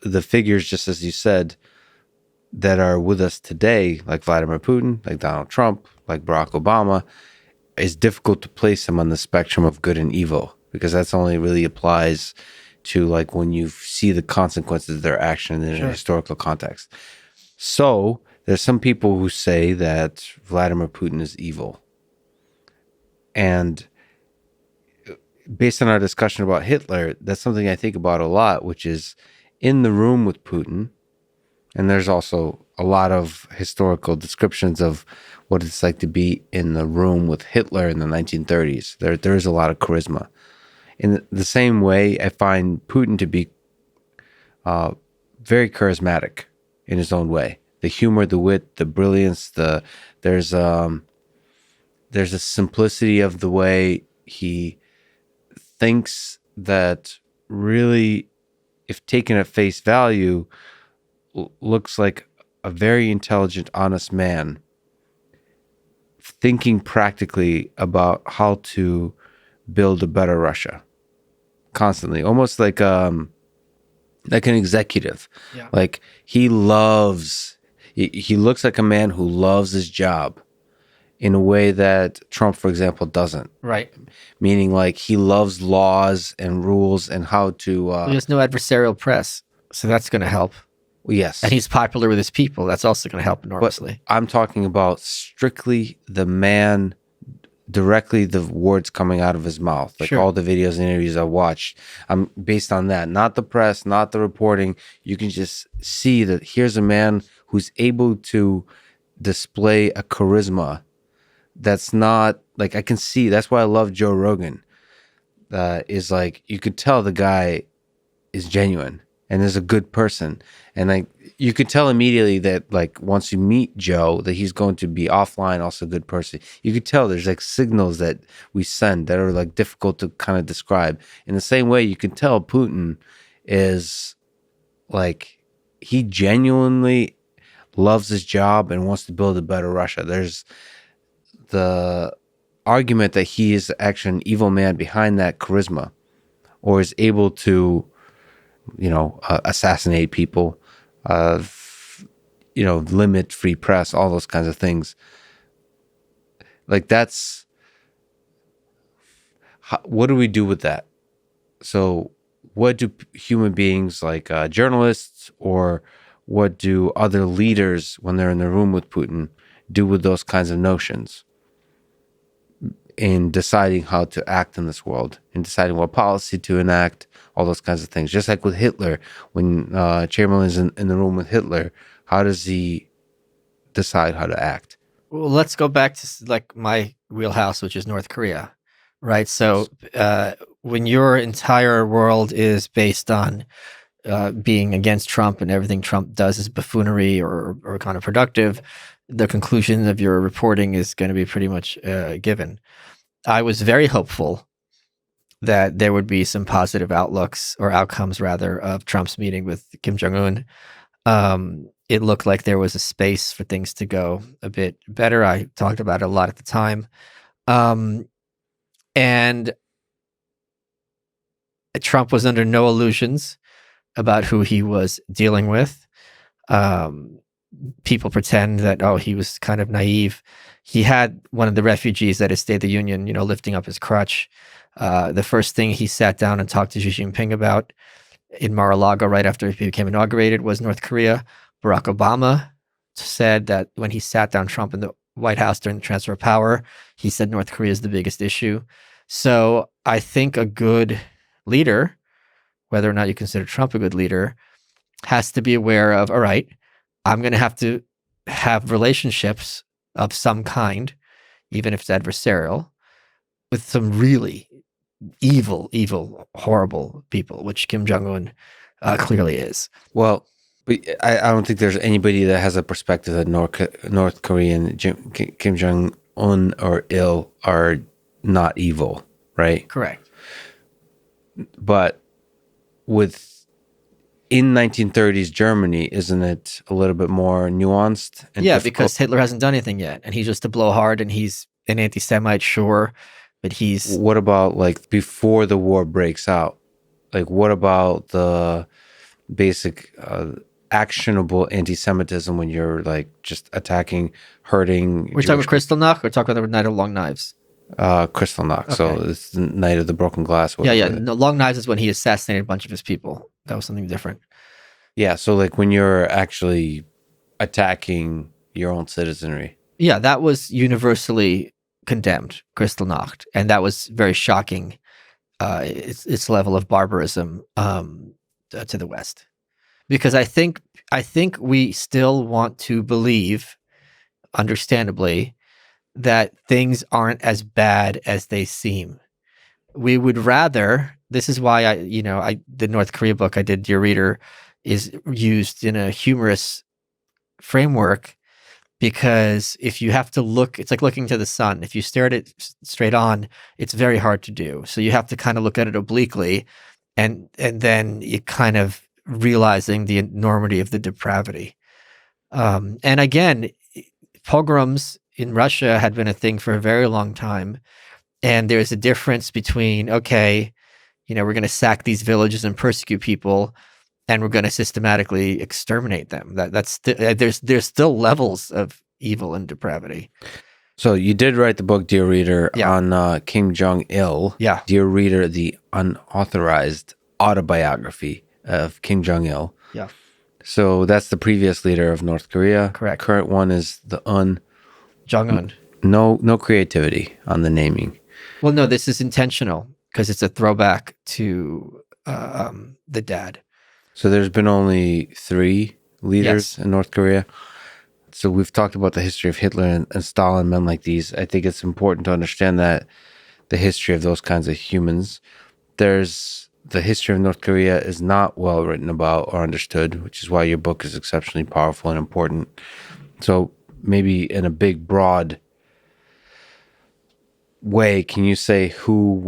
the figures, just as you said, that are with us today, like Vladimir Putin, like Donald Trump, like Barack Obama, it's difficult to place them on the spectrum of good and evil, because that's only really applies to like when you see the consequences of their action in a historical context. So there's some people who say that Vladimir Putin is evil. And based on our discussion about Hitler, that's something I think about a lot, which is in the room with Putin. And there's also a lot of historical descriptions of what it's like to be in the room with Hitler in the 1930s. There is a lot of charisma. In the same way, I find Putin to be very charismatic in his own way. The humor, the wit, the brilliance, there's a simplicity of the way he thinks that really, if taken at face value, looks like a very intelligent, honest man thinking practically about how to build a better Russia constantly, almost like an executive. Yeah. Like he looks like a man who loves his job in a way that Trump, for example, doesn't. Right. Meaning like he loves laws and rules and how to... There's no adversarial press, so that's going to help. Yes. And he's popular with his people. That's also going to help enormously. But I'm talking about strictly the man, directly the words coming out of his mouth. Like all the videos and interviews I watched, I'm based on that. Not the press, not the reporting. You can just see that here's a man who's able to display a charisma that's not, like I can see, that's why I love Joe Rogan. Is like, you could tell the guy is genuine. and is a good person. And like you could tell immediately that like once you meet Joe that he's going to be offline also a good person. You could tell there's like signals that we send that are like difficult to kind of describe. In the same way you can tell Putin is like he genuinely loves his job and wants to build a better Russia. There's the argument that he is actually an evil man behind that charisma, or is able to, assassinate people, limit free press, all those kinds of things. Like what do we do with that? So what do human beings like journalists, or what do other leaders when they're in the room with Putin do with those kinds of notions in deciding how to act in this world, in deciding what policy to enact, all those kinds of things? Just like with Hitler, when Chamberlain is in the room with Hitler, how does he decide how to act? Well, let's go back to like my wheelhouse, which is North Korea, right? So when your entire world is based on being against Trump and everything Trump does is buffoonery or counterproductive, the conclusion of your reporting is going to be pretty much given. I was very hopeful that there would be some positive outlooks or outcomes, rather, of Trump's meeting with Kim Jong-un. It looked like there was a space for things to go a bit better. I talked about it a lot at the time. And Trump was under no illusions about who he was dealing with. People pretend that, he was kind of naive. He had one of the refugees at his State of the Union, lifting up his crutch. The first thing he sat down and talked to Xi Jinping about in Mar-a-Lago right after he became inaugurated was North Korea. Barack Obama said that when he sat down Trump in the White House during the transfer of power, he said North Korea is the biggest issue. So I think a good leader, whether or not you consider Trump a good leader, has to be aware of, all right, I'm going to have relationships of some kind, even if it's adversarial, with some really evil, horrible people, which Kim Jong-un clearly is. Well, but I don't think there's anybody that has a perspective that North Korean Kim Jong-un or Il are not evil, right? Correct. But in 1930s Germany, isn't it a little bit more nuanced? And yeah, difficult? because Hitler hasn't done anything yet, and he's just a blowhard, and he's an anti-Semite, sure, but he's... What about like before the war breaks out? Like what about the basic actionable anti-Semitism when you're like just attacking, hurting? We're talking about Kristallnacht, or talking about the Night of Long Knives? Kristallnacht. Okay. So it's the Night of the Broken Glass. Yeah. No, Long Knives is when he assassinated a bunch of his people. That was something different. Yeah, so like when you're actually attacking your own citizenry. Yeah, that was universally condemned, Kristallnacht, and that was very shocking. Its level of barbarism to the West, because I think we still want to believe, understandably, that things aren't as bad as they seem. We would rather. This is why the North Korea book I did, Dear Reader, is used in a humorous framework, because if you have to look, it's like looking to the sun. If you stare at it straight on, it's very hard to do. So you have to kind of look at it obliquely, and then you kind of realizing the enormity of the depravity. And again, pogroms in Russia had been a thing for a very long time. And there's a difference between, okay, we're going to sack these villages and persecute people, and we're going to systematically exterminate them. There's still levels of evil and depravity. So you did write the book, Dear Reader, on Kim Jong-il. Yeah. Dear Reader, the unauthorized autobiography of Kim Jong-il. Yeah. So that's the previous leader of North Korea. Correct. Current one is the Jong-un. No creativity on the naming. Well, no, this is intentional because it's a throwback to the dad. So there's been only 3 leaders in North Korea. So we've talked about the history of Hitler and Stalin, men like these. I think it's important to understand that the history of those kinds of humans. There's the history of North Korea is not well written about or understood, which is why your book is exceptionally powerful and important. So maybe in a big, broad way, can you say who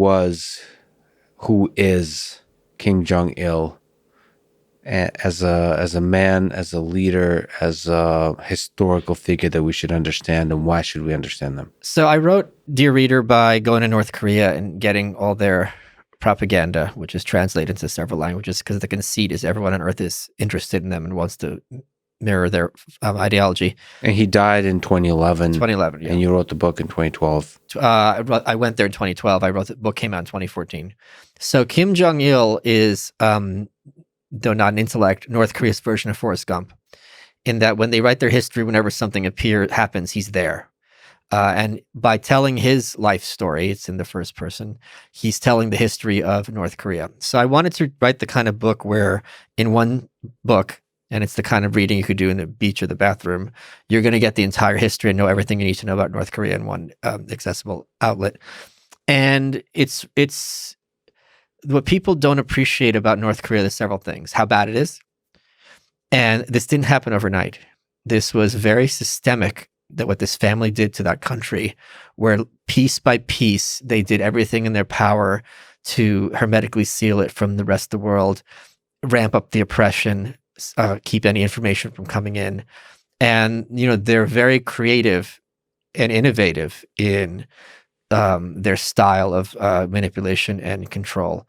is Kim Jong-il as a man, as a leader, as a historical figure that we should understand, and why should we understand them? So I wrote Dear Reader by going to North Korea and getting all their propaganda, which is translated into several languages, because the conceit is everyone on Earth is interested in them and wants to mirror their ideology. And he died in 2011. 2011, yeah. And you wrote the book in 2012. I went there in 2012. I wrote the book, came out in 2014. So Kim Jong-il is, though not an intellect, North Korea's version of Forrest Gump, in that when they write their history, whenever something happens, he's there. And by telling his life story, it's in the first person, he's telling the history of North Korea. So I wanted to write the kind of book where in one book, and it's the kind of reading you could do in the beach or the bathroom, you're going to get the entire history and know everything you need to know about North Korea in one accessible outlet. And it's what people don't appreciate about North Korea. There's several things: how bad it is, and this didn't happen overnight. This was very systemic. That what this family did to that country, where piece by piece they did everything in their power to hermetically seal it from the rest of the world, ramp up the oppression, keep any information from coming in. And, they're very creative and innovative in their style of manipulation and control.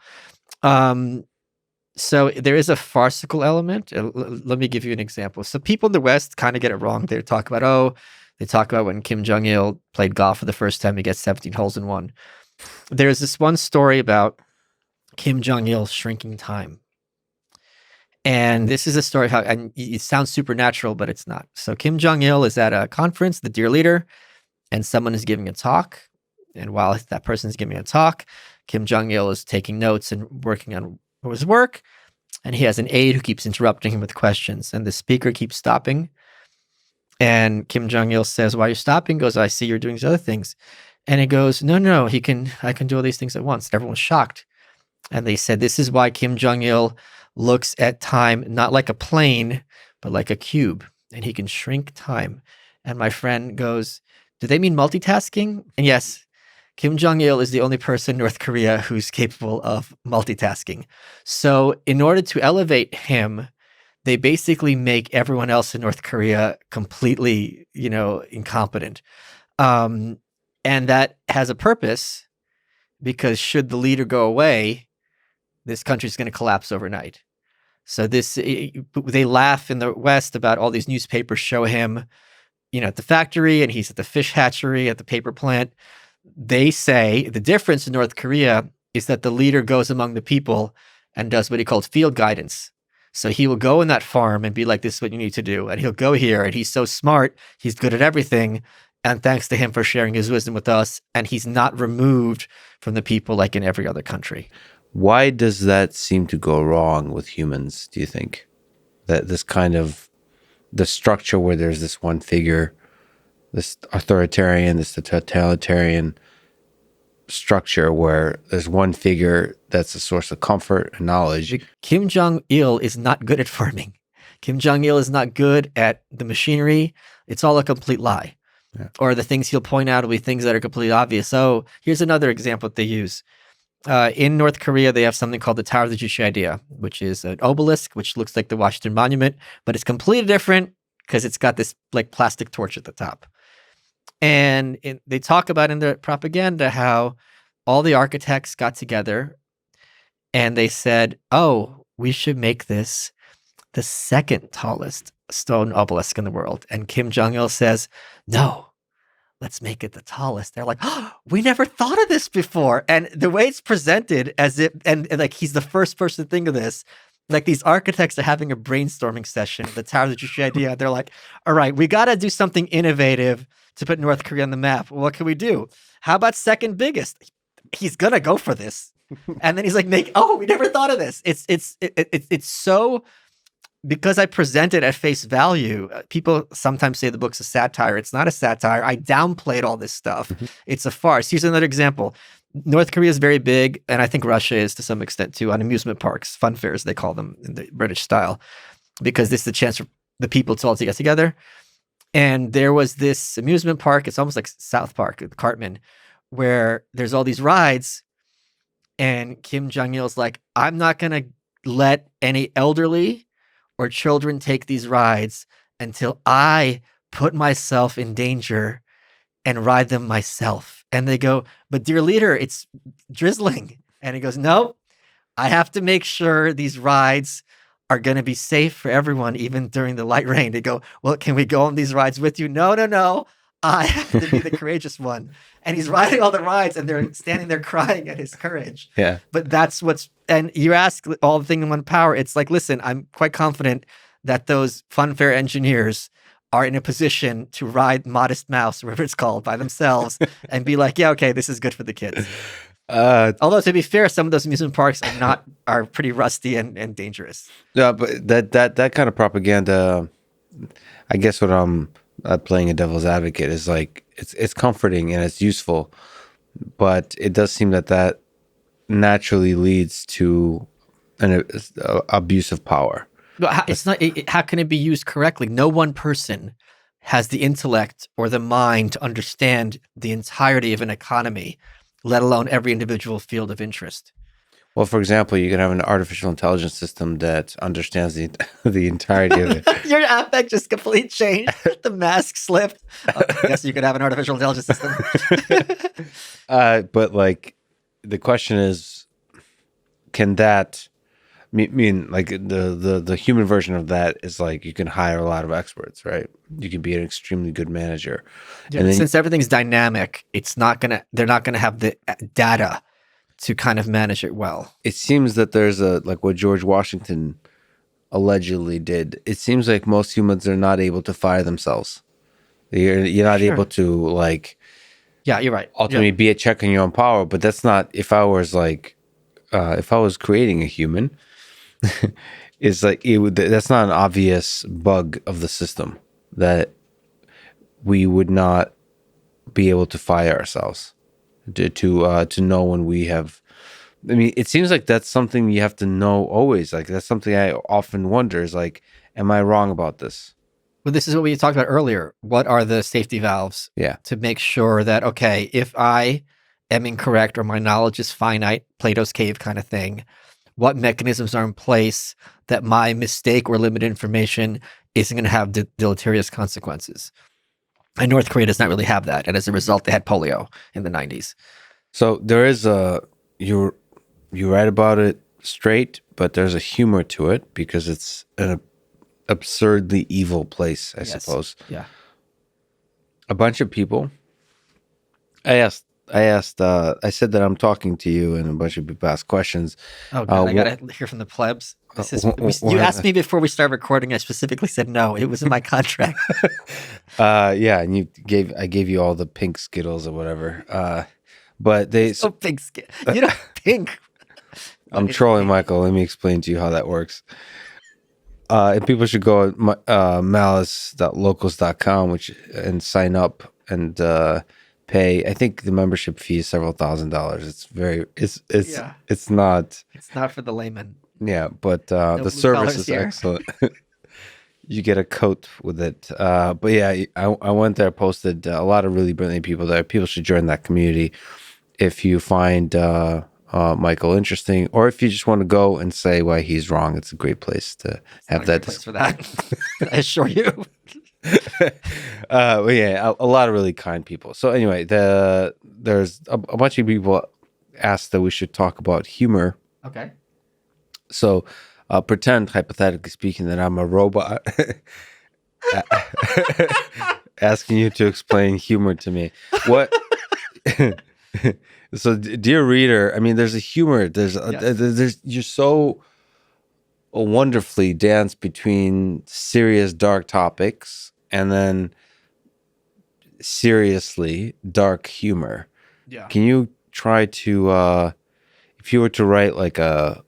So there is a farcical element. Let me give you an example. So people in the West kind of get it wrong. They talk about, when Kim Jong-il played golf for the first time, he gets 17 holes in one. There's this one story about Kim Jong-il shrinking time. And this is a story of how, and it sounds supernatural, but it's not. So Kim Jong-il is at a conference, the Dear Leader, and someone is giving a talk. And while that person is giving a talk, Kim Jong-il is taking notes and working on his work. And he has an aide who keeps interrupting him with questions. And the speaker keeps stopping. And Kim Jong-il says, "Why are you stopping?" He goes, "I see you're doing these other things." And he goes, No, I can do all these things at once. Everyone's shocked. And they said, this is why Kim Jong-il looks at time not like a plane, but like a cube. And he can shrink time. And my friend goes, "Do they mean multitasking?" And yes, Kim Jong-il is the only person in North Korea who's capable of multitasking. So in order to elevate him, they basically make everyone else in North Korea completely, incompetent. And that has a purpose, because should the leader go away, this country's going to collapse overnight. So they laugh in the West about all these newspapers show him, at the factory, and he's at the fish hatchery, at the paper plant. They say the difference in North Korea is that the leader goes among the people and does what he calls field guidance. So he will go in that farm and be like, "This is what you need to do." And he'll go here, and he's so smart, he's good at everything. And thanks to him for sharing his wisdom with us. And he's not removed from the people like in every other country. Why does that seem to go wrong with humans, do you think? That this kind of, the structure where there's this one figure, this authoritarian, this totalitarian structure where there's one figure that's a source of comfort and knowledge. Kim Jong-il is not good at farming. Kim Jong-il is not good at the machinery. It's all a complete lie. Yeah. Or the things he'll point out will be things that are completely obvious. So here's another example that they use. In North Korea, they have something called the Tower of the Juche, which is an obelisk, which looks like the Washington Monument, but it's completely different because it's got this like plastic torch at the top. And they talk about in their propaganda how all the architects got together and they said, "Oh, we should make this the second tallest stone obelisk in the world." And Kim Jong-il says, "No, let's make it the tallest." They're like, "Oh, we never thought of this before." And the way it's presented as if, and like he's the first person to think of this, like these architects are having a brainstorming session, the Tower of the Juche idea. They're like, "All right, we got to do something innovative to put North Korea on the map. Well, what can we do? How about second biggest?" He's going to go for this. And then he's like, we never thought of this. It's so, because I present it at face value, people sometimes say the book's a satire. It's not a satire. I downplayed all this stuff. Mm-hmm. It's a farce. Here's another example. North Korea is very big, and I think Russia is to some extent too, on amusement parks, fun fairs, they call them in the British style, because this is a chance for the people to all get together. And there was this amusement park, it's almost like South Park, Cartman, where there's all these rides, and Kim Jong-il's like, I'm not going to let any elderly or children take these rides until I put myself in danger and ride them myself. And they go, but dear leader, it's drizzling. And he goes, no, I have to make sure these rides are going to be safe for everyone, even during the light rain. They go, well, can we go on these rides with you? No. I have to be the courageous one. And he's riding all the rides, and they're standing there crying at his courage. Yeah. But that's and you ask all the thing in one power. It's like, listen, I'm quite confident that those fun fair engineers are in a position to ride Modest Mouse, whatever it's called, by themselves and be like, yeah, okay, this is good for the kids. Although to be fair, some of those amusement parks are pretty rusty and dangerous. Yeah, but that kind of propaganda, I guess what I'm playing a devil's advocate is like, it's comforting and it's useful, but it does seem that naturally leads to an abuse of power. It's not. How can it be used correctly? No one person has the intellect or the mind to understand the entirety of an economy, let alone every individual field of interest. Well, for example, you can have an artificial intelligence system that understands the entirety of it. Your affect just completely changed. The mask slipped. Yes, you could have an artificial intelligence system. But like, the question is, can that mean like the human version of that is like you can hire a lot of experts, right? You can be an extremely good manager. Yeah, and since everything's dynamic, they're not gonna have the data to kind of manage it well. It seems that there's like what George Washington allegedly did. It seems like most humans are not able to fire themselves. You're not able to like. Yeah, you're right. Ultimately, be a check on your own power, but that's not. If I was creating a human, it's like that's not an obvious bug of the system that we would not be able to fire ourselves to know when we have. I mean, it seems like that's something you have to know always. Like that's something I often wonder is like, am I wrong about this? Well, this is what we talked about earlier. What are the safety valves? Yeah. To make sure that, okay, if I am incorrect or my knowledge is finite, Plato's cave kind of thing, what mechanisms are in place that my mistake or limited information isn't going to have deleterious consequences? And North Korea does not really have that. And as a result, they had polio in the 90s. So there is you write about it straight, but there's a humor to it because it's an absurdly evil place, I suppose. Yeah. A bunch of people. I said that I'm talking to you, and a bunch of people asked questions. Oh, God, I gotta hear from the plebs. You asked me before we started recording. I specifically said no. It was in my contract. Yeah, and I gave you all the pink Skittles or whatever. But they pink Skittles. You know, pink. I'm trolling, Michael. Let me explain to you how that works. And people should go at malice.locals.com and sign up and pay. I think the membership fee is several $1,000s. It's not for the layman. Yeah, but the service is excellent. You get a coat with it. But yeah, I went there, posted a lot of really brilliant people there. People should join that community if you find Michael interesting, or if you just want to go and say why he's wrong. It's a great place to have that. Place for that, I assure you. Well, yeah, a lot of really kind people. So anyway, there's a bunch of people asked that we should talk about humor. Okay. So pretend, hypothetically speaking, that I'm a robot asking you to explain humor to me. What? So, dear reader, I mean, there's a humor. You're so wonderfully danced between serious, dark topics and then seriously dark humor. Yeah. Can you try to, if you were to write like a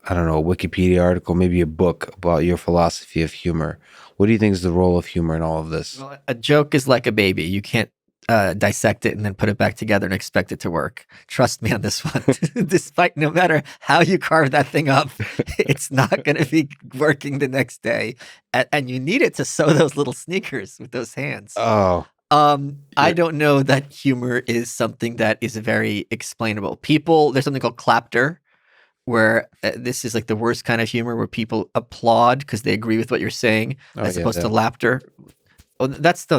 Wikipedia article, maybe a book about your philosophy of humor, what do you think is the role of humor in all of this? Well, a joke is like a baby. You can't dissect it and then put it back together and expect it to work. Trust me on this one. Despite no matter how you carve that thing up, it's not going to be working the next day. And you need it to sew those little sneakers with those hands. Oh, I don't know that humor is something that is very explainable. There's something called clapter, where this is like the worst kind of humor where people applaud because they agree with what you're saying, as opposed to laughter. Oh, that's the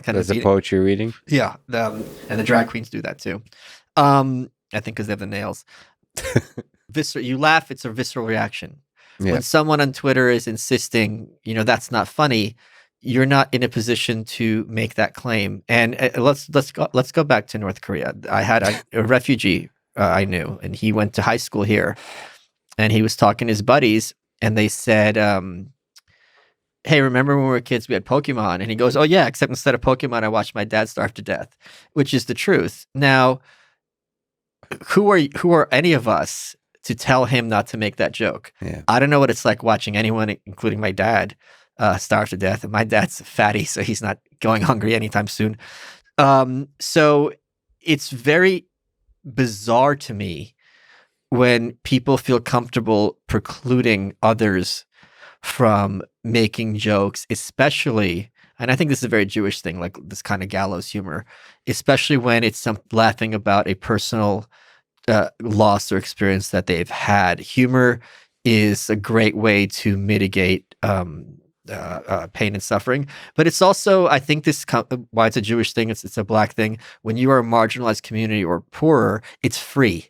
kind of the poetry reading. Yeah, and the drag queens do that too. I think because they have the nails. You laugh; it's a visceral reaction. Yeah. When someone on Twitter is insisting, that's not funny, you're not in a position to make that claim. And let's go back to North Korea. I had a refugee I knew, and he went to high school here, and he was talking to his buddies, and they said, hey, remember when we were kids, we had Pokemon? And he goes, oh yeah, except instead of Pokemon, I watched my dad starve to death, which is the truth. Now, who are any of us to tell him not to make that joke? Yeah. I don't know what it's like watching anyone, including my dad, starve to death. And my dad's fatty, so he's not going hungry anytime soon. So it's very bizarre to me when people feel comfortable precluding others from making jokes, especially, and I think this is a very Jewish thing, like this kind of gallows humor, especially when it's laughing about a personal loss or experience that they've had. Humor is a great way to mitigate pain and suffering, but it's also, I think why it's a Jewish thing, it's a Black thing. When you are a marginalized community or poorer, it's free.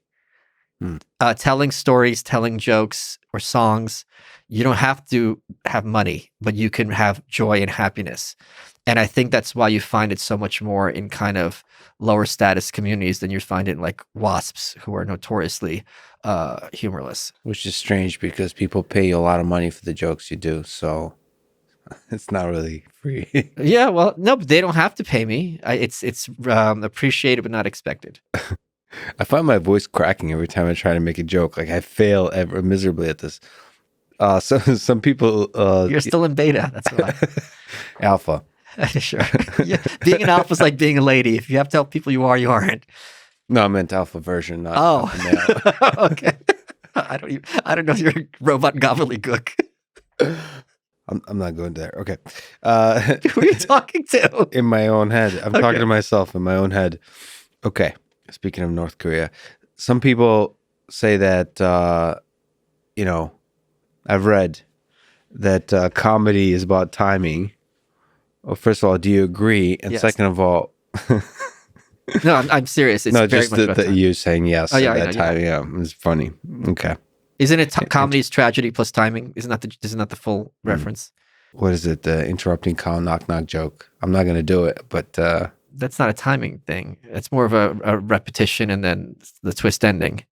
Telling stories, telling jokes or songs, you don't have to have money, but you can have joy and happiness. And I think that's why you find it so much more in kind of lower status communities than you find it in like WASPs, who are notoriously humorless. Which is strange because people pay you a lot of money for the jokes you do, so it's not really free. Yeah, well, no, but they don't have to pay me. It's appreciated but not expected. I find my voice cracking every time I try to make a joke. Like I fail miserably at this. So some people you're still in beta. That's why. Alpha. Sure. Yeah. Being an alpha is like being a lady. If you have to tell people you are, you aren't. No, I meant alpha version, not alpha male. Okay. I don't know if you're a robot gobbledygook. I'm not going there. Okay. Who are you talking to? In my own head. I'm talking to myself in my own head. Okay. Speaking of North Korea, some people say that, I've read that comedy is about timing. Well, first of all, do you agree? And yes. Second of all... No, I'm serious. It's no, very just much that you saying yes. Oh, yeah, that timing, yeah, it's funny. Okay. Isn't it comedy's tragedy plus timing? Isn't that the full reference? What is it? The interrupting cow knock knock joke. I'm not going to do it, but... That's not a timing thing. It's more of a repetition and then the twist ending.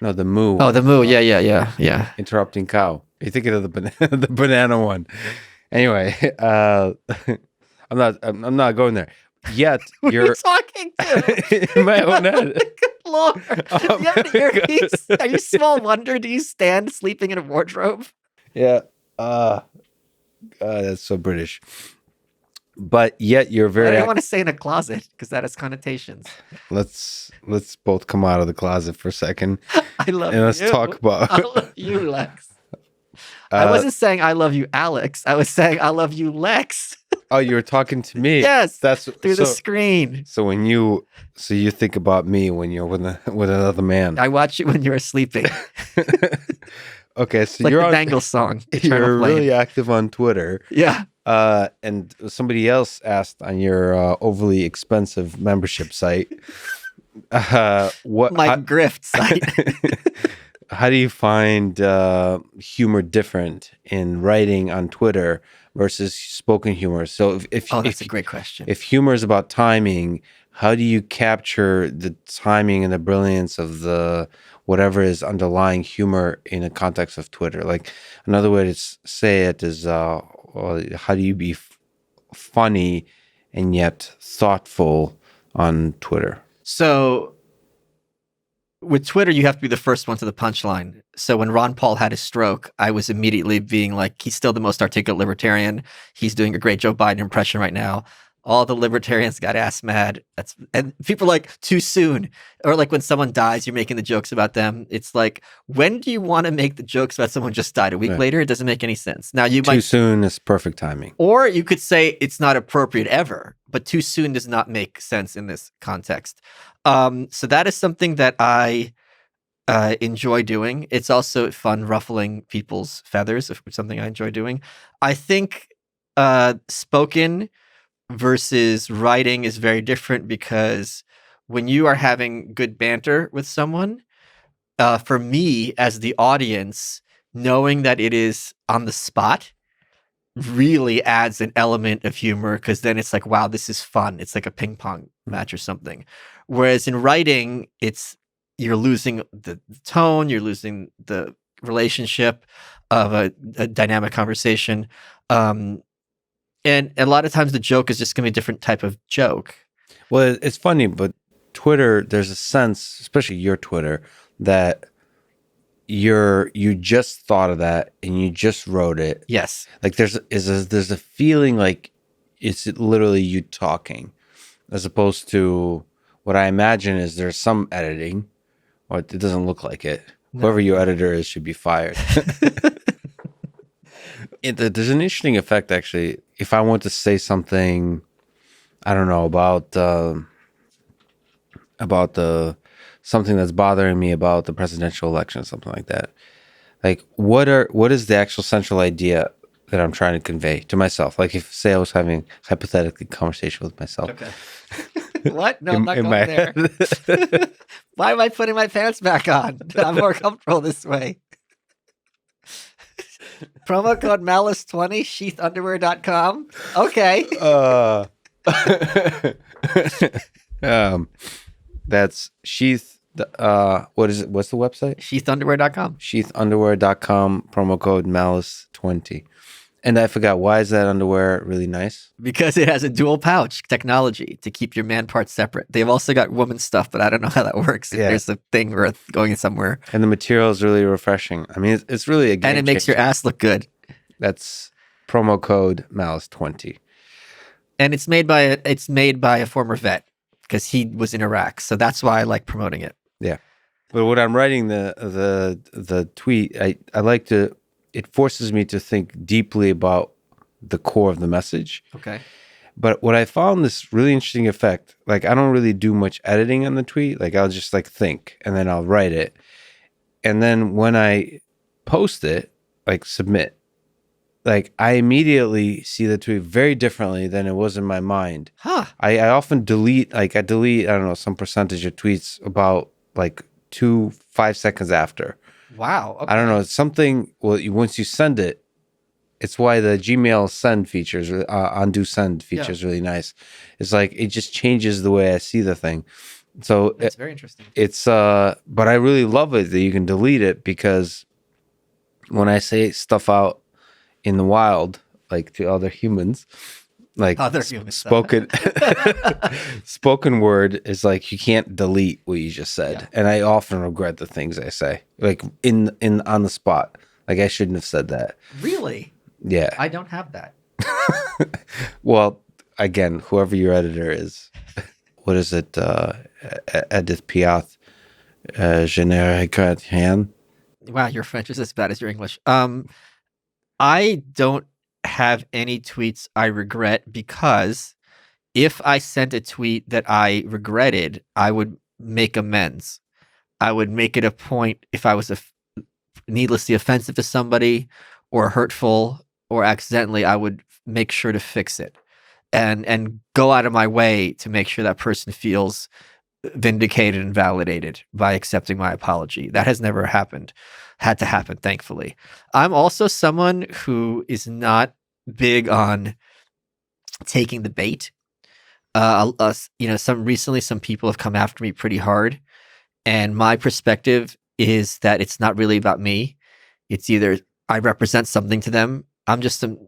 No, the moo. Oh, the moo. Yeah. Interrupting cow. You're thinking of the banana one. Anyway, I'm not going there. Yet Who are you talking to? In my own head. Good Lord. Do you have an earpiece? Are you small wonder? Do you stand sleeping in a wardrobe? Yeah. That's so British. But yet you're very... I don't want to say in a closet because that has connotations. Let's both come out of the closet for a second. I love you. And let's talk about... I love you, Lex. I wasn't saying I love you, Alex. I was saying I love you, Lex. Oh, you were talking to me. Yes, that's through the screen. So you think about me when you're with another man. I watch you when you're sleeping. Okay, so like you're the on Bangles song. You're really active on Twitter. Yeah. And somebody else asked on your overly expensive membership site, grift site. How do you find humor different in writing on Twitter versus spoken humor? So that's a great question. If humor is about timing, how do you capture the timing and the brilliance of the whatever is underlying humor in the context of Twitter? Like another way to say it is, how do you be funny and yet thoughtful on Twitter? So with Twitter, you have to be the first one to the punchline. So when Ron Paul had his stroke, I was immediately being like, he's still the most articulate libertarian. He's doing a great Joe Biden impression right now. All the libertarians got ass mad. And people are like, too soon. Or like when someone dies, you're making the jokes about them. It's like, when do you want to make the jokes about someone just died? A week later? It doesn't make any sense. Now you Too soon is perfect timing. Or you could say it's not appropriate ever, but too soon does not make sense in this context. So that is something that I enjoy doing. It's also fun ruffling people's feathers, which is something I enjoy doing. I think spoken versus writing is very different, because when you are having good banter with someone, for me as the audience, knowing that it is on the spot really adds an element of humor, because then it's like, wow, this is fun. It's like a ping pong match or something. Whereas in writing, you're losing the tone, you're losing the relationship of a dynamic conversation. And a lot of times the joke is just going to be a different type of joke. Well, it's funny, but Twitter, there's a sense, especially your Twitter, that you just thought of that and you just wrote it. Yes. Like there's a feeling like it's literally you talking, as opposed to what I imagine is there's some editing, or it doesn't look like it. No. Whoever your editor is should be fired. There's an interesting effect, actually. If I want to say something, I don't know, about something that's bothering me about the presidential election, something like that. Like, what is the actual central idea that I'm trying to convey to myself? Like, if, say, I was having hypothetically conversation with myself. Okay. What? No, I'm not going there. Why am I putting my pants back on? I'm more comfortable this way. Promo code Malice20, sheathunderwear.com. Okay. That's sheath. What is it? What's the website? Sheathunderwear.com. Sheathunderwear.com. Promo code Malice20. And I forgot, why is that underwear really nice? Because it has a dual pouch technology to keep your man parts separate. They've also got woman stuff, but I don't know how that works. Yeah. There's a thing worth going somewhere. And the material is really refreshing. I mean, it's really a game And it makes your ass look good. That's promo code Malice20. And it's made by a former vet, because he was in Iraq. So that's why I like promoting it. Yeah. But when I'm writing the tweet, I like to, it forces me to think deeply about the core of the message. Okay. But what I found this really interesting effect, like I don't really do much editing on the tweet. Like I'll just like think and then I'll write it. And then when I post it, like submit, like I immediately see the tweet very differently than it was in my mind. Huh. I often delete, I don't know, some percentage of tweets about like 5 seconds after. Wow. Okay. I don't know. It's something, well, once you send it, it's why the Gmail send features, undo send feature is really nice. It's like, it just changes the way I see the thing. So that's very interesting. It's, but I really love it that you can delete it, because when I say stuff out in the wild, like to other humans, like spoken spoken word is like you can't delete what you just said. And I often regret the things I say, like in on the spot. Like I shouldn't have said that. Really? Yeah. I don't have that. Well, again, whoever your editor is, what is it? Edith Piaf, Générique. Wow, your French is as bad as your English. I don't have any tweets I regret, because if I sent a tweet that I regretted, I would make amends. I would make it a point, if I was needlessly offensive to somebody or hurtful or accidentally, I would make sure to fix it and go out of my way to make sure that person feels vindicated and validated by accepting my apology. That has never had to happen, thankfully. I'm also someone who is not big on taking the bait. Some people have come after me pretty hard, and my perspective is that it's not really about me. It's either I represent something to them. I'm just some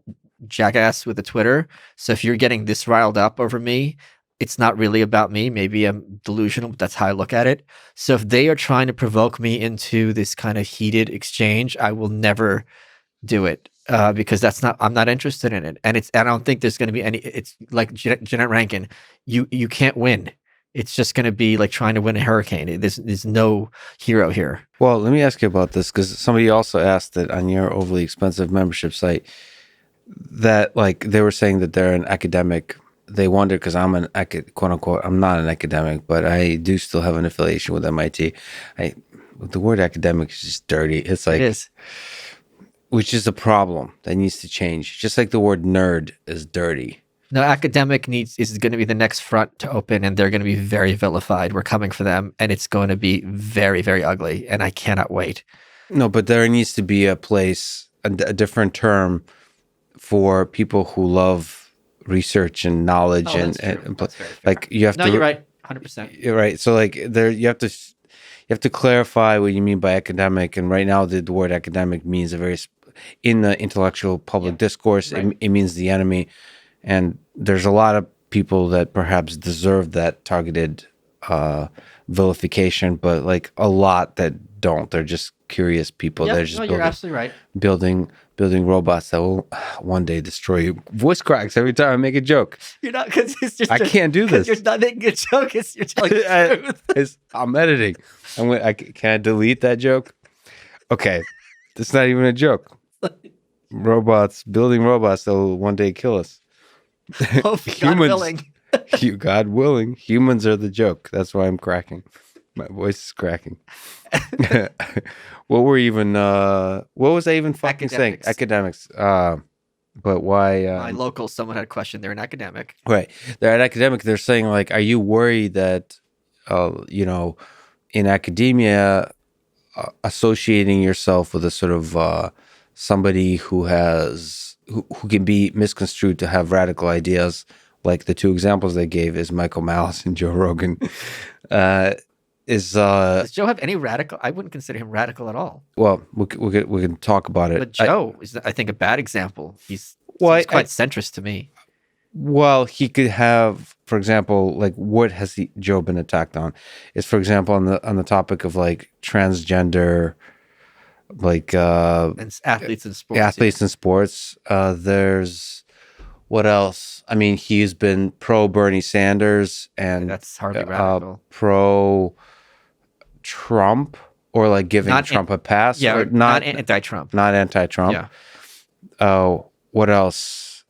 jackass with a Twitter. So if you're getting this riled up over me, it's not really about me. Maybe I'm delusional, but that's how I look at it. So if they are trying to provoke me into this kind of heated exchange, I will never do it. because I'm not interested in it. And I don't think there's going to be any, it's like Jeanette Rankin, you can't win. It's just going to be like trying to win a hurricane. There's no hero here. Well, let me ask you about this, because somebody also asked it on your overly expensive membership site, that like they were saying that they're an academic. They wonder, because I'm an quote unquote, I'm not an academic, but I do still have an affiliation with MIT. The word academic is just dirty. It's like, It is. Which is a problem that needs to change. Just like the word nerd is dirty. No, academic is going to be the next front to open, and they're going to be very vilified. We're coming for them, and it's going to be very, very ugly, and I cannot wait. No, but there needs to be a place, a different term for people who love research and knowledge. That's very fair. Like you have to. No, you're right, 100%. You're right. So like there, you have to clarify what you mean by academic. And right now, the word academic means in the intellectual public discourse, right. It means the enemy. And there's a lot of people that perhaps deserve that targeted vilification, but like a lot that don't. They're just curious people. Yep. They're just you're absolutely right. Building robots that will one day destroy you. Voice cracks every time I make a joke. You're not, because it's just. I can't do this. You're not making a joke. You're telling the truth. I'm editing. Can I delete that joke? Okay, it's not even a joke. Building robots that will one day kill us. God willing. God willing, humans are the joke. That's why I'm cracking. My voice is cracking. What was I even fucking saying? Academics. But why? My local, someone had a question. They're an academic. Right. They're an academic. They're saying like, are you worried that, in academia, associating yourself with a sort of somebody who can be misconstrued to have radical ideas, like the two examples they gave is Michael Malice and Joe Rogan. Does Joe have any radical? I wouldn't consider him radical at all. Well, we can talk about it. But Joe is, I think, a bad example. He's quite centrist to me. Well, he could have, for example, like what has Joe been attacked on? Is, for example, on the topic of like transgender, like and athletes in sports. Athletes in sports. There's what else? I mean, he's been pro Bernie Sanders and that's hardly radical. Pro Trump, or like giving Trump a pass. Yeah, or not anti-Trump. Not anti-Trump. Yeah. Oh, what else?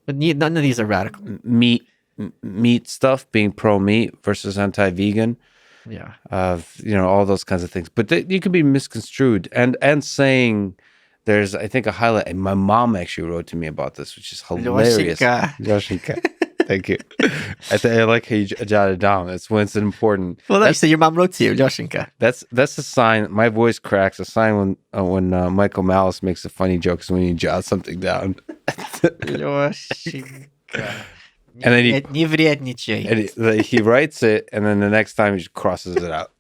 But none of these are radical. Meat stuff, being pro meat versus anti-vegan. Yeah. All those kinds of things. But you can be misconstrued and saying there's, I think, a highlight. And my mom actually wrote to me about this, which is hilarious. Yoshinka. Thank you. I like how you jotted it down. It's when it's important. Well, so your mom wrote to you, Yoshinka. That's a sign. My voice cracks. A sign when Michael Malice makes a funny joke is when you jot something down. Yoshinka. And then he writes it, and then the next time he just crosses it out.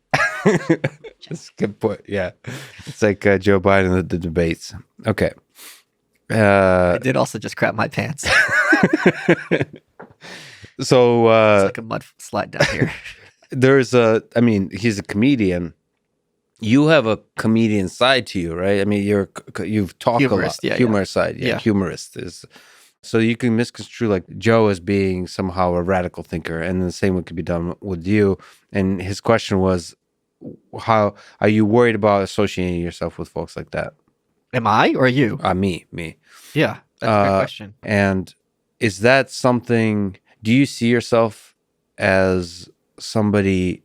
That's a good point. Yeah, it's like Joe Biden at the debates. Okay. I did also just crap my pants. So it's like a mud slide down here. He's a comedian. You have a comedian side to you, right? I mean, you've talked humorist, a lot. Humor side, yeah. Humorist is. So you can misconstrue like Joe as being somehow a radical thinker, and the same could be done with you. And his question was, how are you worried about associating yourself with folks like that? Am I or you? Me. Yeah, that's a great question. And is that something? Do you see yourself as somebody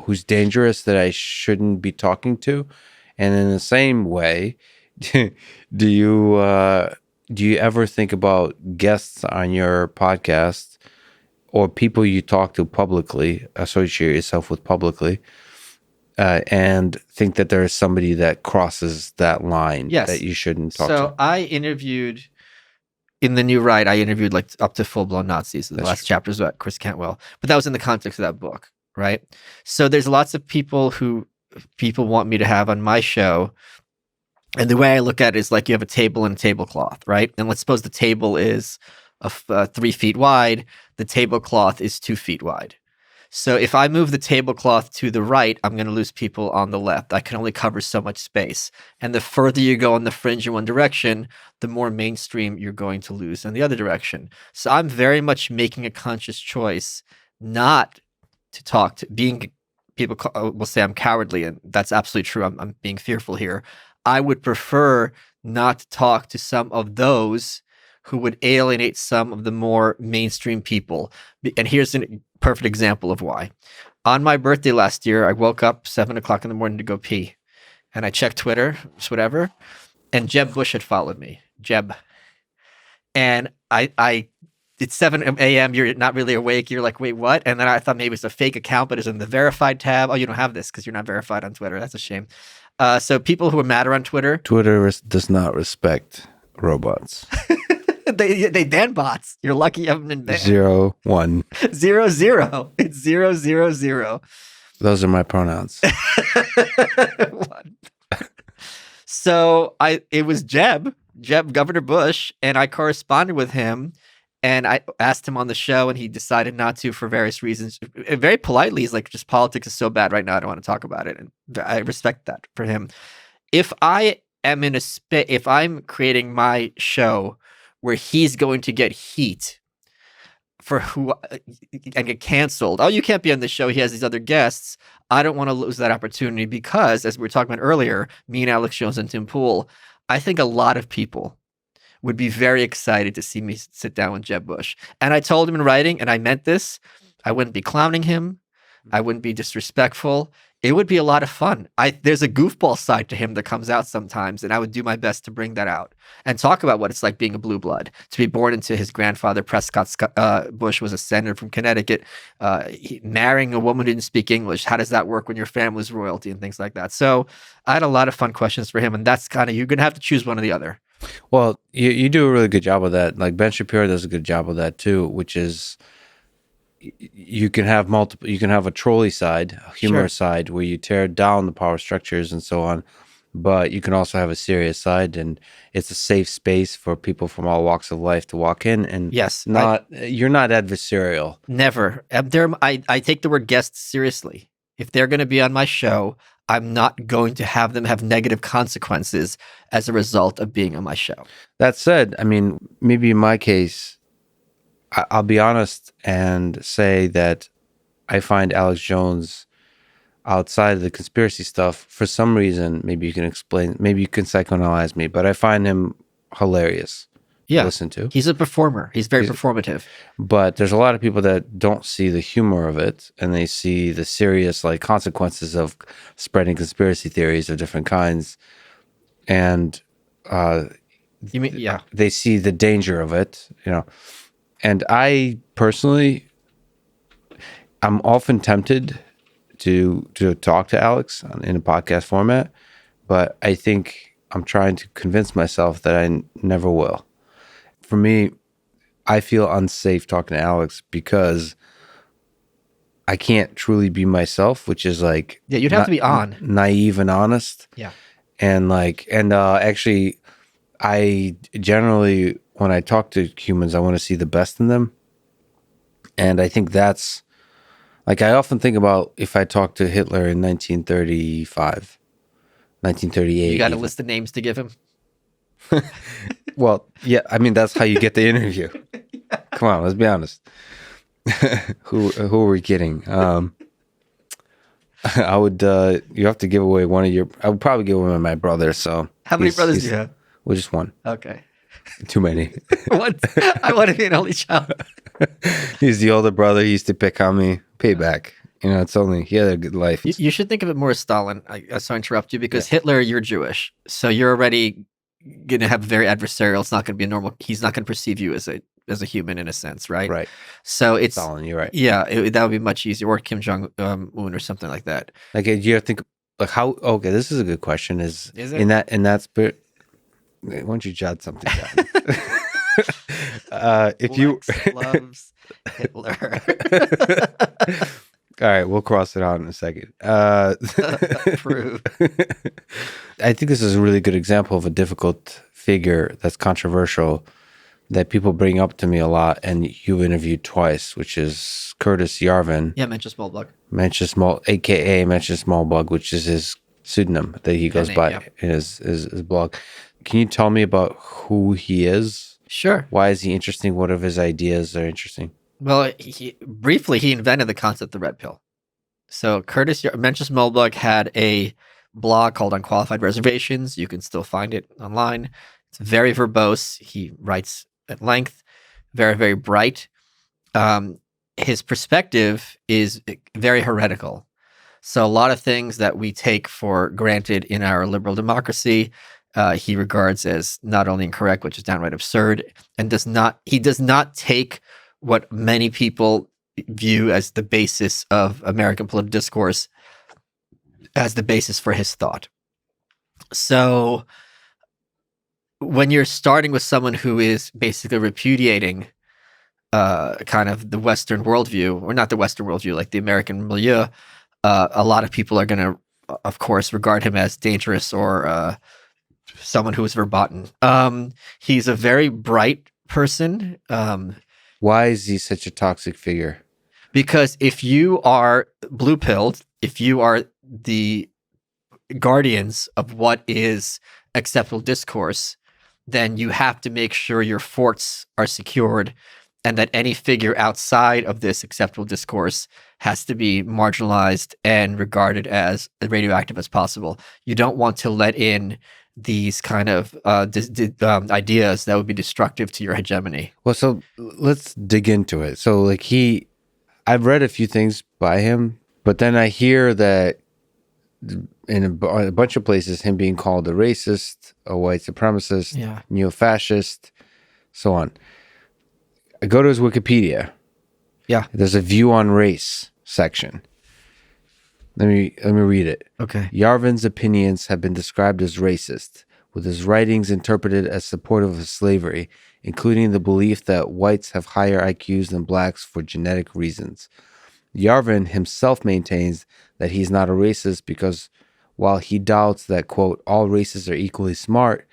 who's dangerous that I shouldn't be talking to? And in the same way, do you ever think about guests on your podcast or people you talk to publicly, associate yourself with publicly, and think that there is somebody that crosses that line that you shouldn't talk to? So I interviewed, in the New Right, I interviewed like up to full-blown Nazis. The last chapter is about Chris Cantwell. But that was in the context of that book, right? So there's lots of people want me to have on my show. And the way I look at it is like you have a table and a tablecloth, right? And let's suppose the table is 3 feet wide. The tablecloth is 2 feet wide. So if I move the tablecloth to the right, I'm going to lose people on the left. I can only cover so much space. And the further you go on the fringe in one direction, the more mainstream you're going to lose in the other direction. So I'm very much making a conscious choice not to talk to people will say I'm cowardly, and that's absolutely true. I'm being fearful here. I would prefer not to talk to some of those who would alienate some of the more mainstream people. And here's a perfect example of why. On my birthday last year, I woke up 7 o'clock in the morning to go pee. And I checked Twitter, just whatever. And Jeb Bush had followed me. Jeb. And it's 7 a.m. You're not really awake. You're like, wait, what? And then I thought maybe it's a fake account, but it's in the verified tab. Oh, you don't have this because you're not verified on Twitter. That's a shame. So people who are madder on Twitter. Twitter does not respect robots. They ban bots. You're lucky you haven't been banned. 0, 1. 0, 0. It's 0, 0, 0. Those are my pronouns. 1. So it was Jeb, Governor Bush, and I corresponded with him. And I asked him on the show, and he decided not to for various reasons. Very politely, he's like, just politics is so bad right now, I don't want to talk about it. And I respect that for him. If I am in a space, if I'm creating my show where he's going to get heat for who and get canceled, oh, you can't be on the show, he has these other guests, I don't want to lose that opportunity because, as we were talking about earlier, me and Alex Jones and Tim Pool, I think a lot of people would be very excited to see me sit down with Jeb Bush. And I told him in writing, and I meant this, I wouldn't be clowning him. I wouldn't be disrespectful. It would be a lot of fun. There's a goofball side to him that comes out sometimes, and I would do my best to bring that out and talk about what it's like being a blue blood, to be born into his grandfather, Prescott Bush, was a senator from Connecticut, marrying a woman who didn't speak English. How does that work when your family's royalty and things like that? So I had a lot of fun questions for him, and that's kind of, you're going to have to choose one or the other. Well, you do a really good job of that. Like Ben Shapiro does a good job of that too, which is you can have multiple. You can have a trolley side, a humorous side, where you tear down the power structures and so on. But you can also have a serious side, and it's a safe space for people from all walks of life to walk in. And yes, you're not adversarial. Never. I take the word guest seriously. If they're going to be on my show, I'm not going to have them have negative consequences as a result of being on my show. That said, I mean, maybe in my case, I'll be honest and say that I find Alex Jones, outside of the conspiracy stuff, for some reason, maybe you can explain, maybe you can psychoanalyze me, but I find him hilarious to listen to. He's a performer. He's very performative. But there's a lot of people that don't see the humor of it, and they see the serious consequences of spreading conspiracy theories of different kinds. And you mean, they see the danger of it, And I personally, I'm often tempted to talk to Alex in a podcast format, but I think I'm trying to convince myself that I never will. For me, I feel unsafe talking to Alex because I can't truly be myself, which is you'd have to be naive and honest. Yeah. And actually, I generally, when I talk to humans, I want to see the best in them. And I think that's, I often think about if I talked to Hitler in 1935, 1938. You got a list of names to give him? Well, yeah, I mean, that's how you get the interview. Come on, let's be honest. Who are we kidding? I would, you have to give away one of your, I would probably give away my brother, so. How many brothers do you have? Well, just one. Okay. Too many. What? I want to be an only child. He's the older brother. He used to pick on me. Payback. He had a good life. You should think of it more as Stalin. So I interrupt you because Hitler, you're Jewish. So you're already going to have very adversarial. It's not going to be a normal, he's not going to perceive you as a human in a sense, right? Right. So it's Stalin, you're right. Yeah, that would be much easier. Or Kim Jong-un or something like that. You think, how, okay, this is a good question. Is it? In that spirit, why don't you jot something down? If Lex loves Hitler. All right, we'll cross it out in a second. Prove. I think this is a really good example of a difficult figure that's controversial that people bring up to me a lot, and you interviewed twice, which is Curtis Yarvin. Yeah, Mencius Moldbug. AKA Mencius Moldbug, which is his pseudonym that he goes by in his blog. Can you tell me about who he is? Sure. Why is he interesting? What of his ideas are interesting? Well, briefly, he invented the concept of the red pill. So Mencius Moldbug had a blog called Unqualified Reservations. You can still find it online. It's very verbose. He writes at length, very, very bright. His perspective is very heretical. So a lot of things that we take for granted in our liberal democracy, he regards as not only incorrect, which is downright absurd, and he does not take what many people view as the basis of American political discourse as the basis for his thought. So when you're starting with someone who is basically repudiating kind of the Western worldview, or not the Western worldview, like the American milieu, a lot of people are going to, of course, regard him as dangerous or someone who is verboten. He's a very bright person. Why is he such a toxic figure? Because if you are blue-pilled, if you are the guardians of what is acceptable discourse, then you have to make sure your forts are secured and that any figure outside of this acceptable discourse has to be marginalized and regarded as radioactive as possible. You don't want to let in these kind of ideas that would be destructive to your hegemony. Well, so let's dig into it. So like I've read a few things by him, but then I hear that in a bunch of places, him being called a racist, a white supremacist, neo-fascist, so on. I go to his Wikipedia. Yeah. There's a view on race section. Let me read it. Okay. Yarvin's opinions have been described as racist, with his writings interpreted as supportive of slavery, including the belief that whites have higher IQs than blacks for genetic reasons. Yarvin himself maintains that he's not a racist because while he doubts that, quote, all races are equally smart,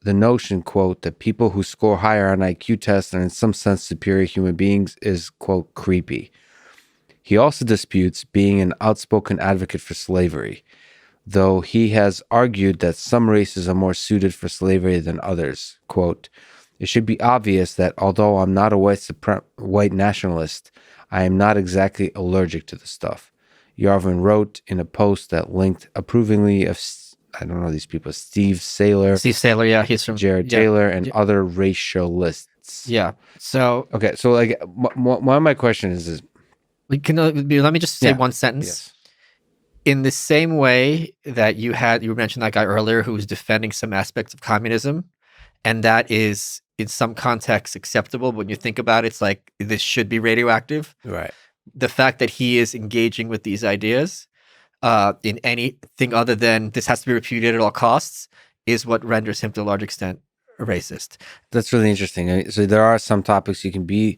the notion, quote, that people who score higher on IQ tests are in some sense superior human beings is, quote, creepy. He also disputes being an outspoken advocate for slavery, though he has argued that some races are more suited for slavery than others. Quote, it should be obvious that although I'm not a white nationalist, I am not exactly allergic to the stuff. Yarvin wrote in a post that linked approvingly of, I don't know these people, Steve Saylor, yeah, he's from Jared Taylor, and other racialists. Yeah. So okay, so like one of my questions is let me just say one sentence. Yes. In the same way that you mentioned that guy earlier who was defending some aspects of communism, and that is in some contexts acceptable. When you think about it, it's like this should be radioactive. Right. The fact that he is engaging with these ideas in anything other than this has to be repudiated at all costs is what renders him to a large extent a racist. That's really interesting. So there are some topics you can be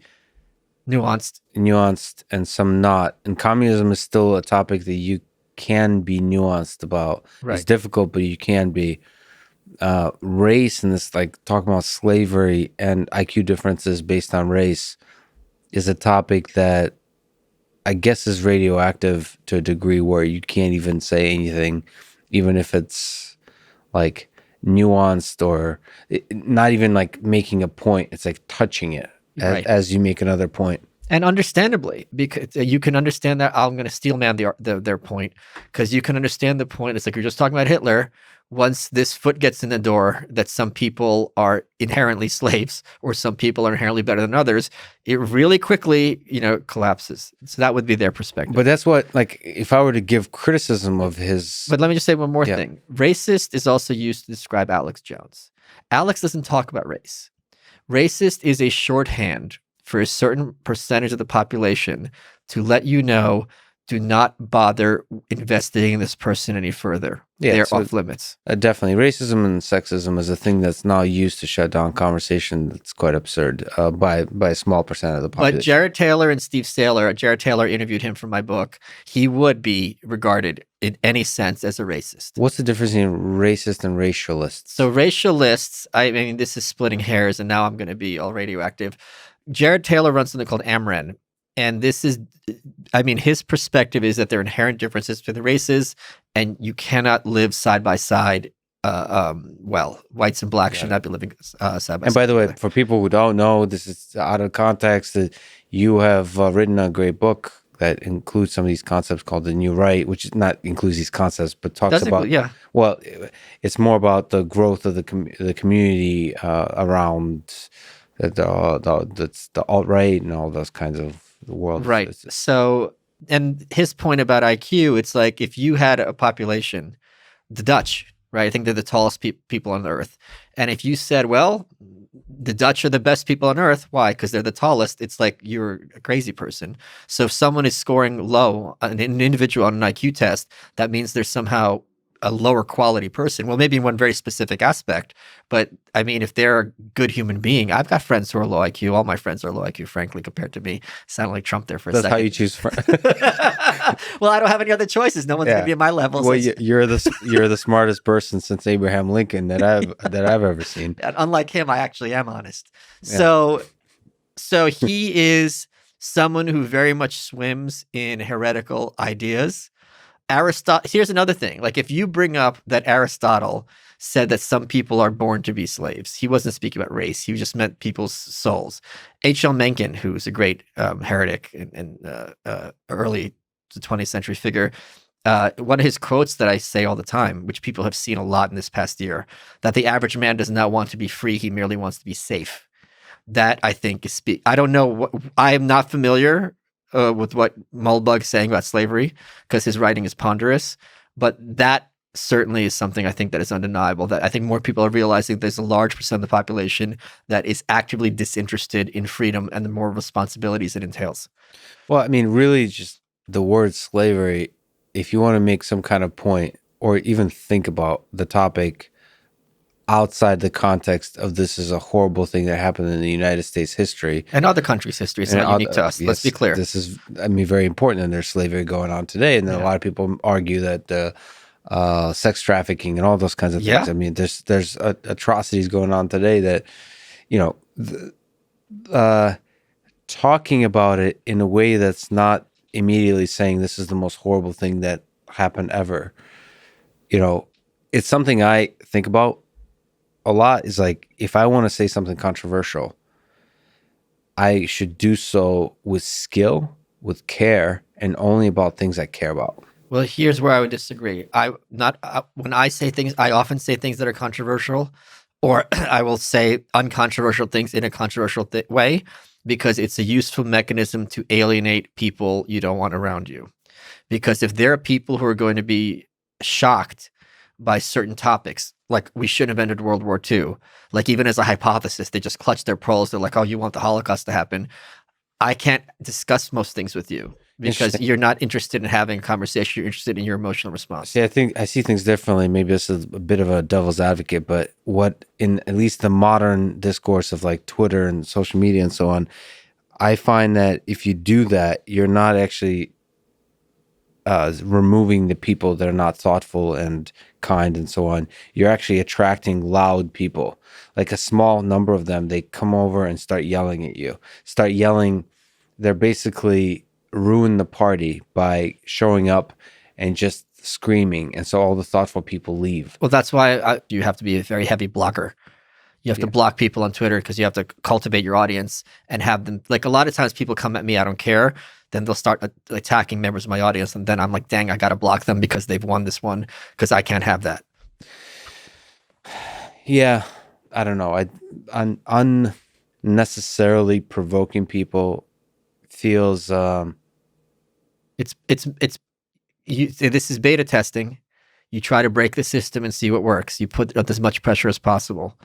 nuanced and some not. And communism is still a topic that you can be nuanced about. Right. It's difficult, but you can be. Race and this, like talking about slavery and IQ differences based on race, is a topic that I guess is radioactive to a degree where you can't even say anything, even if it's like nuanced or not even like making a point. It's like touching it as you make another point. And understandably, because you can understand that. I'm going to steel man their point, because you can understand the point. It's like you're just talking about Hitler. Once this foot gets in the door that some people are inherently slaves or some people are inherently better than others, it really quickly, collapses. So that would be their perspective. But that's what, like, if I were to give criticism of his... But let me just say one more thing. Racist is also used to describe Alex Jones. Alex doesn't talk about race. Racist is a shorthand for a certain percentage of the population to let you know, do not bother investigating this person any further. Yeah, They're so off limits. Definitely. Racism and sexism is a thing that's now used to shut down conversation that's quite absurd by a small percent of the population. But Jared Taylor and Steve Saylor, Jared Taylor interviewed him for my book. He would be regarded in any sense as a racist. What's the difference between racist and racialist? So racialists, I mean, this is splitting hairs, and now I'm going to be all radioactive. Jared Taylor runs something called Ayn Rand. And this is, I mean, his perspective is that there are inherent differences between the races, and you cannot live side by side. Well, whites and blacks should not be living side by side. And by the way, for people who don't know, this is out of context. That you have written a great book that includes some of these concepts called The New Right, which is not includes these concepts, but talks about well, it's more about the growth of the community around the alt-right and all those kinds of the world. Right. So, and his point about IQ, it's like if you had a population, the Dutch, right? I think they're the tallest people on earth. And if you said, well, the Dutch are the best people on earth, why? Because they're the tallest. It's like you're a crazy person. So if someone is scoring low, an individual on an IQ test, that means they're somehow a lower quality person. Well, maybe in one very specific aspect, but I mean, if they're a good human being, I've got friends who are low IQ. All my friends are low IQ, frankly, compared to me. Sound like Trump there for a second. That's how you choose friends. Well, I don't have any other choices. No one's going to be at my level. Well, you're the smartest person since Abraham Lincoln that I've ever seen. And unlike him, I actually am honest. Yeah. So he is someone who very much swims in heretical ideas. Here's another thing. Like if you bring up that Aristotle said that some people are born to be slaves, he wasn't speaking about race. He just meant people's souls. H.L. Mencken, who's a great heretic and early 20th century figure, one of his quotes that I say all the time, which people have seen a lot in this past year, that the average man does not want to be free. He merely wants to be safe. That I think is I don't know. I am not familiar with what Moldbug's saying about slavery, because his writing is ponderous, but that certainly is something I think that is undeniable, that I think more people are realizing there's a large percent of the population that is actively disinterested in freedom and the more responsibilities it entails. Well, I mean, really just the word slavery, if you want to make some kind of point or even think about the topic outside the context of this is a horrible thing that happened in the United States history. And other countries' history. It's not unique to us. Yes, let's be clear. This is, I mean, very important, and there's slavery going on today. And then a lot of people argue that the sex trafficking and all those kinds of things. I mean, there's atrocities going on today that, you know, talking about it in a way that's not immediately saying this is the most horrible thing that happened ever. You know, it's something I think about a lot. Is like, if I want to say something controversial, I should do so with skill, with care, and only about things I care about. Well, here's where I would disagree. When I say things, I often say things that are controversial, or I will say uncontroversial things in a controversial way, because it's a useful mechanism to alienate people you don't want around you. Because if there are people who are going to be shocked by certain topics, like we shouldn't have ended World War II, like even as a hypothesis, they just clutch their pearls. They're like, oh, you want the Holocaust to happen. I can't discuss most things with you because you're not interested in having a conversation. You're interested in your emotional response. See, I think I see things differently. Maybe this is a bit of a devil's advocate, but what in at least the modern discourse of like Twitter and social media and so on, I find that if you do that, you're not actually removing the people that are not thoughtful and kind and so on. You're actually attracting loud people. Like a small number of them, they come over and start yelling at you. Start yelling. They're basically ruin the party by showing up and just screaming. And so all the thoughtful people leave. Well, that's why you have to be a very heavy blocker. You have to block people on Twitter because you have to cultivate your audience and have them, like a lot of times people come at me, I don't care. Then they'll start attacking members of my audience. And then I'm like, dang, I got to block them because they've won this one because I can't have that. Yeah. I don't know. Unnecessarily provoking people feels... This is beta testing. You try to break the system and see what works. You put up as much pressure as possible.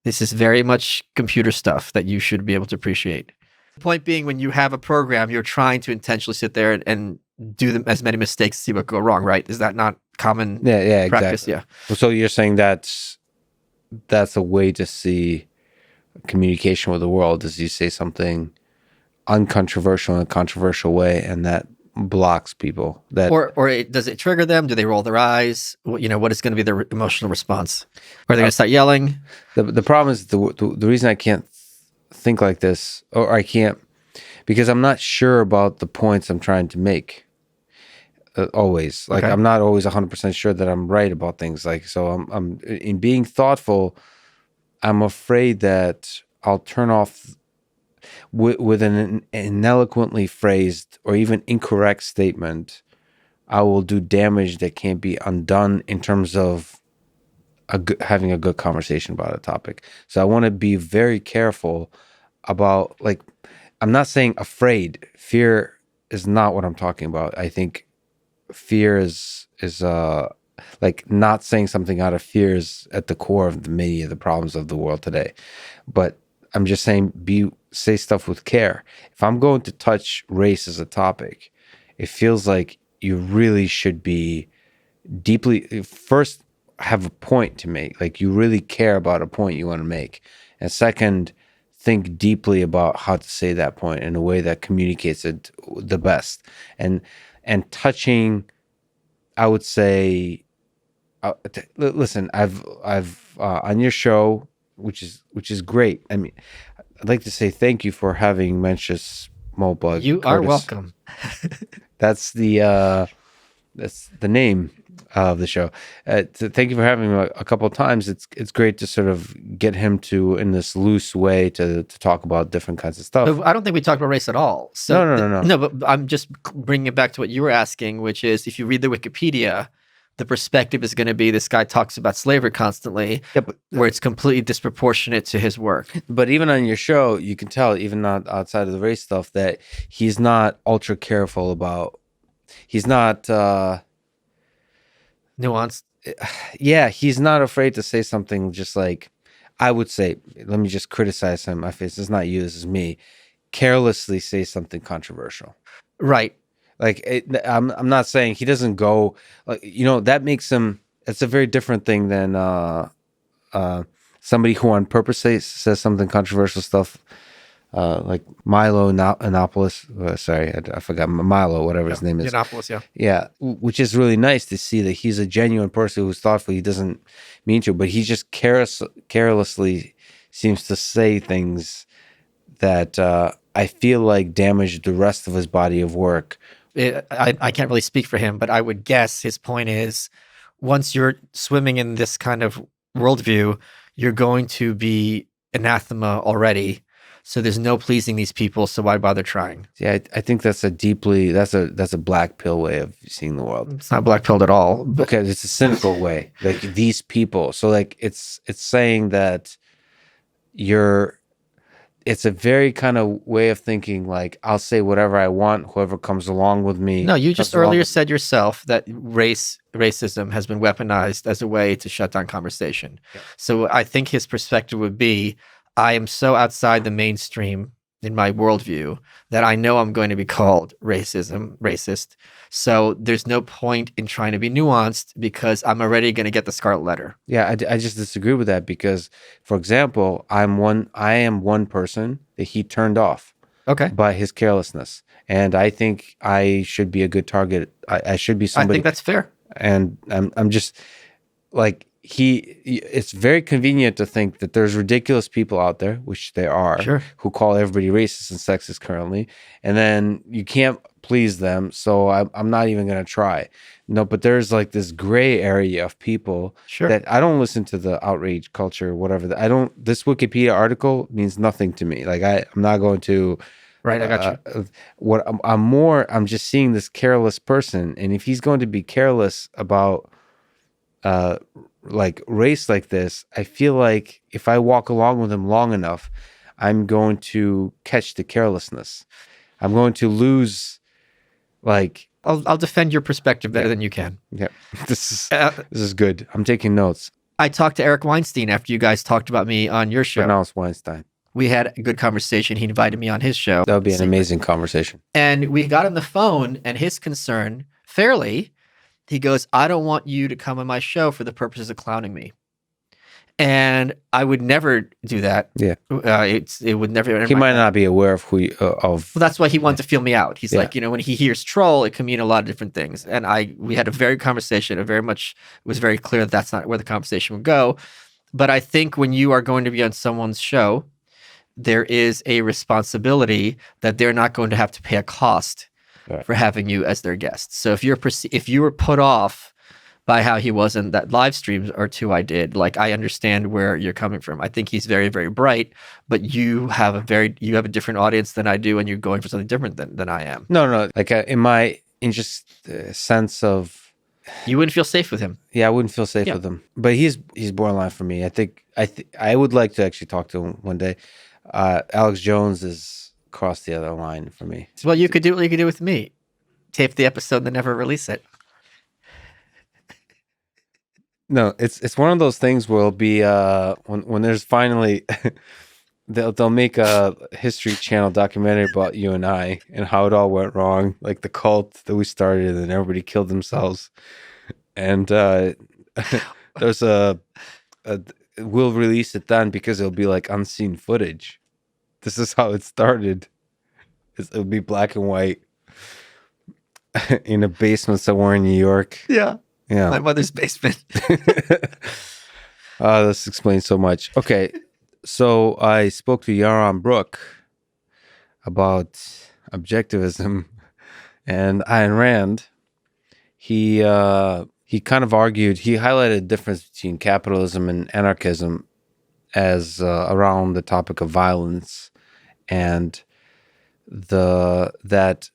This is very much computer stuff that you should be able to appreciate. The point being, when you have a program, you're trying to intentionally sit there and do as many mistakes to see what go wrong, right? Is that not common Yeah, practice? exactly. Yeah. So you're saying that's a way to see communication with the world, is you say something uncontroversial in a controversial way, and that blocks people. That Does it trigger them? Do they roll their eyes? What is going to be their emotional response? Are they going to start yelling? The problem is the reason I can't think like this, or I can't, because I'm not sure about the points I'm trying to make. Always, like, Okay. I'm not always 100% sure that I'm right about things. Like, so I'm in being thoughtful, I'm afraid that I'll turn off with an ineloquently phrased or even incorrect statement. I will do damage that can't be undone in terms of having a good conversation about a topic. So I want to be very careful about, like, I'm not saying afraid. Fear is not what I'm talking about. I think fear is like, not saying something out of fear is at the core of many of the problems of the world today. But I'm just saying, say stuff with care. If I'm going to touch race as a topic, it feels like you really should be deeply, first, have a point to make. Like, you really care about a point you want to make. And second, think deeply about how to say that point in a way that communicates it the best. And touching, I would say, listen, I've on your show, which is great. I mean, I'd like to say thank you for having Mencius, Moldbug. You are welcome. That's the name of the show. Thank you for having me a couple of times. It's great to sort of get him to, in this loose way, to talk about different kinds of stuff. But I don't think we talked about race at all. So No. No, but I'm just bringing it back to what you were asking, which is, if you read the Wikipedia, the perspective is going to be, this guy talks about slavery constantly, where it's completely disproportionate to his work. But even on your show, you can tell, even not outside of the race stuff, that he's not ultra careful about. He's not nuanced. Yeah, he's not afraid to say something, just like, I would say, let me just criticize him. My face, it's not you, this is me. Carelessly say something controversial. Right. Like, I'm not saying he doesn't go, like, that makes him, it's a very different thing than somebody who on purpose says something controversial stuff, like Milo Yiannopoulos. Sorry, I forgot, Milo, whatever his name is. Yiannopoulos, yeah. Yeah, which is really nice to see that he's a genuine person who's thoughtful. He doesn't mean to, but he just carelessly seems to say things that I feel like damage the rest of his body of work. I can't really speak for him, but I would guess his point is, once you're swimming in this kind of worldview, you're going to be anathema already. So there's no pleasing these people. So why bother trying? Yeah, I think that's a black pill way of seeing the world. It's not black pilled at all. Because it's a cynical way. Like, these people. So, like, it's saying that it's a very kind of way of thinking, like, I'll say whatever I want, whoever comes along with me. No, you just earlier said yourself that racism has been weaponized as a way to shut down conversation. Yeah. So I think his perspective would be, I am so outside the mainstream in my worldview that I know I'm going to be called racist. So there's no point in trying to be nuanced, because I'm already going to get the scarlet letter. Yeah, I just disagree with that, because, for example, I am one person that he turned off. Okay. By his carelessness, and I think I should be a good target. I should be somebody. I think that's fair. And I'm just like, it's very convenient to think that there's ridiculous people out there, which there are, sure, who call everybody racist and sexist currently, and then you can't please them, so I'm not even going to try. No, but there's like this gray area of people, sure, that I don't listen to the outrage culture, whatever. This Wikipedia article means nothing to me. Like, I'm not going to. Right, I got you. I'm just seeing this careless person, and if he's going to be careless about like race like this, I feel like if I walk along with him long enough, I'm going to catch the carelessness. I'm going to lose, like. I'll defend your perspective better than you can. Yeah, this is good. I'm taking notes. I talked to Eric Weinstein after you guys talked about me on your show. Pronounced Weinstein. We had a good conversation. He invited me on his show. That would be an amazing conversation. And we got on the phone, and his concern, fairly, he goes, I don't want you to come on my show for the purposes of clowning me. And I would never do that. Yeah. It would never. He might not be aware of who Well, that's why he wanted to feel me out. He's like, when he hears troll, it can mean a lot of different things. And we had a very conversation. It was very clear that that's not where the conversation would go. But I think when you are going to be on someone's show, there is a responsibility that they're not going to have to pay a cost for having you as their guest. So if you were put off by how he was in that live stream or two I did, like, I understand where you're coming from. I think he's very, very bright, but you have a different audience than I do, and you're going for something different than I am. No. Like in just sense of, you wouldn't feel safe with him. Yeah, I wouldn't feel safe with him. But he's borderline for me. I think I would like to actually talk to him one day. Alex Jones is crossed the other line for me. Well, you could do what you could do with me. Tape the episode and then never release it. No, it's one of those things where it'll be when there's finally they'll make a History Channel documentary about you and I and how it all went wrong, like the cult that we started and everybody killed themselves, and there's we'll release it then because it'll be like unseen footage. This is how it started. It'll be black and white in a basement somewhere in New York. Yeah. Yeah. My mother's basement. This explains so much. Okay. So I spoke to Yaron Brook about objectivism and Ayn Rand. He kind of argued, he highlighted the difference between capitalism and anarchism as around the topic of violence, and that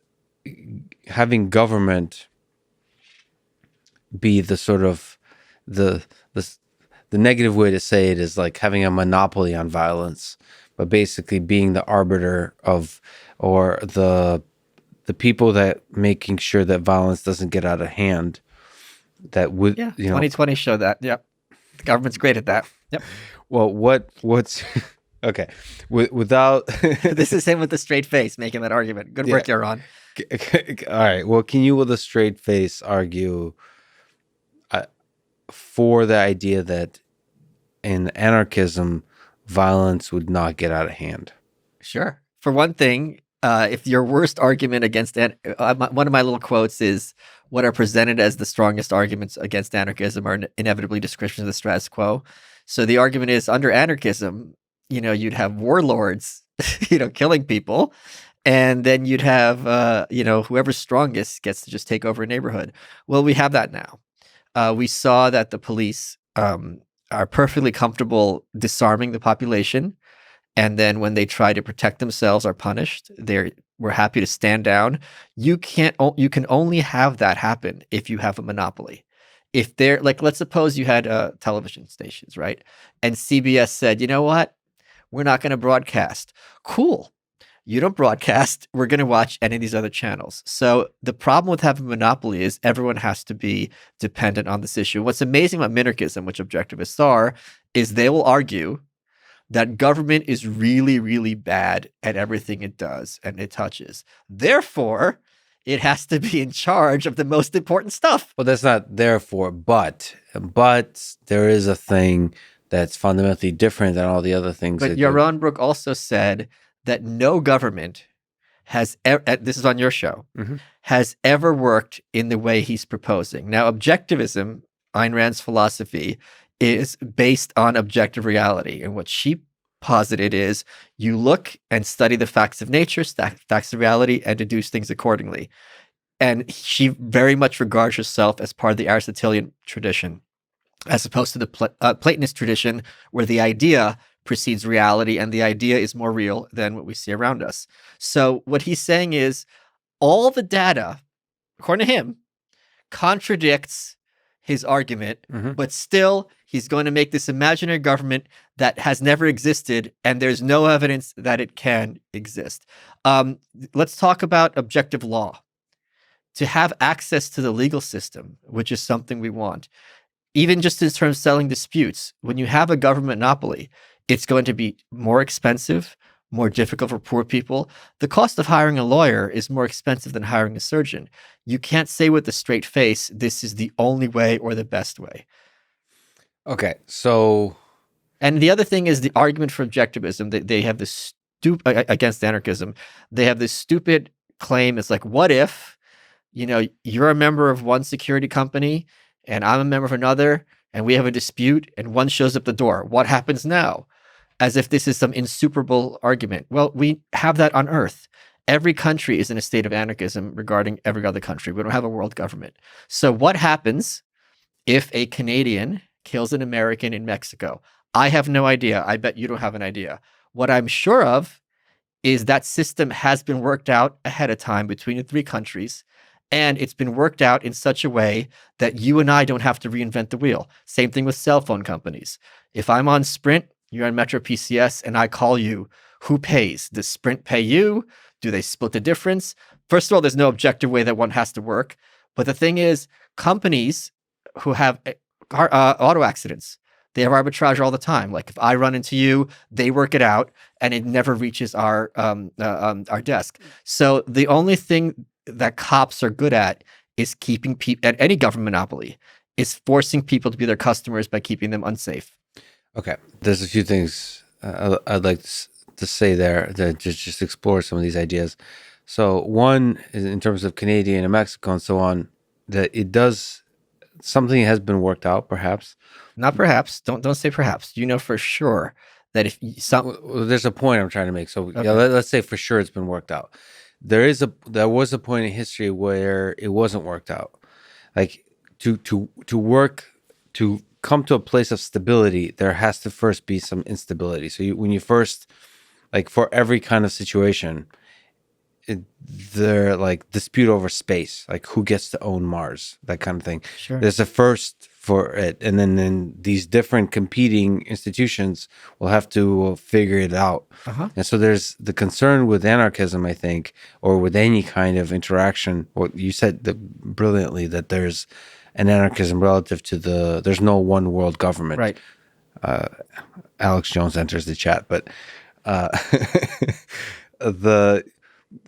having government be the sort of the negative way to say it is like having a monopoly on violence, but basically being the arbiter of, or the people that making sure that violence doesn't get out of hand. That would 2020 showed that. Yep, the government's great at that. Yep. Well, what's okay without this is him with a straight face making that argument. Good work, Yaron. All right. Well, can you with a straight face argue for the idea that in anarchism, violence would not get out of hand? Sure. For one thing, if your worst argument against one of my little quotes is, what are presented as the strongest arguments against anarchism are inevitably descriptions of the status quo. So the argument is, under anarchism, you'd have warlords, killing people, and then you'd have, whoever's strongest gets to just take over a neighborhood. Well, we have that now. We saw that the police are perfectly comfortable disarming the population, and then when they try to protect themselves are punished. We're happy to stand down. You can only have that happen if you have a monopoly. If they're like, let's suppose you had television stations, right? And CBS said, you know what? We're not going to broadcast. Cool. You don't broadcast, we're going to watch any of these other channels. So the problem with having a monopoly is everyone has to be dependent on this issue. What's amazing about minarchism, which objectivists are, is they will argue that government is really, really bad at everything it does and it touches. Therefore, it has to be in charge of the most important stuff. Well, that's not therefore, but there is a thing that's fundamentally different than all the other things. But Yaron Brook also said that no government has this is on your show, has ever worked in the way he's proposing. Now, objectivism, Ayn Rand's philosophy, is based on objective reality. And what she posited is you look and study the facts of nature, facts of reality, and deduce things accordingly. And she very much regards herself as part of the Aristotelian tradition, as opposed to the Platonist tradition, where the idea precedes reality, and the idea is more real than what we see around us. So what he's saying is all the data, according to him, contradicts his argument, but still he's going to make this imaginary government that has never existed, and there's no evidence that it can exist. Let's talk about objective law. To have access to the legal system, which is something we want, even just in terms of settling disputes, when you have a government monopoly, It's going to be more expensive, more difficult for poor people. The cost of hiring a lawyer is more expensive than hiring a surgeon. You can't say with a straight face, this is the only way or the best way. Okay, so... And the other thing is the argument for objectivism. They have this against anarchism. They have this stupid claim. It's like, what if, you're a member of one security company and I'm a member of another, and we have a dispute and one shows up the door. What happens now? As if this is some insuperable argument. Well, we have that on Earth. Every country is in a state of anarchism regarding every other country. We don't have a world government. So what happens if a Canadian kills an American in Mexico? I have no idea. I bet you don't have an idea. What I'm sure of is that system has been worked out ahead of time between the three countries, and it's been worked out in such a way that you and I don't have to reinvent the wheel. Same thing with cell phone companies. If I'm on Sprint, you're on Metro PCS, and I call you, who pays? Does Sprint pay you? Do they split the difference? First of all, there's no objective way that one has to work. But the thing is, companies who have auto accidents, they have arbitrage all the time. Like if I run into you, they work it out, and it never reaches our desk. So the only thing that cops are good at is keeping people, at any government monopoly, is forcing people to be their customers by keeping them unsafe. Okay, there's a few things I'd like to say there to just explore some of these ideas. So one is in terms of Canadian and Mexico and so on, that it does, something has been worked out, perhaps. Not perhaps. Don't say perhaps. You know for sure that if there's a point I'm trying to make. So okay. Yeah, let's say for sure it's been worked out. There was a point in history where it wasn't worked out. Like to come to a place of stability, there has to first be some instability. So when you first, like for every kind of situation, they're like dispute over space, like who gets to own Mars, that kind of thing. Sure. There's a first for it, and then these different competing institutions will have to figure it out. And so there's the concern with anarchism, I think, or with any kind of interaction. What you said brilliantly, that there's an anarchism relative to there's no one world government. Right. Alex Jones enters the chat, but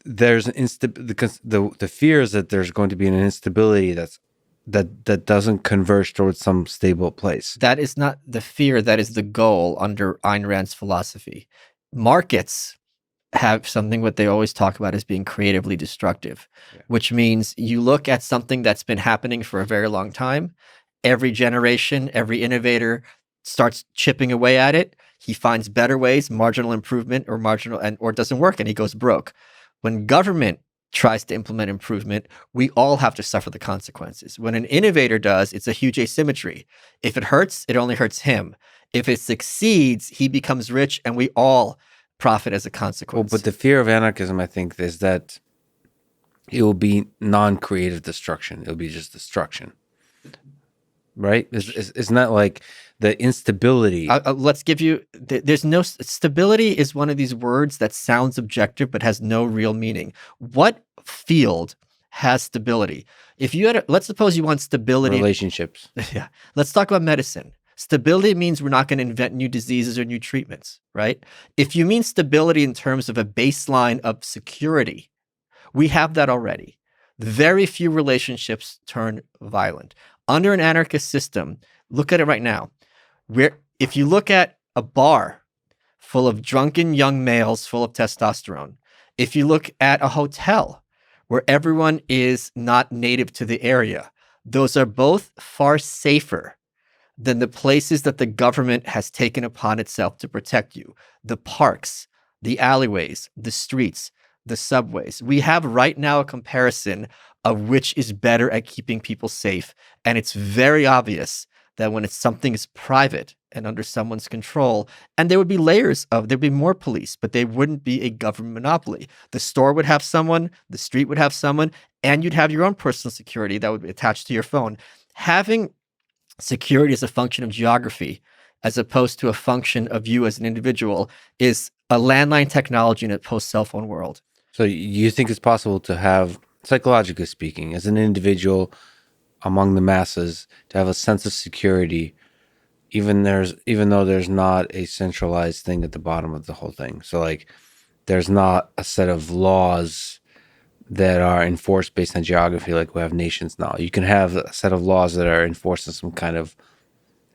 there's the fear is that there's going to be an instability that doesn't converge towards some stable place. That is not the fear. That is the goal under Ayn Rand's philosophy. Markets have something what they always talk about as being creatively destructive, which means you look at something that's been happening for a very long time. Every generation, every innovator starts chipping away at it. He finds better ways, marginal improvement or or it doesn't work, and he goes broke. When government tries to implement improvement, we all have to suffer the consequences. When an innovator does, it's a huge asymmetry. If it hurts, it only hurts him. If it succeeds, he becomes rich, and we all profit as a consequence. Well, but the fear of anarchism, I think, is that it will be non-creative destruction. It'll be just destruction. Right? It's not like the instability. Let's give you, there's no, stability is one of these words that sounds objective but has no real meaning. What field has stability? If you had, let's suppose you want stability. Relationships. Yeah. Let's talk about medicine. Stability means we're not going to invent new diseases or new treatments, right? If you mean stability in terms of a baseline of security, we have that already. Very few relationships turn violent. Under an anarchist system, look at it right now. If you look at a bar full of drunken young males full of testosterone, if you look at a hotel where everyone is not native to the area, those are both far safer than the places that the government has taken upon itself to protect you. The parks, the alleyways, the streets, the subways. We have right now a comparison of which is better at keeping people safe. And it's very obvious that when something is private and under someone's control, and there would be layers there'd be more police, but they wouldn't be a government monopoly. The store would have someone, the street would have someone, and you'd have your own personal security that would be attached to your phone. Having security as a function of geography, as opposed to a function of you as an individual, is a landline technology in a post-cell phone world. So you think it's possible to have, psychologically speaking, as an individual among the masses, to have a sense of security, even though there's not a centralized thing at the bottom of the whole thing. So like there's not a set of laws that are enforced based on geography like we have nations now. You can have a set of laws that are enforced in some kind of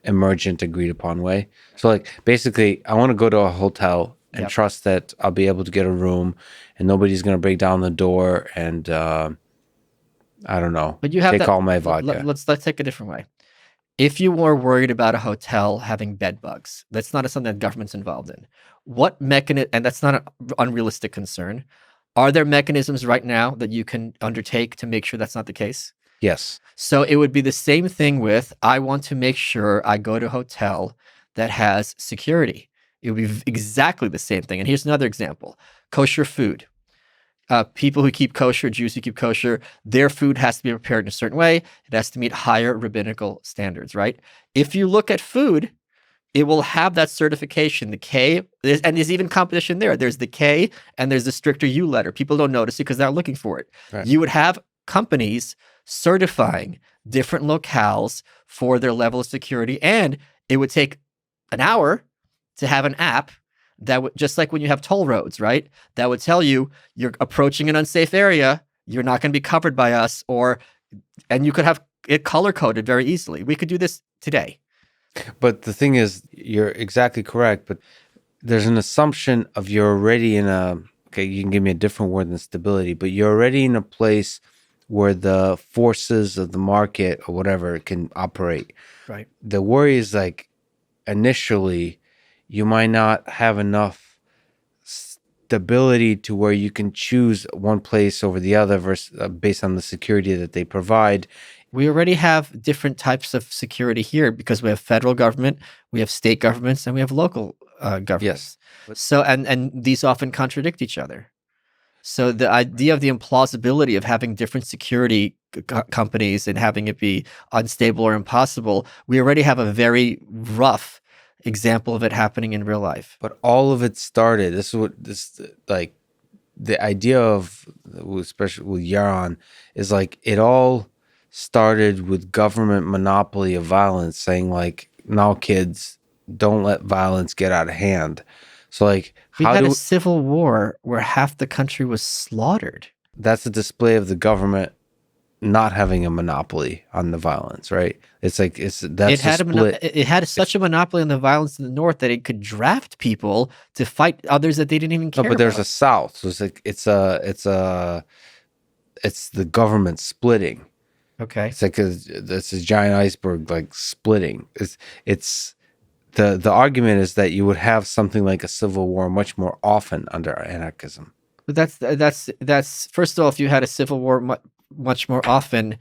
emergent, agreed upon way. So like basically I want to go to a hotel and trust that I'll be able to get a room and nobody's going to break down the door and I don't know, But you have take all my vodka. Let's take a different way. If you were worried about a hotel having bed bugs, that's not something that government's involved in. What mechanism, and that's not an unrealistic concern. Are there mechanisms right now that you can undertake to make sure that's not the case? Yes. So it would be the same thing with, I want to make sure I go to a hotel that has security. It would be exactly the same thing. And here's another example. Kosher food. People who keep kosher, Jews who keep kosher, their food has to be prepared in a certain way. It has to meet higher rabbinical standards, right? If you look at food, it will have that certification, the K, and there's even competition there. There's the K and there's the stricter U letter. People don't notice it because they're not looking for it. Right. You would have companies certifying different locales for their level of security, and it would take an hour to have an app that would, just like when you have toll roads, right? That would tell you you're approaching an unsafe area, you're not going to be covered by us, and you could have it color coded very easily. We could do this today. But the thing is, you're exactly correct, but there's an assumption of you're already in okay, you can give me a different word than stability, but you're already in a place where the forces of the market or whatever can operate. Right. The worry is like initially you might not have enough stability to where you can choose one place over the other versus based on the security that they provide. We already have different types of security here because we have federal government, we have state governments, and we have local governments. Yes. So, and these often contradict each other. So the idea of the implausibility of having different security companies and having it be unstable or impossible, we already have a very rough example of it happening in real life. But all of it started, like the idea of, especially with Yarvin, is like it all started with government monopoly of violence, saying like, now kids, don't let violence get out of hand. So like, we had a civil war where half the country was slaughtered. That's a display of the government not having a monopoly on the violence, right? It's like it had such a monopoly on the violence in the north that it could draft people to fight others that they didn't even care. No, but there's a south, so it's like it's the government splitting. Okay, it's like it's a giant iceberg like splitting. It's the argument is that you would have something like a civil war much more often under anarchism. But that's first of all, if you had a civil war much more often,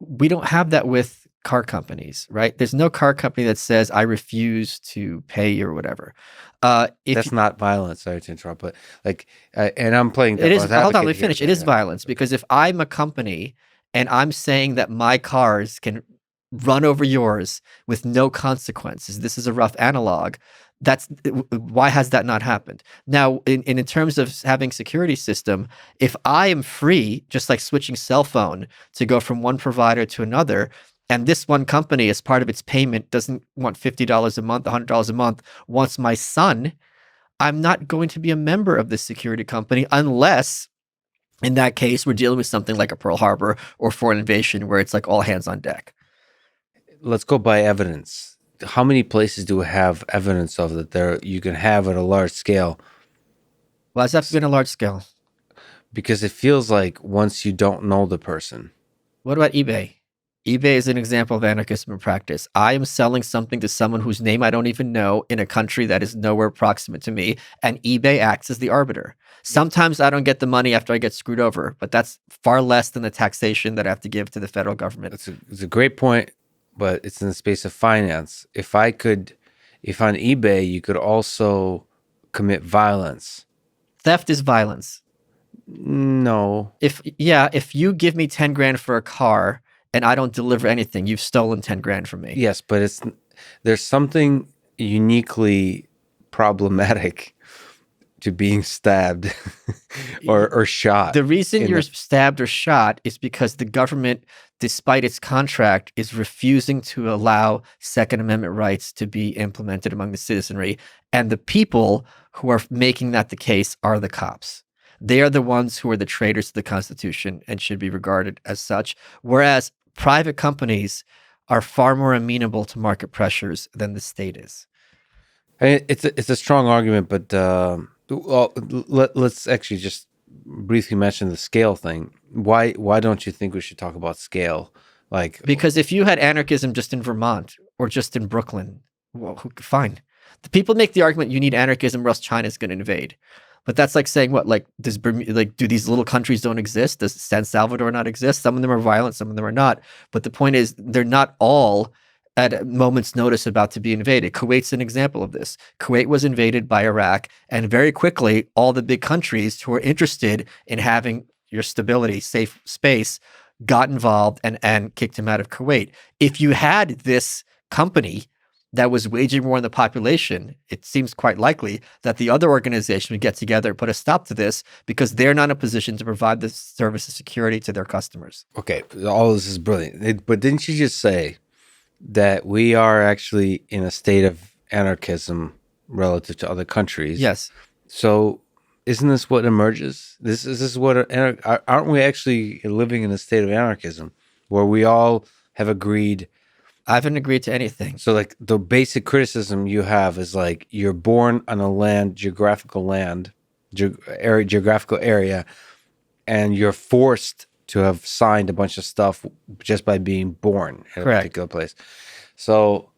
we don't have that with car companies, right? There's no car company that says I refuse to pay or whatever. That's not violence. Sorry to interrupt, but like, and I'm playing. It is. Hold on, let me finish. It is violence because if I'm a company and I'm saying that my cars can run over yours with no consequences, this is a rough analog. Why has that not happened? Now, in terms of having security system, if I am free, just like switching cell phone to go from one provider to another, and this one company, as part of its payment, doesn't want $50 a month, $100 a month, wants my son, I'm not going to be a member of this security company unless, in that case, we're dealing with something like a Pearl Harbor or foreign invasion where it's like all hands on deck. Let's go by evidence. How many places do we have evidence of that you can have at a large scale? Why has that been a large scale? Because it feels like once you don't know the person. What about eBay? eBay is an example of anarchism in practice. I am selling something to someone whose name I don't even know in a country that is nowhere proximate to me, and eBay acts as the arbiter. Sometimes I don't get the money after I get screwed over, but that's far less than the taxation that I have to give to the federal government. It's a great point. But it's in the space of finance. If on eBay you could also commit violence. Theft is violence. No. If you give me 10 grand for a car and I don't deliver anything, you've stolen 10 grand from me. Yes, but there's something uniquely problematic to being stabbed or shot. The reason you're stabbed or shot is because the government despite its contract, is refusing to allow Second Amendment rights to be implemented among the citizenry. And the people who are making that the case are the cops. They are the ones who are the traitors to the Constitution and should be regarded as such. Whereas private companies are far more amenable to market pressures than the state is. It's a strong argument, but let's actually just briefly mention the scale thing. Why don't you think we should talk about scale? Because if you had anarchism just in Vermont or just in Brooklyn, well, fine. The people make the argument you need anarchism or else China's going to invade. But that's like saying what? Do these little countries don't exist? Does San Salvador not exist? Some of them are violent, some of them are not. But the point is, they're not all at a moment's notice about to be invaded. Kuwait's an example of this. Kuwait was invaded by Iraq, and very quickly, all the big countries who were interested in having your stability, safe space, got involved and kicked him out of Kuwait. If you had this company that was waging war on the population, it seems quite likely that the other organization would get together and put a stop to this because they're not in a position to provide the service of security to their customers. Okay, all this is brilliant. But didn't you just say that we are actually in a state of anarchism relative to other countries? Yes. So isn't this what emerges? This is what aren't we actually living in a state of anarchism where we all have agreed? I haven't agreed to anything. So like the basic criticism you have is like you're born on a geographical area, and you're forced to have signed a bunch of stuff just by being born in a particular place. So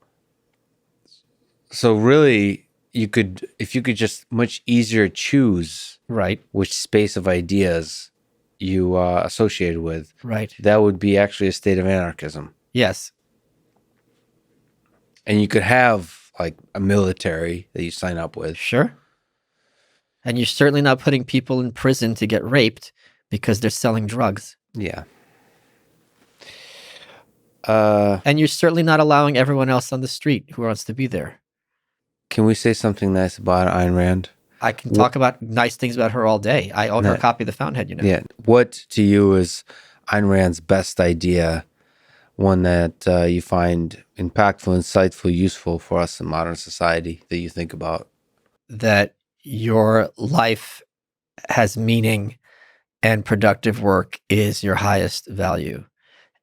really if you could just much easier choose which space of ideas you associated with, that would be actually a state of anarchism. Yes. And you could have like a military that you sign up with. Sure. And you're certainly not putting people in prison to get raped because they're selling drugs. Yeah. And you're certainly not allowing everyone else on the street who wants to be there. Can we say something nice about Ayn Rand? I can talk about nice things about her all day. I own her copy of The Fountainhead, you know. Yeah. What to you is Ayn Rand's best idea? One that you find impactful, insightful, useful for us in modern society that you think about? That your life has meaning and productive work is your highest value,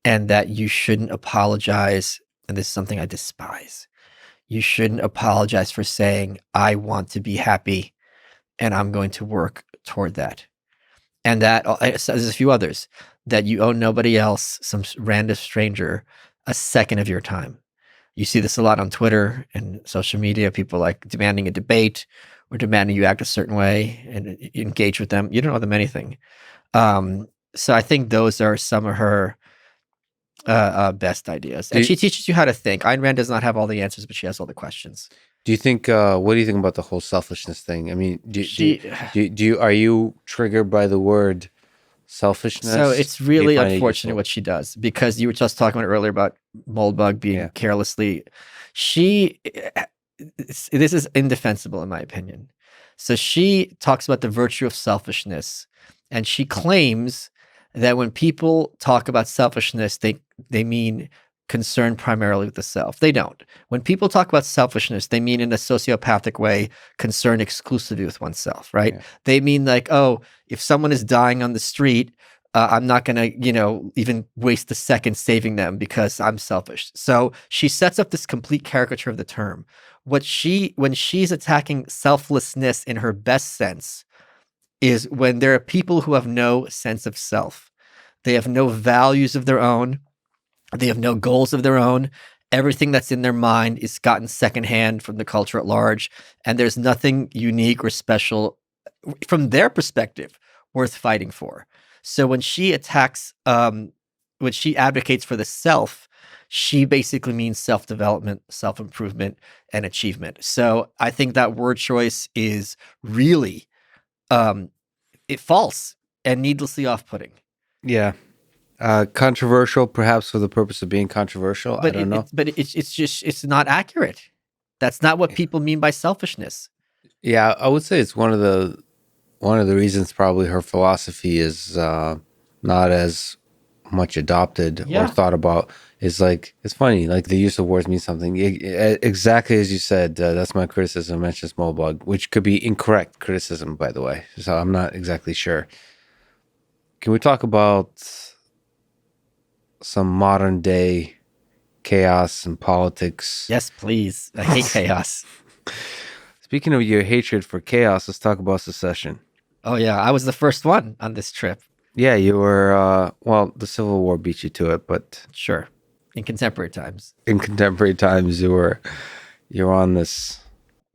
and that you shouldn't apologize. And this is something I despise. You shouldn't apologize for saying, I want to be happy and I'm going to work toward that. And that there's a few others. That you owe nobody else, some random stranger, a second of your time. You see this a lot on Twitter and social media, people like demanding a debate or demanding you act a certain way and engage with them. You don't owe them anything. So I think those are some of her best ideas. And she teaches you how to think. Ayn Rand does not have all the answers, but she has all the questions. Do you think, what do you think about the whole selfishness thing? I mean, are you triggered by the word selfishness? So it's really unfortunate what she does, because you were just talking about earlier about Moldbug being carelessly. This is indefensible in my opinion. So she talks about the virtue of selfishness, and she claims that when people talk about selfishness, they mean concern primarily with the self. They don't. When people talk about selfishness, they mean in a sociopathic way, concern exclusively with oneself, right? Yeah. They mean like, oh, if someone is dying on the street, I'm not going to, even waste a second saving them because I'm selfish. So she sets up this complete caricature of the term. When she's attacking selflessness in her best sense is when there are people who have no sense of self. They have no values of their own. They have no goals of their own. Everything that's in their mind is gotten secondhand from the culture at large. And there's nothing unique or special from their perspective worth fighting for. So when she attacks, when she advocates for the self, she basically means self-development, self-improvement, and achievement. So I think that word choice is really false and needlessly off-putting. Yeah. Controversial, perhaps for the purpose of being controversial. But I don't know. But it's not accurate. That's not what people mean by selfishness. Yeah, I would say it's one of the reasons probably her philosophy is not as much adopted Yeah. or thought about is like, it's funny, like the use of words means something. Exactly as you said, that's my criticism, Mencius Moldbug, which could be incorrect criticism, by the way. So I'm not exactly sure. Can we talk about some modern day chaos and politics? Yes, please. I hate chaos. Speaking of your hatred for chaos, let's talk about secession. Oh, yeah. I was the first one on this trip. Yeah, you were, well, the Civil War beat you to it, but Sure. In contemporary times. in contemporary times, you're on this.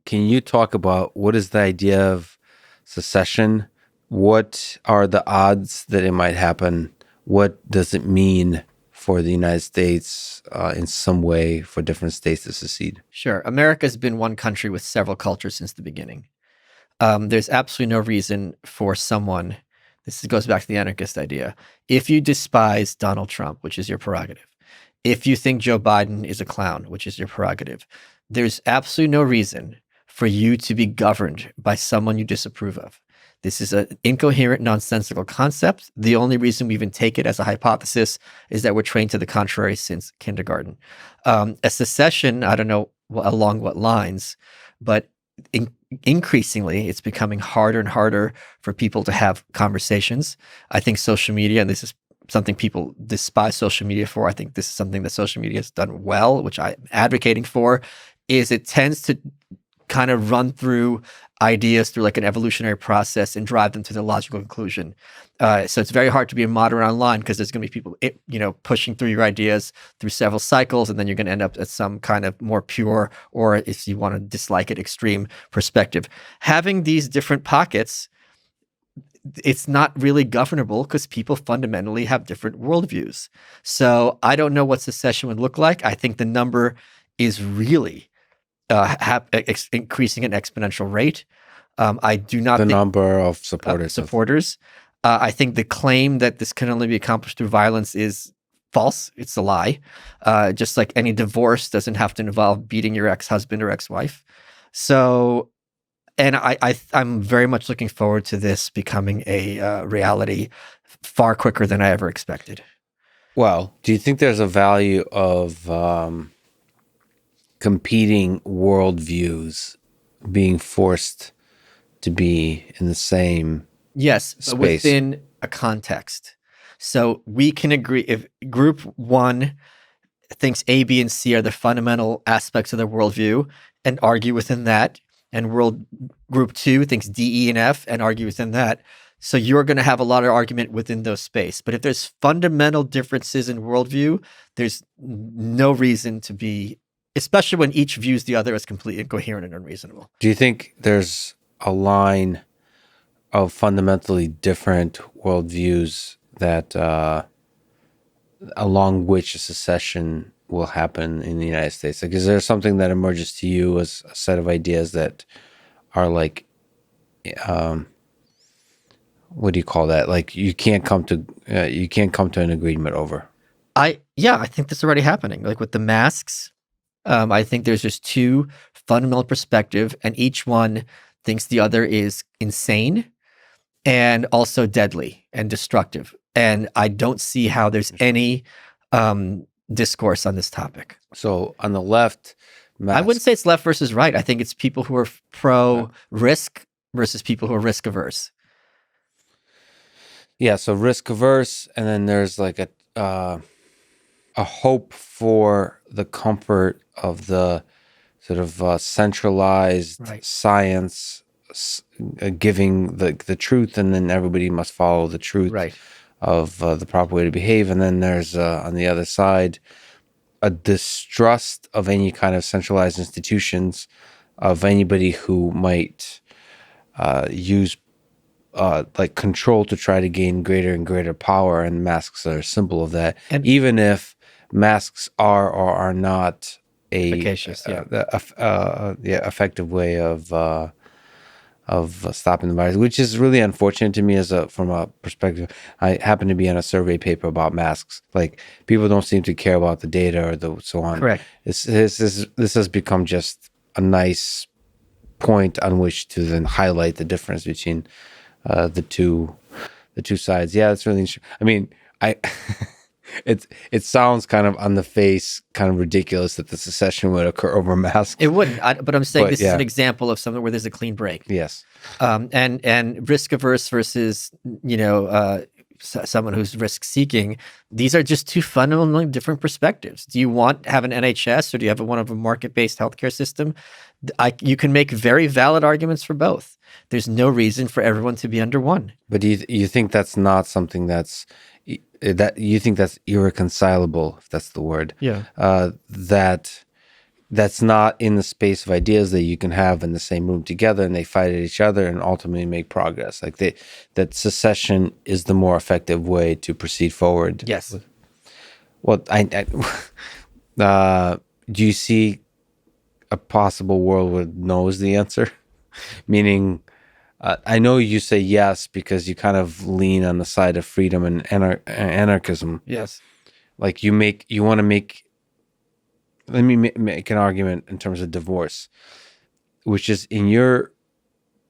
Can you talk about what is the idea of secession? What are the odds that it might happen? What does it mean for the United States in some way for different states to secede? Sure. America's been one country with several cultures since the beginning. There's absolutely no reason for someone, this goes back to the anarchist idea, if you despise Donald Trump, which is your prerogative, if you think Joe Biden is a clown, which is your prerogative, there's absolutely no reason for you to be governed by someone you disapprove of. This is an incoherent, nonsensical concept. The only reason we even take it as a hypothesis is that we're trained to the contrary since kindergarten. A secession, I don't know along what lines, but increasingly, it's becoming harder and harder for people to have conversations. I think social media, and this is something people despise social media for, I think this is something that social media has done well, which I'm advocating for, is it tends to kind of run through ideas through like an evolutionary process and drive them to the logical conclusion. So it's very hard to be a moderate online because there's going to be people, pushing through your ideas through several cycles, and then you're going to end up at some kind of more pure, or if you want to dislike it, extreme perspective. Having these different pockets, it's not really governable because people fundamentally have different worldviews. So I don't know what secession would look like. I think the number is really increasing at an exponential rate. I do not think number of supporters. I think the claim that this can only be accomplished through violence is false. It's a lie. Just like any divorce doesn't have to involve beating your ex-husband or ex-wife. So, and I'm very much looking forward to this becoming a reality far quicker than I ever expected. Well, do you think there's a value of competing worldviews being forced to be in the same space? But within a context. So we can agree if group one thinks A, B, and C are the fundamental aspects of their worldview and argue within that, and group two thinks D, E, and F and argue within that. So you're going to have a lot of argument within those space. But if there's fundamental differences in worldview, there's no reason to be, especially when each views the other as completely incoherent and unreasonable. Do you think there's a line of fundamentally different worldviews that along which a secession will happen in the United States? Like, is there something that emerges to you as a set of ideas that are like, what do you call that? Like you can't come to an agreement over. I think that's already happening. Like with the masks, I think there's just two fundamental perspectives, and each one thinks the other is insane and also deadly and destructive. And I don't see how there's any discourse on this topic. So on the left, I wouldn't say it's left versus right. I think it's people who are pro-risk versus people who are risk-averse. Yeah, so risk-averse, and then there's like a hope for the comfort of the sort of centralized science giving the truth, and then everybody must follow the truth of the proper way to behave. And then there's on the other side a distrust of any kind of centralized institutions, of anybody who might use like control to try to gain greater and greater power, and masks are a symbol of that. And even if masks are or are not a effective way of stopping the virus, which is really unfortunate to me from a perspective. I happen to be on a survey paper about masks. Like, people don't seem to care about the data or so on. Correct. This has become just a nice point on which to then highlight the difference between the two sides. Yeah, that's really interesting. I mean, It sounds kind of on the face, kind of ridiculous that the secession would occur over masks. It wouldn't, but I'm saying But, this yeah. is an example of something where there's a clean break. Yes. And risk averse versus someone who's risk seeking. These are just two fundamentally different perspectives. Do you want to have an NHS or do you have one of a market based healthcare system? You can make very valid arguments for both. There's no reason for everyone to be under one. But you think that's not something that you think that's irreconcilable, if that's the word? Yeah. That's not in the space of ideas that you can have in the same room together, and they fight at each other and ultimately make progress. Like that secession is the more effective way to proceed forward. Yes. Well, do you see a possible world where no is the answer? Meaning, I know you say yes because you kind of lean on the side of freedom and anarchism. Yes. Like you want to make. Let me make an argument in terms of divorce, which is in your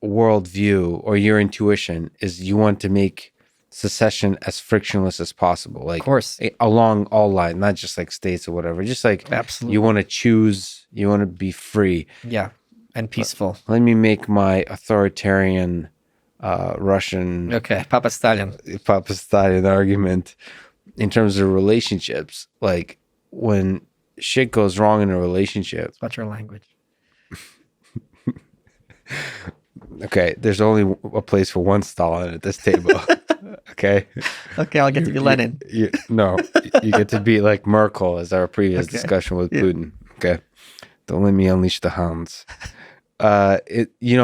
worldview or your intuition is you want to make secession as frictionless as possible. Like, of course, along all lines, not just like states or whatever. Just like absolutely, you want to choose, you want to be free. Yeah, and peaceful. Let me make my authoritarian Russian Papa Stalin argument in terms of relationships. Like when shit goes wrong in a relationship. What's your language? Okay, there's only a place for one Stalin at this table. Okay. Okay, I'll get to be Lenin. No, you get to be like Merkel, as our previous discussion with Putin. Okay, don't let me unleash the hounds. You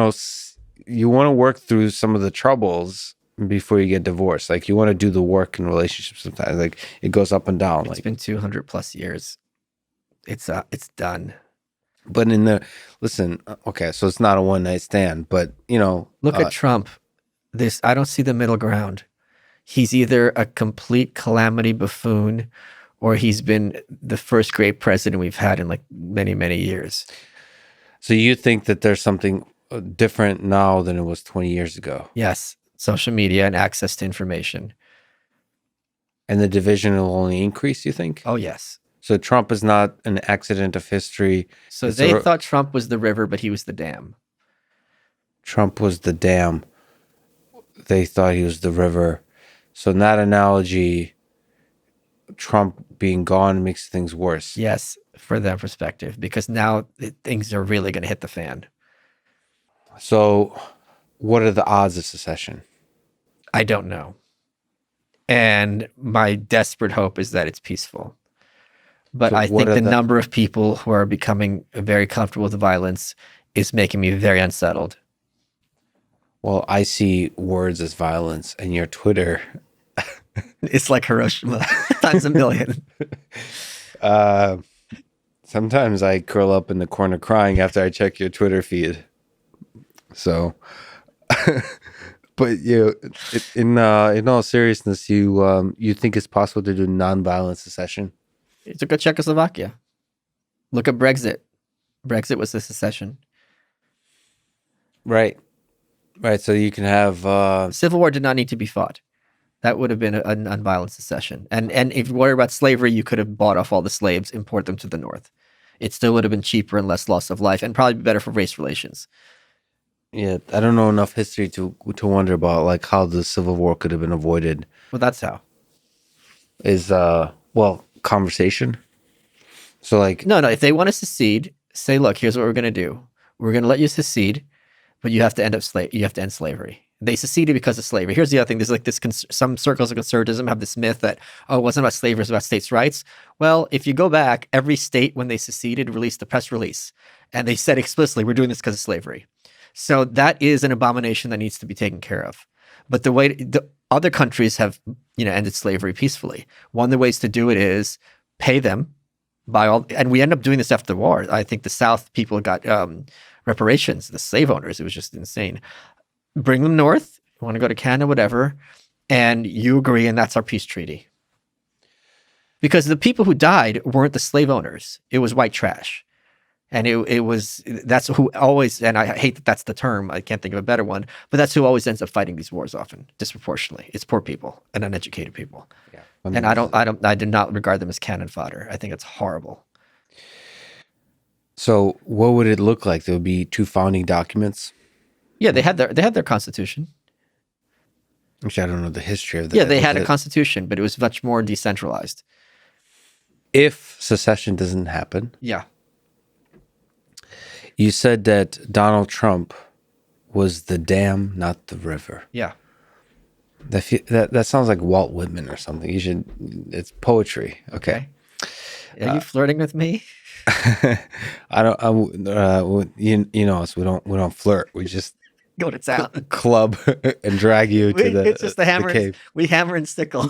want to work through some of the troubles before you get divorced. Like you want to do the work in relationships. Sometimes, like it goes up and down. It's been 200 plus years. It's done. But okay, so it's not a one night stand, but look at Trump. I don't see the middle ground. He's either a complete calamity buffoon or he's been the first great president we've had in like many, many years. So you think that there's something different now than it was 20 years ago? Yes. Social media and access to information. And the division will only increase, you think? Oh, yes. So Trump is not an accident of history. So they thought Trump was the river, but he was the dam. Trump was the dam. They thought he was the river. So in that analogy, Trump being gone makes things worse. Yes, for that perspective, because now things are really going to hit the fan. So what are the odds of secession? I don't know. And my desperate hope is that it's peaceful. But so I think the number of people who are becoming very comfortable with violence is making me very unsettled. Well, I see words as violence, and your Twitter. It's like Hiroshima times a million. Sometimes I curl up in the corner crying after I check your Twitter feed. So, but in all seriousness, you think it's possible to do nonviolent secession? Look at Czechoslovakia. Look at Brexit. Brexit was a secession. Right. So you can have... Civil War did not need to be fought. That would have been an nonviolent secession. And if you worry about slavery, you could have bought off all the slaves, import them to the North. It still would have been cheaper and less loss of life, and probably be better for race relations. Yeah, I don't know enough history to wonder about like how the Civil War could have been avoided. Well, that's how. Conversation. So like no, if they want to secede, say, look, here's what we're going to do. We're going to let you secede, but you have to you have to end slavery. They seceded because of slavery. Here's the other thing. There's like this, some circles of conservatism have this myth that, it wasn't about slavery, it was about states' rights. Well, if you go back, every state, when they seceded, released a press release. And they said explicitly, we're doing this because of slavery. So that is an abomination that needs to be taken care of. But the other countries have, ended slavery peacefully. One of the ways to do it is pay them and we end up doing this after the war. I think the South people got reparations, the slave owners. It was just insane. Bring them north. You want to go to Canada, whatever, and you agree, and that's our peace treaty. Because the people who died weren't the slave owners; it was white trash, and that's who always. And I hate that that's the term. I can't think of a better one, but that's who always ends up fighting these wars often, disproportionately. It's poor people and uneducated people. Yeah. And I did not regard them as cannon fodder. I think it's horrible. So what would it look like? There would be two founding documents. Yeah, they had their constitution. Actually, I don't know the history of that. Yeah, they had a constitution, but it was much more decentralized. If secession doesn't happen, Yeah. you said that Donald Trump was the dam, not the river. Yeah. That sounds like Walt Whitman or something. It's poetry. Okay. Are you flirting with me? I don't. You know us. We don't flirt. We just Go to town. club and drag you to the. It's just the hammer. cave. We hammer and sickle.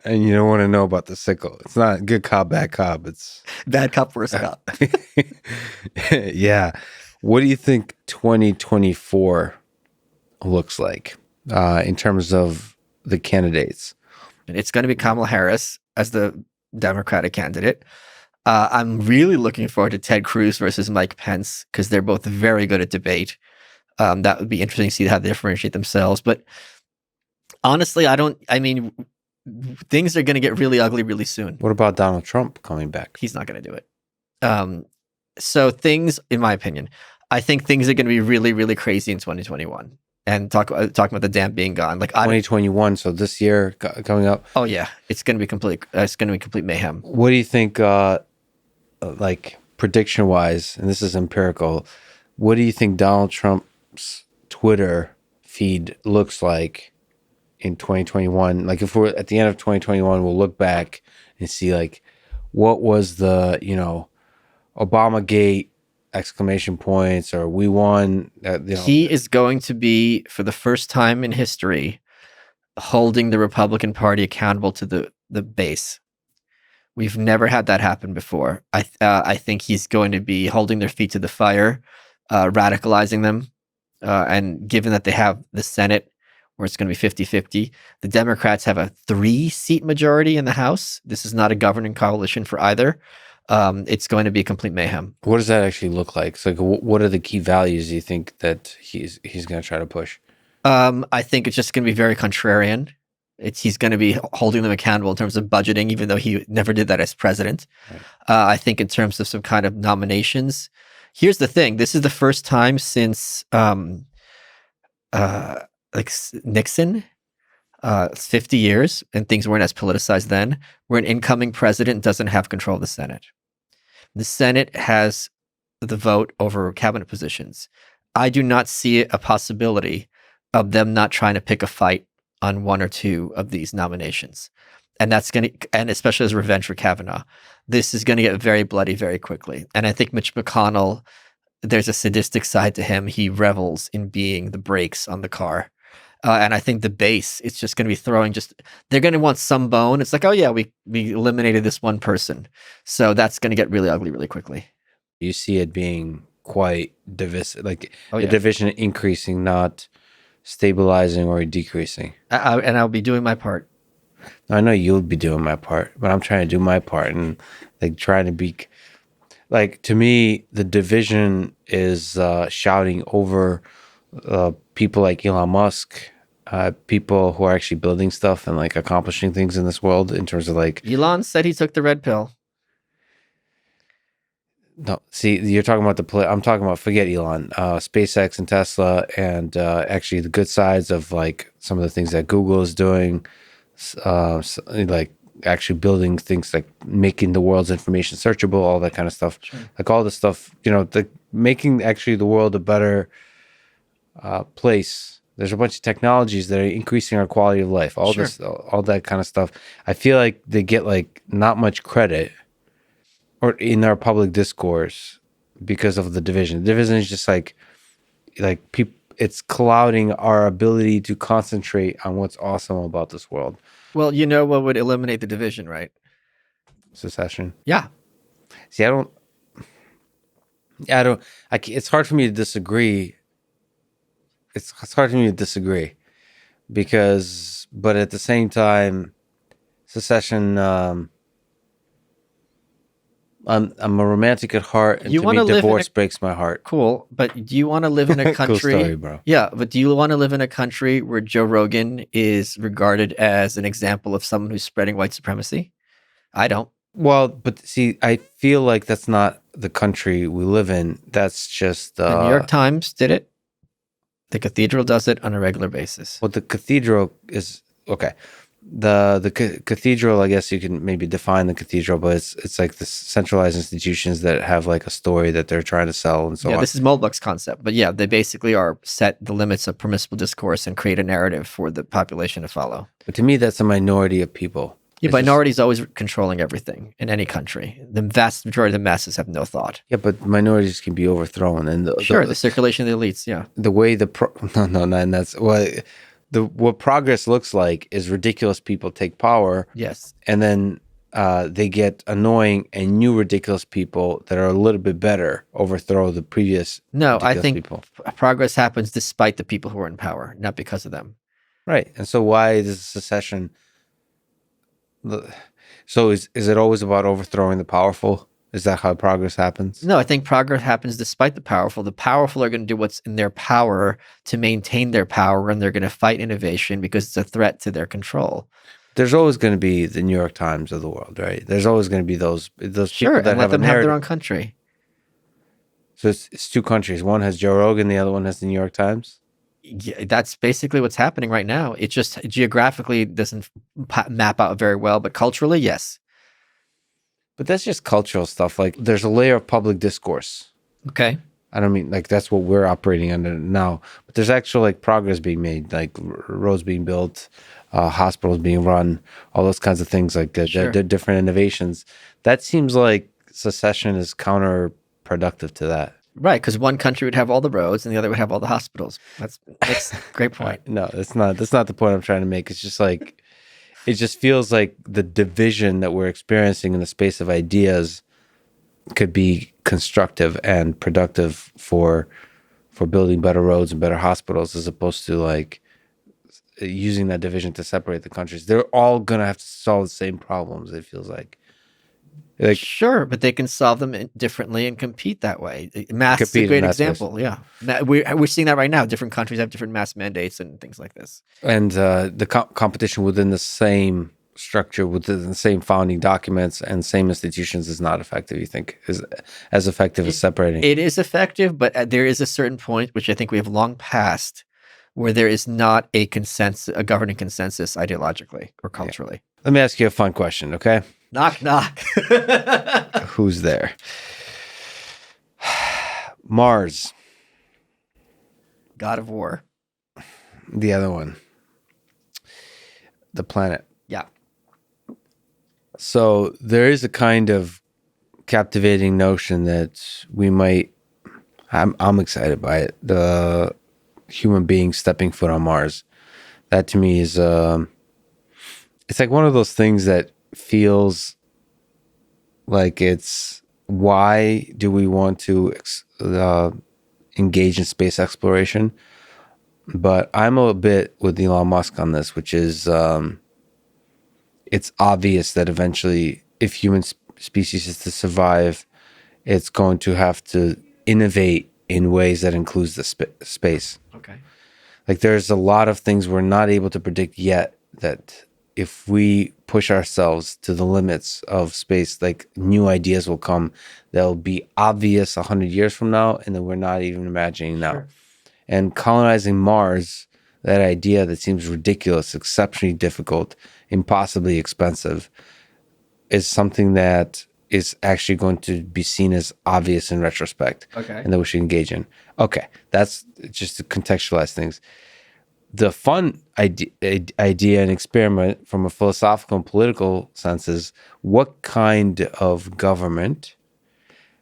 And you don't want to know about the sickle. It's not good cop, bad cop. It's Bad cop, worse cop. yeah. What do you think 2024 looks like in terms of the candidates? And it's going to be Kamala Harris as the Democratic candidate. I'm really looking forward to Ted Cruz versus Mike Pence because they're both very good at debate. That would be interesting to see how they differentiate themselves. But honestly, things are going to get really ugly really soon. What about Donald Trump coming back? He's not going to do it. So things, in my opinion, I think things are going to be really, really crazy in 2021. And talking about the dam being gone, like 2021. So this year coming up. Oh yeah, it's going to be complete. It's going to be complete mayhem. What do you think? Like prediction wise, and this is empirical. What do you think Donald Trump's Twitter feed looks like in 2021? Like if we're at the end of 2021, we'll look back and see like what was the Obamagate exclamation points or we won. He is going to be, for the first time in history, holding the Republican Party accountable to the base. We've never had that happen before. I think he's going to be holding their feet to the fire, radicalizing them. And given that they have the Senate, where it's going to be 50-50, the Democrats have a 3-seat majority in the House. This is not a governing coalition for either. It's going to be complete mayhem. What does that actually look like? So, like, what are the key values you think that he's going to try to push? I think it's just going to be very contrarian. He's going to be holding them accountable in terms of budgeting, even though he never did that as president. Right. I think in terms of some kind of nominations. Here's the thing: this is the first time since Nixon. 50 years, and things weren't as politicized then, where an incoming president doesn't have control of the Senate. The Senate has the vote over cabinet positions. I do not see a possibility of them not trying to pick a fight on one or two of these nominations. And and especially as revenge for Kavanaugh, this is going to get very bloody very quickly. And I think Mitch McConnell, there's a sadistic side to him. He revels in being the brakes on the car. And I think the base, it's just going to be they're going to want some bone. It's like, oh yeah, we eliminated this one person. So that's going to get really ugly really quickly. You see it being quite divisive, like the division increasing, not stabilizing or decreasing. And I'll be doing my part. I know you'll be doing my part, but I'm trying to do my part and like trying to be like, to me, the division is shouting over people like Elon Musk, people who are actually building stuff and like accomplishing things in this world in terms of like... Elon said he took the red pill. No, see, you're talking about I'm talking about, forget Elon, SpaceX and Tesla, and actually the good sides of like some of the things that Google is doing, like actually building things like making the world's information searchable, all that kind of stuff. Sure. Like all the stuff, making actually the world a better place. There's a bunch of technologies that are increasing our quality of life. All this, all that kind of stuff. I feel like they get like not much credit, or in our public discourse, because of the division. The division is just like people. It's clouding our ability to concentrate on what's awesome about this world. Well, you know what would eliminate the division, right? Secession. Yeah. See, it's hard for me to disagree. It's hard for me to disagree but at the same time, secession, I'm a romantic at heart, and You to wanna me, live in divorce a- breaks my heart. Cool, but do you want to live in a Cool country? story, bro. Yeah, but do you want to live in a country where Joe Rogan is regarded as an example of someone who's spreading white supremacy? I don't. Well, but see, I feel like that's not the country we live in. That's just The New York Times did it. The Cathedral does it on a regular basis. Well, the cathedral is okay. The cathedral, I guess you can maybe define the cathedral, but it's like the centralized institutions that have like a story that they're trying to sell and so Yeah, on. this is Moldbug's concept, but yeah, they basically are set the limits of permissible discourse and create a narrative for the population to follow. But to me, that's a minority of people. Yeah, It's just- minority is always controlling everything in any country. The vast majority of the masses have no thought. Yeah, but minorities can be overthrown, and The circulation of the elites. Yeah, the way and that's what progress looks like is ridiculous people take power, yes, and then they get annoying, and new ridiculous people that are a little bit better overthrow the previous. no. I ridiculous think people. progress happens despite the people who are in power, not because of them. Right, and so why is secession? So is it always about overthrowing the powerful? Is that how progress happens? No, I think progress happens despite the powerful. The powerful are going to do what's in their power to maintain their power, and they're going to fight innovation because it's a threat to their control. There's always going to be the New York Times of the world, right? There's always going to be those people Sure, that and let have them a have narrative. their own country. So it's two countries. One has Joe Rogan, the other one has the New York Times. Yeah, that's basically what's happening right now. It just geographically doesn't map out very well, but culturally, yes. But that's just cultural stuff. Like there's a layer of public discourse. Okay. I don't mean like that's what we're operating under now, but there's actual like progress being made, like roads being built, hospitals being run, all those kinds of things, like the different innovations. That seems like secession is counterproductive to that. Right, because one country would have all the roads and the other would have all the hospitals. That's a great point. No, that's not the point I'm trying to make. It's just like it just feels like the division that we're experiencing in the space of ideas could be constructive and productive for building better roads and better hospitals, as opposed to like using that division to separate the countries. They're all gonna have to solve the same problems. It feels like Sure, but they can solve them differently and compete that way. Mass is a great example. Yeah, we're seeing that right now. Different countries have different mass mandates and things like this. And the competition within the same structure, within the same founding documents and same institutions is not effective. You think is as effective as separating? It is effective, but there is a certain point, which I think we have long passed, where there is not a governing consensus ideologically or culturally. Let me ask you a fun question, okay? Knock, knock. Who's there? Mars. God of War. The other one. The planet. Yeah. So there is a kind of captivating notion that we might. I'm excited by it. The human being stepping foot on Mars. That to me is it's like one of those things that feels like it's why do we want to engage in space exploration? But I'm a bit with Elon Musk on this, which is it's obvious that eventually if human species is to survive, it's going to have to innovate in ways that includes the space. Okay. Like there's a lot of things we're not able to predict yet that if we push ourselves to the limits of space, like new ideas will come that'll be obvious 100 years from now and that we're not even imagining now. Sure. And colonizing Mars, that idea that seems ridiculous, exceptionally difficult, impossibly expensive, is something that is actually going to be seen as obvious in retrospect. Okay. And that we should engage in. Okay, that's just to contextualize things. The fun idea and experiment from a philosophical and political sense is what kind of government,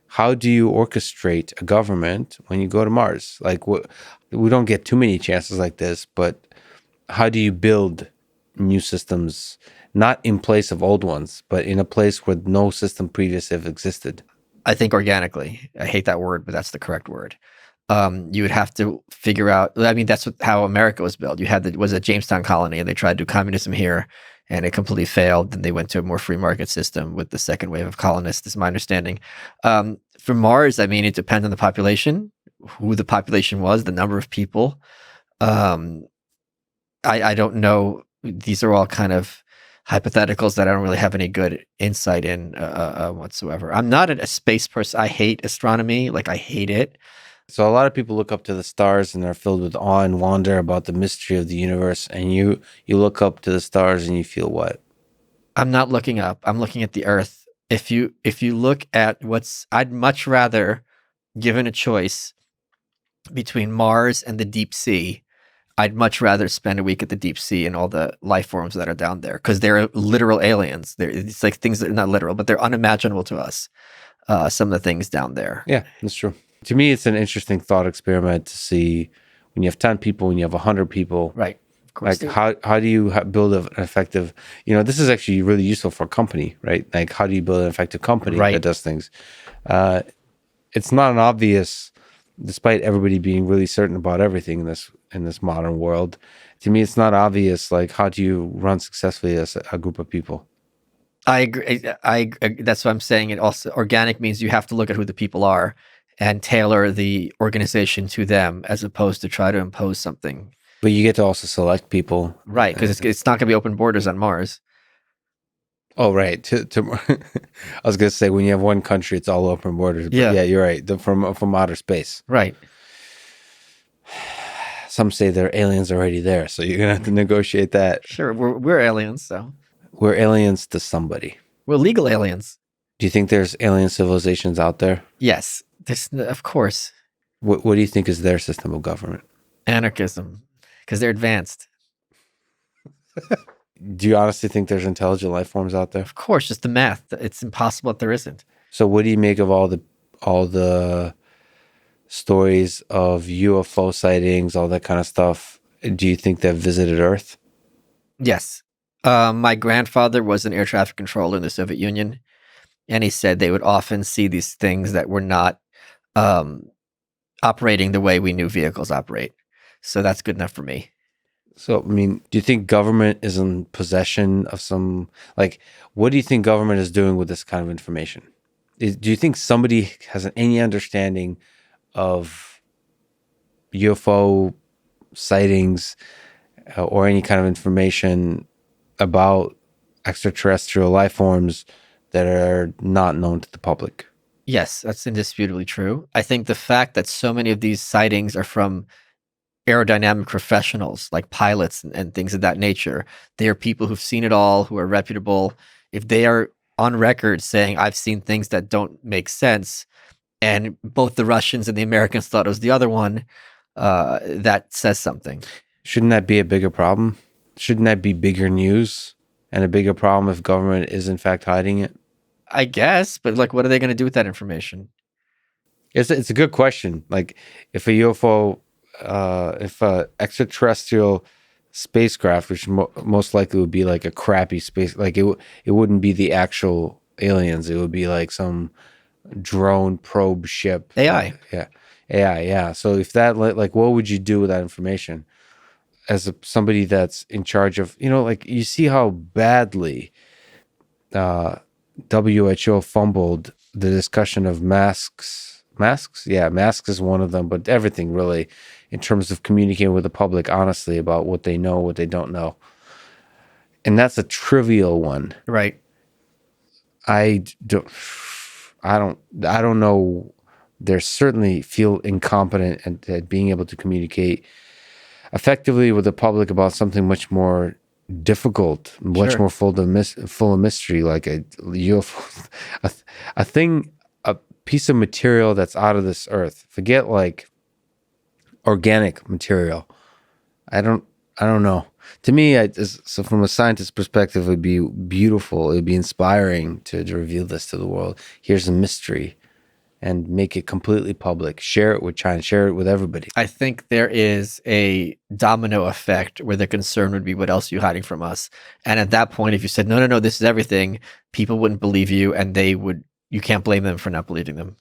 how do you orchestrate a government when you go to Mars? Like we don't get too many chances like this, but how do you build new systems, not in place of old ones, but in a place where no system previous have existed? I think organically. I hate that word, but that's the correct word. you would have to figure out. I mean, that's how America was built. You had was a Jamestown colony, and they tried to do communism here, and it completely failed. Then they went to a more free market system with the second wave of colonists, is my understanding. For Mars, I mean, it depends on the population, who the population was, the number of people. I don't know. These are all kind of hypotheticals that I don't really have any good insight in whatsoever. I'm not a space person. I hate astronomy. Like, I hate it. So a lot of people look up to the stars and they're filled with awe and wonder about the mystery of the universe. And you look up to the stars and you feel what? I'm not looking up. I'm looking at the Earth. If you look at I'd much rather, given a choice between Mars and the deep sea, I'd much rather spend a week at the deep sea and all the life forms that are down there, because they're literal aliens. It's like things that are not literal, but they're unimaginable to us. Some of the things down there. Yeah, that's true. To me, it's an interesting thought experiment to see when you have 10 people, when you have 100 people. Right. Of course. Like, how do you build an effective, this is actually really useful for a company, right? Like, how do you build an effective company that does things? It's not an obvious, despite everybody being really certain about everything in this modern world. To me, it's not obvious, like, how do you run successfully as a group of people? I agree. That's what I'm saying. It also, organic means you have to look at who the people are and tailor the organization to them, as opposed to try to impose something. But you get to also select people. Right, because it's not going to be open borders on Mars. Oh, right. I was going to say, when you have one country, it's all open borders. But yeah, you're right. From outer space. Right. Some say there are aliens already there, so you're going to have to negotiate that. Sure, we're aliens, so. We're aliens to somebody. We're legal aliens. Do you think there's alien civilizations out there? Yes, of course. What do you think is their system of government? Anarchism, because they're advanced. Do you honestly think there's intelligent life forms out there? Of course, just the math. It's impossible that there isn't. So what do you make of all the stories of UFO sightings, all that kind of stuff? Do you think they've visited Earth? Yes. My grandfather was an air traffic controller in the Soviet Union, and he said they would often see these things that were not operating the way we knew vehicles operate. So that's good enough for me. So, I mean, do you think government is in possession of some, like, what do you think government is doing with this kind of information? Do you think somebody has any understanding of UFO sightings or any kind of information about extraterrestrial life forms that are not known to the public? Yes, that's indisputably true. I think the fact that so many of these sightings are from aerodynamic professionals, like pilots and things of that nature, they are people who've seen it all, who are reputable. If they are on record saying, I've seen things that don't make sense, and both the Russians and the Americans thought it was the other one, that says something. Shouldn't that be a bigger problem? Shouldn't that be bigger news and a bigger problem if government is in fact hiding it? I guess, but like, what are they going to do with that information? It's a good question. Like, if a UFO, if a extraterrestrial spacecraft, which most likely would be like a crappy space, like it wouldn't be the actual aliens. It would be like some drone probe ship. AI. Yeah. AI, yeah. So if that, like, what would you do with that information? As somebody that's in charge of, like, you see how badly WHO fumbled the discussion of masks. Masks? Yeah, masks is one of them, but everything really, in terms of communicating with the public honestly about what they know, what they don't know. And that's a trivial one. Right. I don't know. They certainly feel incompetent at being able to communicate effectively with the public about something much more difficult, much more full of mystery, like a UFO, a piece of material that's out of this earth. Forget like organic material. I don't know. To me, so from a scientist's perspective, it'd be beautiful. It'd be inspiring to reveal this to the world. Here's a mystery. And make it completely public. Share it with China. Share it with everybody. I think there is a domino effect where the concern would be, what else are you hiding from us? And at that point, if you said, no, this is everything, people wouldn't believe you, and you can't blame them for not believing them.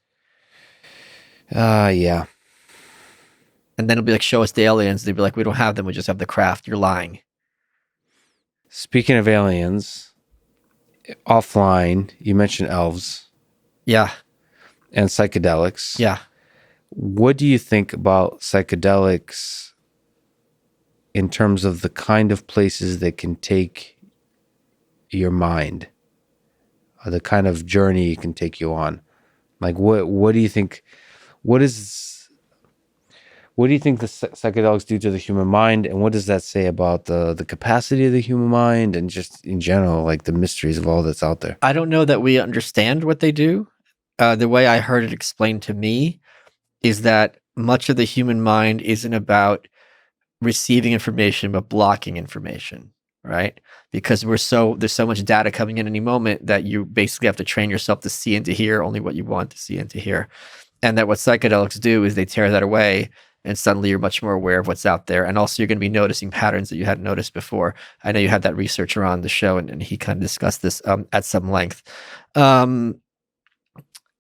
Yeah. And then it'll be like, show us the aliens. They'd be like, we don't have them. We just have the craft. You're lying. Speaking of aliens, offline, you mentioned elves. Yeah. And psychedelics. Yeah. What do you think about psychedelics in terms of the kind of places that can take your mind, or the kind of journey it can take you on? Like, what do you think? What do you think the psychedelics do to the human mind, and what does that say about the capacity of the human mind, and just in general, like the mysteries of all that's out there? I don't know that we understand what they do. The way I heard it explained to me is that much of the human mind isn't about receiving information, but blocking information, right? Because there's so much data coming in any moment that you basically have to train yourself to see and to hear only what you want to see and to hear. And that what psychedelics do is they tear that away, and suddenly you're much more aware of what's out there. And also you're going to be noticing patterns that you hadn't noticed before. I know you had that researcher on the show, and he kind of discussed this at some length.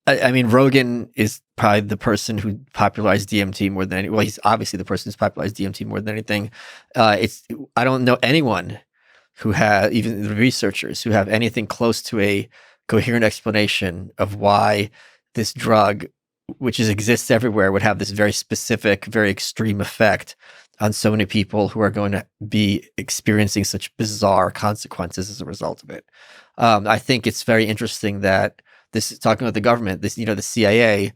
I mean, Rogan is probably the person who popularized DMT more than well, he's obviously the person who's popularized DMT more than anything. I don't know anyone who has, even the researchers who have anything close to a coherent explanation of why this drug, which exists everywhere, would have this very specific, very extreme effect on so many people who are going to be experiencing such bizarre consequences as a result of it. I think it's very interesting that this is talking about the government. The CIA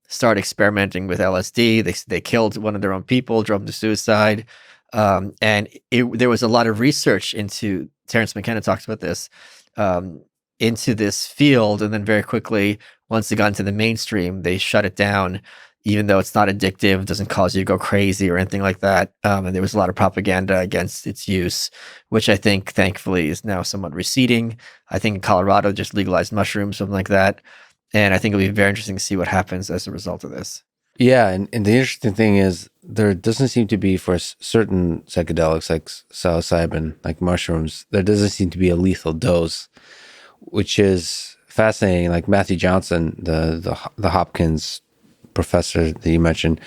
started experimenting with LSD. They killed one of their own people, drove them to suicide. And there was a lot of research into, Terence McKenna talks about this, into this field. And then very quickly, once it got into the mainstream, they shut it down, even though it's not addictive, doesn't cause you to go crazy or anything like that. And there was a lot of propaganda against its use, which I think, thankfully, is now somewhat receding. I think in Colorado just legalized mushrooms, something like that. And I think it'll be very interesting to see what happens as a result of this. Yeah, and the interesting thing is there doesn't seem to be, for certain psychedelics like psilocybin, like mushrooms, there doesn't seem to be a lethal dose, which is fascinating. Like Matthew Johnson, the Hopkins professor that you mentioned,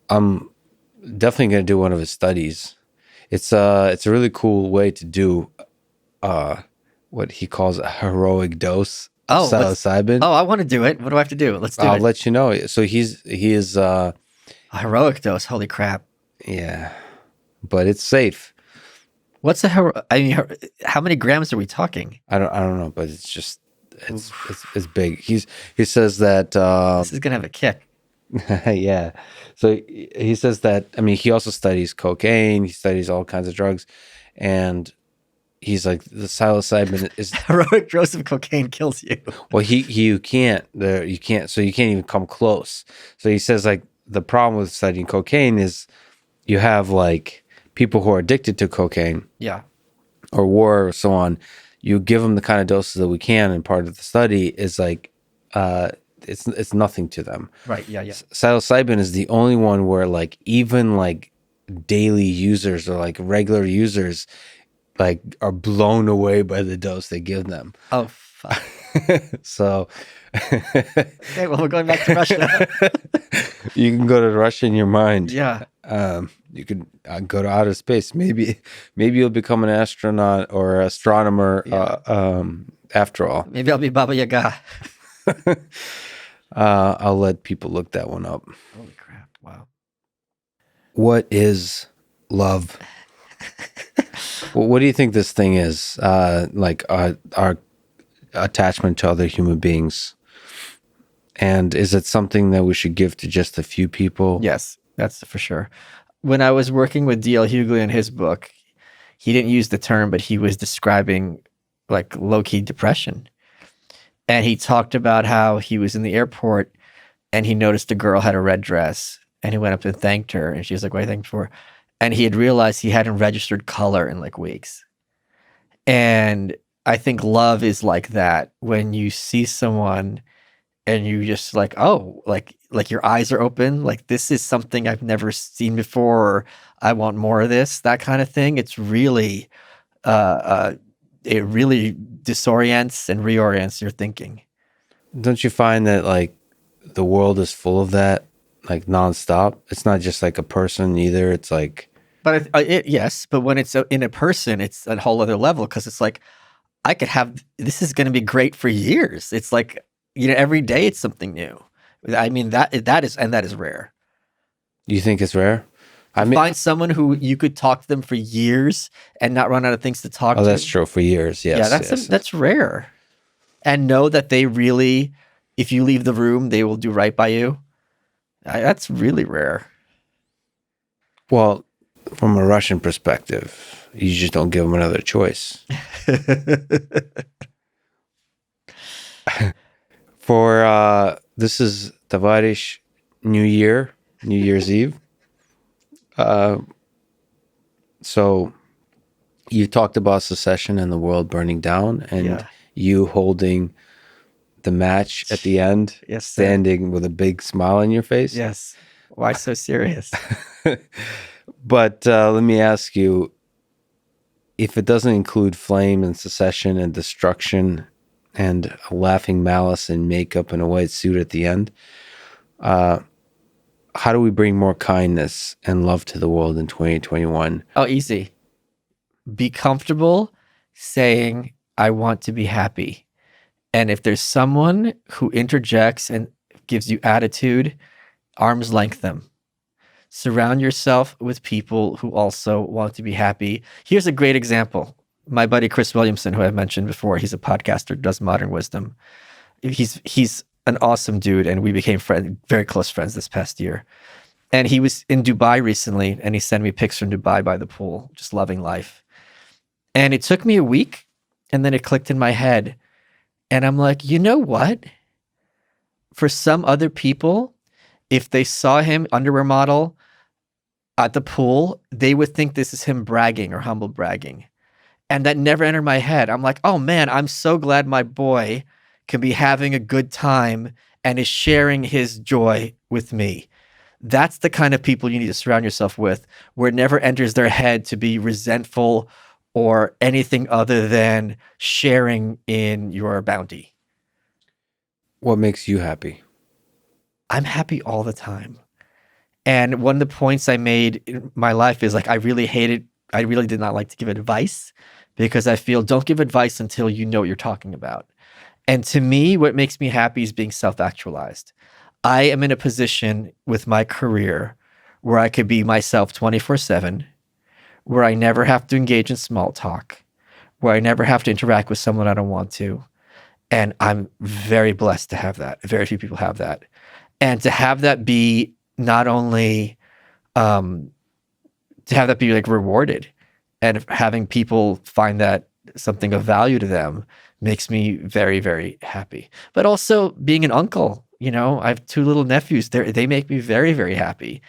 I'm definitely going to do one of his studies. It's a really cool way to do what he calls a heroic dose of psilocybin. I want to do it. What do I have to do? Let's do it. I'll let you know. So he is a heroic dose. Holy crap! Yeah, but it's safe. What's how many grams are we talking? I don't know, but it's just it's big. He says that this is gonna have a kick. Yeah. So he says that, I mean, he also studies cocaine, he studies all kinds of drugs, and he's like, the psilocybin is heroic dose of cocaine kills you. Well, you can't, so you can't even come close. So he says, like, the problem with studying cocaine is you have like people who are addicted to cocaine, yeah, or war or so on. You give them the kind of doses that we can, and part of the study is like, it's nothing to them. Right. Yeah. Yeah. Psilocybin is the only one where like even like daily users or like regular users like are blown away by the dose they give them. Oh, fuck. So okay, well, we're going back to Russia. You can go to Russia in your mind. Yeah. You could go to outer space. Maybe you'll become an astronaut or astronomer. Yeah. After all, maybe I'll be Baba Yaga. I'll let people look that one up. Holy crap! Wow. What is love? What do you think this thing is? Like our attachment to other human beings, and is it something that we should give to just a few people? Yes, that's for sure. When I was working with D.L. Hughley in his book, he didn't use the term, but he was describing like low-key depression. And he talked about how he was in the airport and he noticed a girl had a red dress, and he went up and thanked her, and she was like, "What are you thanking for?" And he had realized he hadn't registered color in like weeks. And I think love is like that. When you see someone and you just like, oh, like your eyes are open, like this is something I've never seen before, or I want more of this, that kind of thing. It's really, it really disorients and reorients your thinking. Don't you find that like the world is full of that? like nonstop. It's not just like a person either. It's like, But yes, but when it's in a person, it's a whole other level because it's like I could have this is going to be great for years. It's like every day it's something new. I mean that is rare. you think it's rare? I mean, Find someone who you could talk to them for years and not run out of things to talk to. oh, that's true. For years, yes. Yeah, that's rare. And know that they really, if you leave the room, they will do right by you. That's really rare. Well, from a Russian perspective, you just don't give them another choice. For this is Tavarish New Year's Eve. So you talked about secession and the world burning down, and you holding the match at the end, yes, standing with a big smile on your face. Yes. Why so serious? But let me ask you, if it doesn't include flame and secession and destruction and a laughing Malice and makeup and a white suit at the end, how do we bring more kindness and love to the world in 2021? Oh, easy. Be comfortable saying, I want to be happy. And if there's someone who interjects and gives you attitude, arm's length them. Surround yourself with people who also want to be happy. Here's a great example. My buddy Chris Williamson, who I've mentioned before, he's a podcaster, does Modern Wisdom. He's an awesome dude, and we became very close friends this past year. And he was in Dubai recently, and he sent me pics from Dubai by the pool, just loving life. And it took me a week, and then it clicked in my head. And I'm like, you know what? For some other people, if they saw him underwear model at the pool, they would think this is him bragging or humble bragging. And that never entered my head. I'm like, oh man, I'm so glad my boy can be having a good time and is sharing his joy with me. That's the kind of people you need to surround yourself with, where it never enters their head to be resentful or anything other than sharing in your bounty. What makes you happy? I'm happy all the time. And one of the points I made in my life is like, I really did not like to give advice because I feel don't give advice until you know what you're talking about. And to me, what makes me happy is being self-actualized. I am in a position with my career where I could be myself 24/7, where I never have to engage in small talk, where I never have to interact with someone I don't want to. And I'm very blessed to have that. Very few people have that. And to have that be not only, to have that be like rewarded and having people find that something of value to them makes me very, very happy. But also being an uncle, I have 2 little nephews. They make me very, very happy.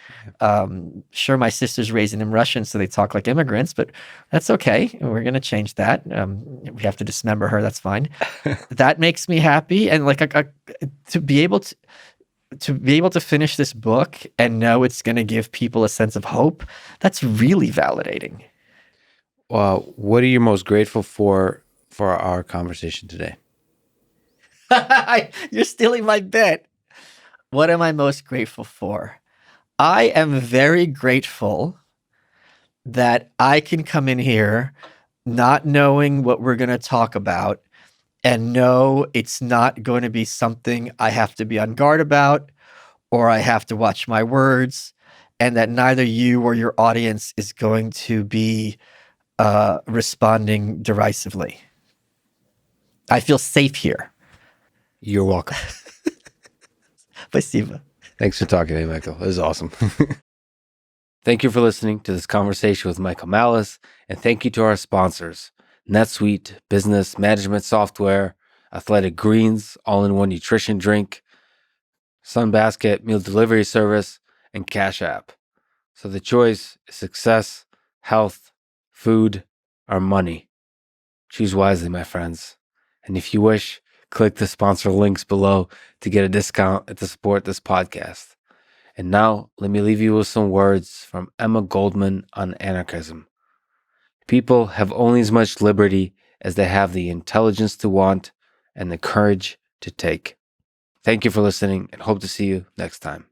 Sure, my sister's raising them Russian, so they talk like immigrants, but that's okay. We're going to change that. We have to dismember her. That's fine. That makes me happy. And like to be able to finish this book and know it's going to give people a sense of hope, that's really validating. What are you most grateful for our conversation today? You're stealing my bit. What am I most grateful for? I am very grateful that I can come in here not knowing what we're going to talk about and know it's not going to be something I have to be on guard about or I have to watch my words, and that neither you or your audience is going to be responding derisively. I feel safe here. You're welcome. Спасибо. Thanks for talking to me, Michael. It was awesome. Thank you for listening to this conversation with Michael Malice, and thank you to our sponsors, NetSuite, business management software, Athletic Greens, all-in-one nutrition drink, Sunbasket meal delivery service, and Cash App. So the choice is success, health, food, or money. Choose wisely, my friends. And if you wish, click the sponsor links below to get a discount to support this podcast. And now, let me leave you with some words from Emma Goldman on anarchism. People have only as much liberty as they have the intelligence to want and the courage to take. Thank you for listening, and hope to see you next time.